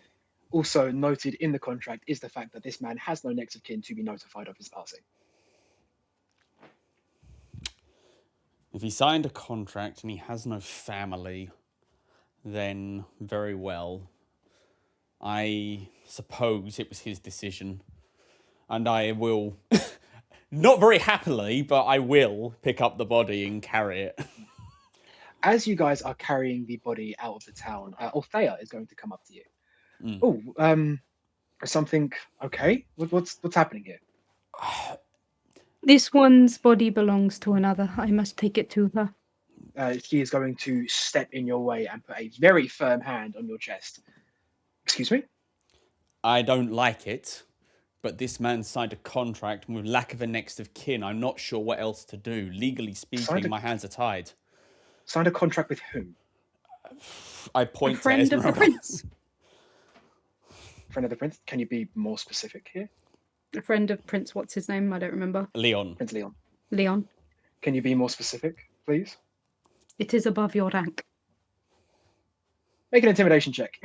Also noted in the contract is the fact that this man has no next of kin to be notified of his passing. If he signed a contract and he has no family, then very well. I suppose it was his decision. And I will, not very happily, but I will pick up the body and carry it. As you guys are carrying the body out of the town, Althea is going to come up to you. Mm. Something okay? What's happening here? This one's body belongs to another. I must take it to her. She is going to step in your way and put a very firm hand on your chest. Excuse me? I don't like it, but this man signed a contract with lack of a next of kin. I'm not sure what else to do. Legally speaking, my hands are tied. Signed a contract with whom? I point A friend to of the Esmeralda. prince. Friend of the prince? Can you be more specific here? A friend of Prince, what's his name? I don't remember. Leon. Prince Leon. Leon. Can you be more specific, please? It is above your rank. Make an intimidation check.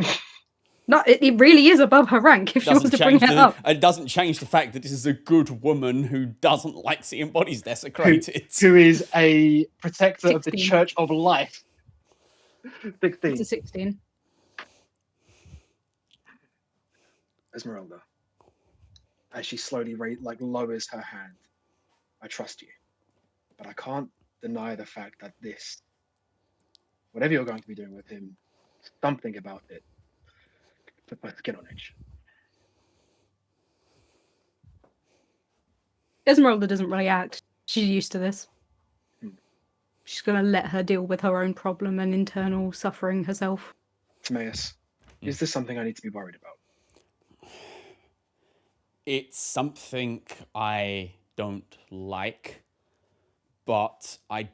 No, it really is above her rank if she wants to bring it up. It doesn't change the fact that this is a good woman who doesn't like seeing bodies desecrated. Who is a protector of the 16. Church of Life. 16. It's a 16. Esmeralda, as she slowly lowers her hand, I trust you, but I can't deny the fact that this, whatever you're going to be doing with him, something about it put my skin on edge. Esmeralda doesn't really act. She's used to this. She's going to let her deal with her own problem and internal suffering herself. Timaeus, is this something I need to be worried about? It's something I don't like, but I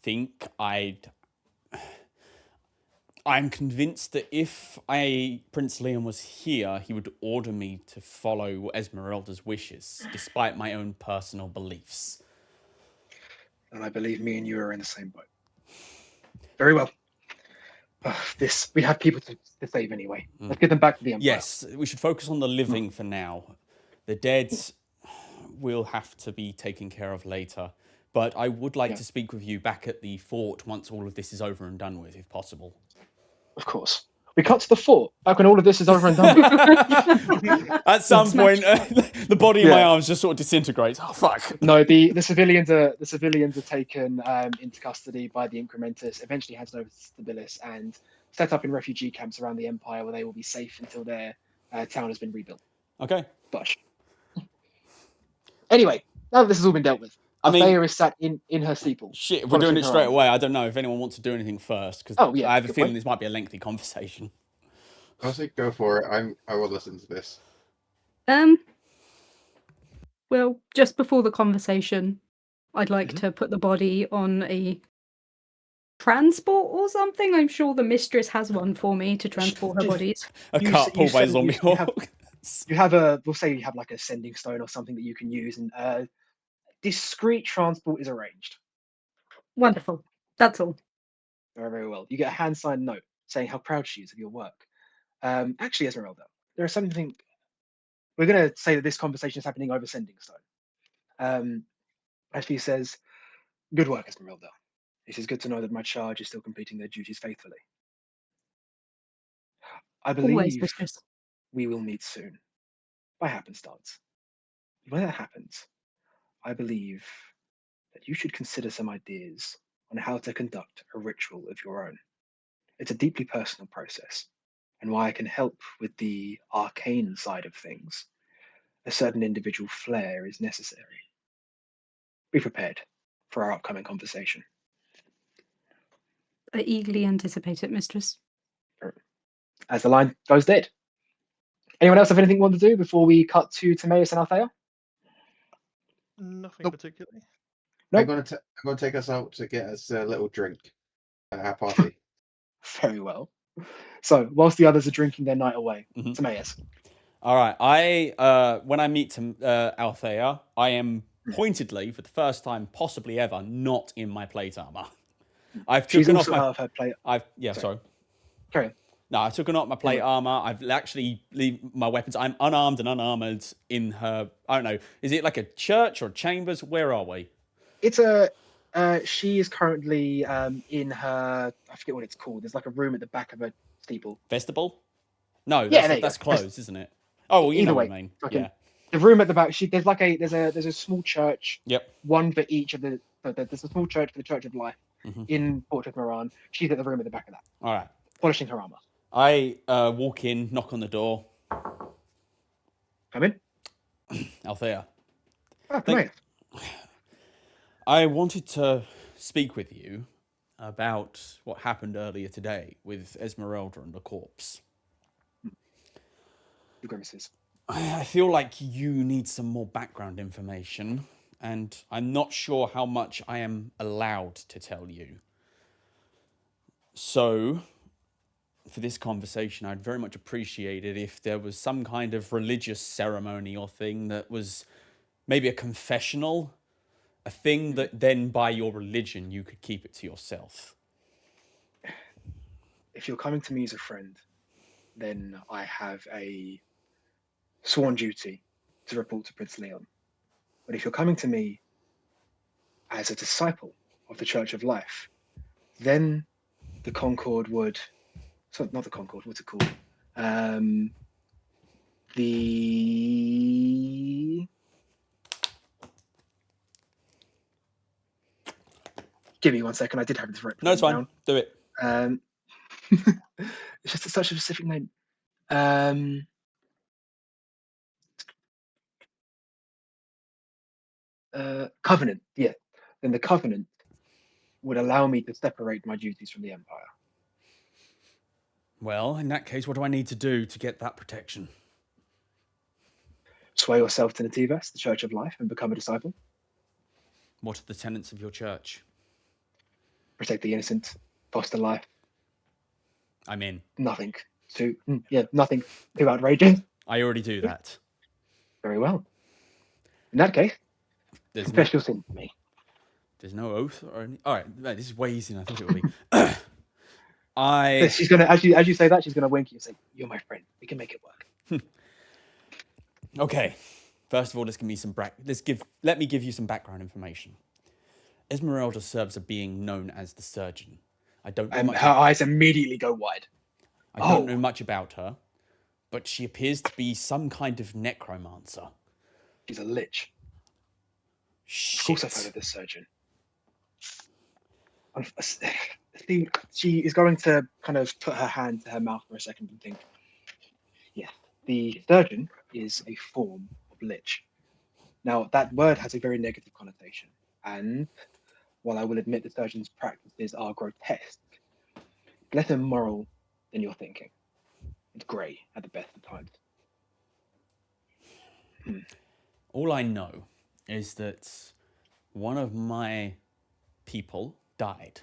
think I'm convinced that if Prince Leon was here, he would order me to follow Esmeralda's wishes, despite my own personal beliefs. And I believe me and you are in the same boat. Very well. We have people to save anyway. Let's get them back to the Empire. Yes, we should focus on the living for now. The dead will have to be taken care of later. But I would like to speak with you back at the fort once all of this is over and done with, if possible. Of course. We cut to the fort, back when all of this is over and done with. At some point, the body in my arms just sort of disintegrates. Oh, fuck. No, the civilians are taken into custody by the Incrementus, eventually handed over to Stabilis, and set up in refugee camps around the Empire where they will be safe until their town has been rebuilt. Okay. Bush. Anyway, now that this has all been dealt with, Althea is sat in her steeple. Shit, if we're doing it straight away, I don't know if anyone wants to do anything first, because I have a feeling this might be a lengthy conversation. I say go for it. I will listen to this. Well, just before the conversation, I'd like to put the body on a transport or something. I'm sure the mistress has one for me to transport her bodies. A cart pulled by a zombie hawk. You have we'll say you have like a sending stone or something that you can use, and discreet transport is arranged. Wonderful. That's all. Very, very well. You get a hand-signed note saying how proud she is of your work. Actually, Esmeralda, there is something. We're going to say that this conversation is happening over sending stone. Ashley says, "Good work, Esmeralda. It is good to know that my charge is still completing their duties faithfully. I believe we will meet soon, by happenstance. When that happens, I believe that you should consider some ideas on how to conduct a ritual of your own. It's a deeply personal process, and while I can help with the arcane side of things, a certain individual flair is necessary. Be prepared for our upcoming conversation." I eagerly anticipate it, mistress. As the line goes dead. Anyone else have anything you want to do before we cut to Timaeus and Althea? Nothing particularly. Nope. I'm going to take us out to get us a little drink at our party. Very well. So, whilst the others are drinking their night away, Timaeus. All right. When I meet Althea, I am pointedly, for the first time possibly ever, not in my plate armor. I've taken off out of her plate. Sorry. Carry on. No, I took off my plate armor. I've actually leave my weapons. I'm unarmed and unarmored in her. I don't know. Is it like a church or chambers? Where are we? It's she is currently in her. I forget what it's called. There's like a room at the back of a steeple. Vestibule? No, that's closed, isn't it? Oh, well, you know what I mean. Yeah. The room at the back. There's a small church. Yep. One for each of the. There's a small church for the Church of Life in Port of Moran. She's at the room at the back of that. All right. Polishing her armor. I walk in, knock on the door. Come in. Althea. Oh, come in. I wanted to speak with you about what happened earlier today with Esmeralda and the corpse. The grimaces. I feel like you need some more background information, and I'm not sure how much I am allowed to tell you. So, for this conversation, I'd very much appreciate it if there was some kind of religious ceremony or thing that was maybe a confessional, a thing that then by your religion you could keep it to yourself. If you're coming to me as a friend, then I have a sworn duty to report to Prince Leon. But if you're coming to me as a disciple of the Church of Life, then the Concord would... So not the Concord, what's it called? Give me 1 second, I did have this right. No, it's fine. Down. Do it. It's just such a specific name. Covenant, yeah. Then the Covenant would allow me to separate my duties from the Empire. Well, in that case, what do I need to do to get that protection? Swear yourself to Nativas, the Church of Life, and become a disciple. What are the tenets of your church? Protect the innocent, foster life. I'm in. Nothing nothing too outrageous. I already do that. Very well. In that case, There's confess your sin to me. There's no oath or anything. All right, no, this is way easier than I thought it would be. She's gonna, as you say that, she's gonna wink at you and say, "You're my friend. We can make it work." Okay. First of all, let me give you some background information. Esmeralda serves a being known as the Surgeon. I don't know much. Her eyes immediately go wide. I don't know much about her, but she appears to be some kind of necromancer. She's a lich. Shit. Of course, I've heard of this surgeon. She is going to kind of put her hand to her mouth for a second and think. Yeah, the surgeon is a form of lich. Now, that word has a very negative connotation, and while I will admit the surgeon's practices are grotesque, less immoral than you're thinking. It's grey at the best of times. All I know is that one of my people died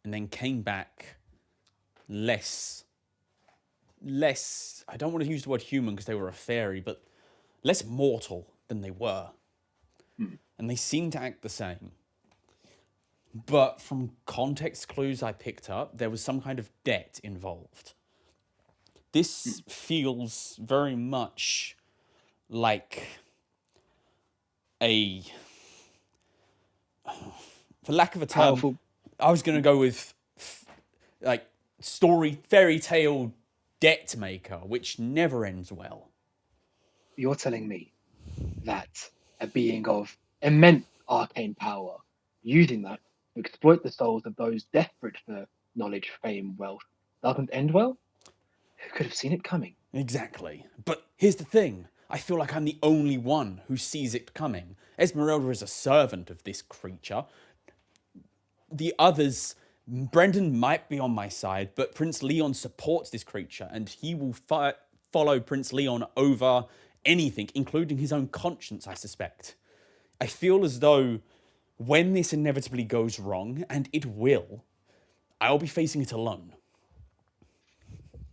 and then came back less, I don't want to use the word human because they were a fairy, but less mortal than they were. And they seemed to act the same. But from context clues I picked up, there was some kind of debt involved. This feels very much like a, for lack of a term, Powerful. I was going to go with like fairy tale debt maker, which never ends well. You're telling me that a being of immense arcane power, using that to exploit the souls of those desperate for knowledge, fame, wealth, doesn't end well? Who could have seen it coming? Exactly. But here's the thing. I feel like I'm the only one who sees it coming. Esmeralda is a servant of this creature. The others, Brendan might be on my side, but Prince Leon supports this creature, and he will follow Prince Leon over anything, including his own conscience, I suspect. I feel as though when this inevitably goes wrong, and it will, I'll be facing it alone.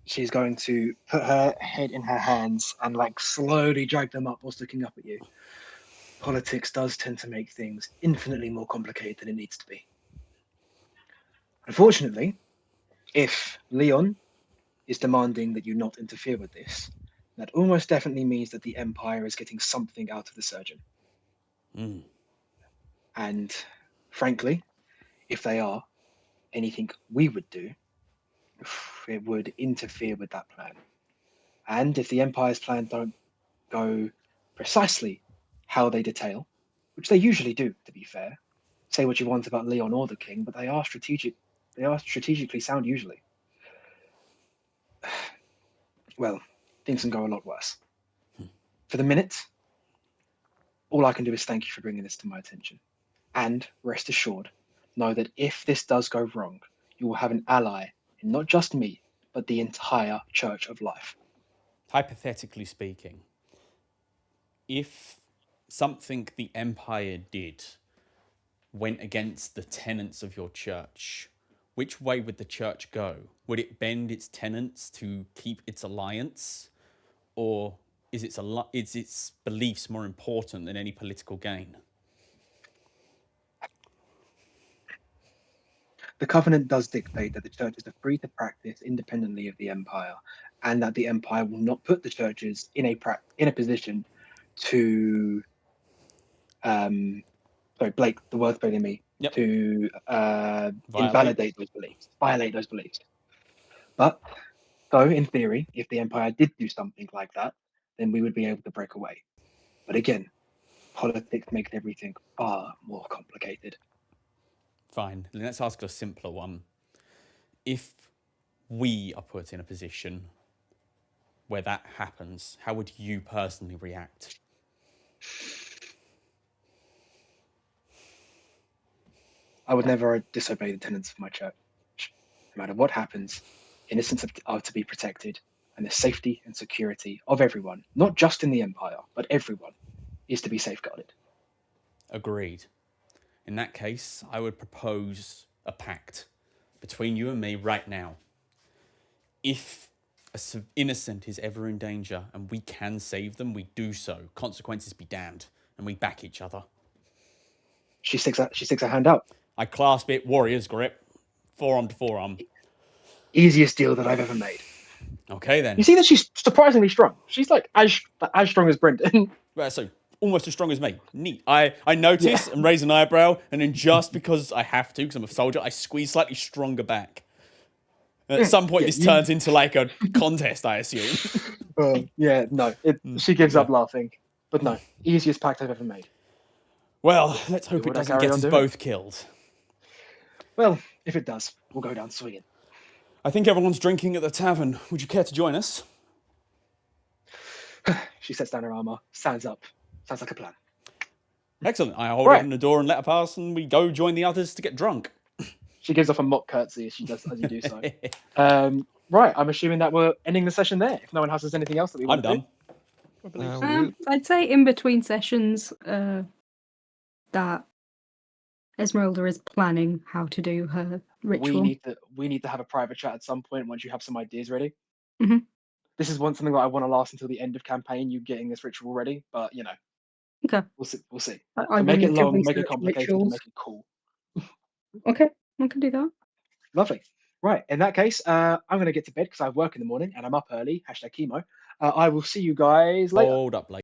She's going to put her head in her hands and like slowly drag them up whilst looking up at you. Politics does tend to make things infinitely more complicated than it needs to be. Unfortunately, if Leon is demanding that you not interfere with this, that almost definitely means that the Empire is getting something out of the surgeon. And frankly, if they are, anything we would do, it would interfere with that plan. And if the Empire's plan don't go precisely how they detail, which they usually do, to be fair, say what you want about Leon or the King, but they are strategic. They are strategically sound usually. Well, things can go a lot worse. For the minute, all I can do is thank you for bringing this to my attention. And rest assured, know that if this does go wrong, you will have an ally in not just me, but the entire Church of Life. Hypothetically speaking, if something the Empire did went against the tenets of your church, which way would the church go? Would it bend its tenets to keep its alliance? Or is its beliefs more important than any political gain? The Covenant does dictate that the churches are free to practice independently of the Empire, and that the Empire will not put the churches in a position to Blake, the word's failing me, to invalidate those beliefs, violate those beliefs. But so in theory, if the Empire did do something like that, then we would be able to break away. But again, politics makes everything far more complicated. Fine. Let's ask a simpler one. If we are put in a position where that happens, how would you personally react? I would never disobey the tenets of my church. No matter what happens, Innocents are to be protected, and the safety and security of everyone, not just in the Empire, but everyone, is to be safeguarded. Agreed. In that case, I would propose a pact between you and me right now. If an innocent is ever in danger and we can save them, we do so. Consequences be damned, and we back each other. She sticks her hand out. I clasp it, warrior's grip, forearm to forearm. Easiest deal that I've ever made. Okay then. You see that she's surprisingly strong. She's like as strong as Brendan. Well, so almost as strong as me. Neat. I notice and raise an eyebrow, and then just because I have to, because I'm a soldier, I squeeze slightly stronger back. At some point, this turns into like a contest, I assume. She gives up laughing. But no, easiest pact I've ever made. Well, let's hope Would it I doesn't carry get on us doing both killed. Well, if it does, we'll go down swinging. I think everyone's drinking at the tavern. Would you care to join us? She sets down her armor, stands up. Sounds like a plan. Excellent. I hold Right. open the door and let her pass, and we go join the others to get drunk. She gives off a mock curtsy as you do so. Right, I'm assuming that we're ending the session there. If no one else has anything else that we I'm want to do. done. I believe so. I'd say in between sessions that Esmeralda is planning how to do her ritual. We need to have a private chat at some point once you have some ideas ready. Mhm. This is something that I want to last until the end of campaign. You getting this ritual ready, but Okay. we'll see. We'll see. I So make will it need to long, make it research complicated, and rituals. make it cool. Okay, I can do that. Lovely. Right. In that case, I'm going to get to bed because I have work in the morning and I'm up early. #chemo. I will see you guys later. Hold up, like.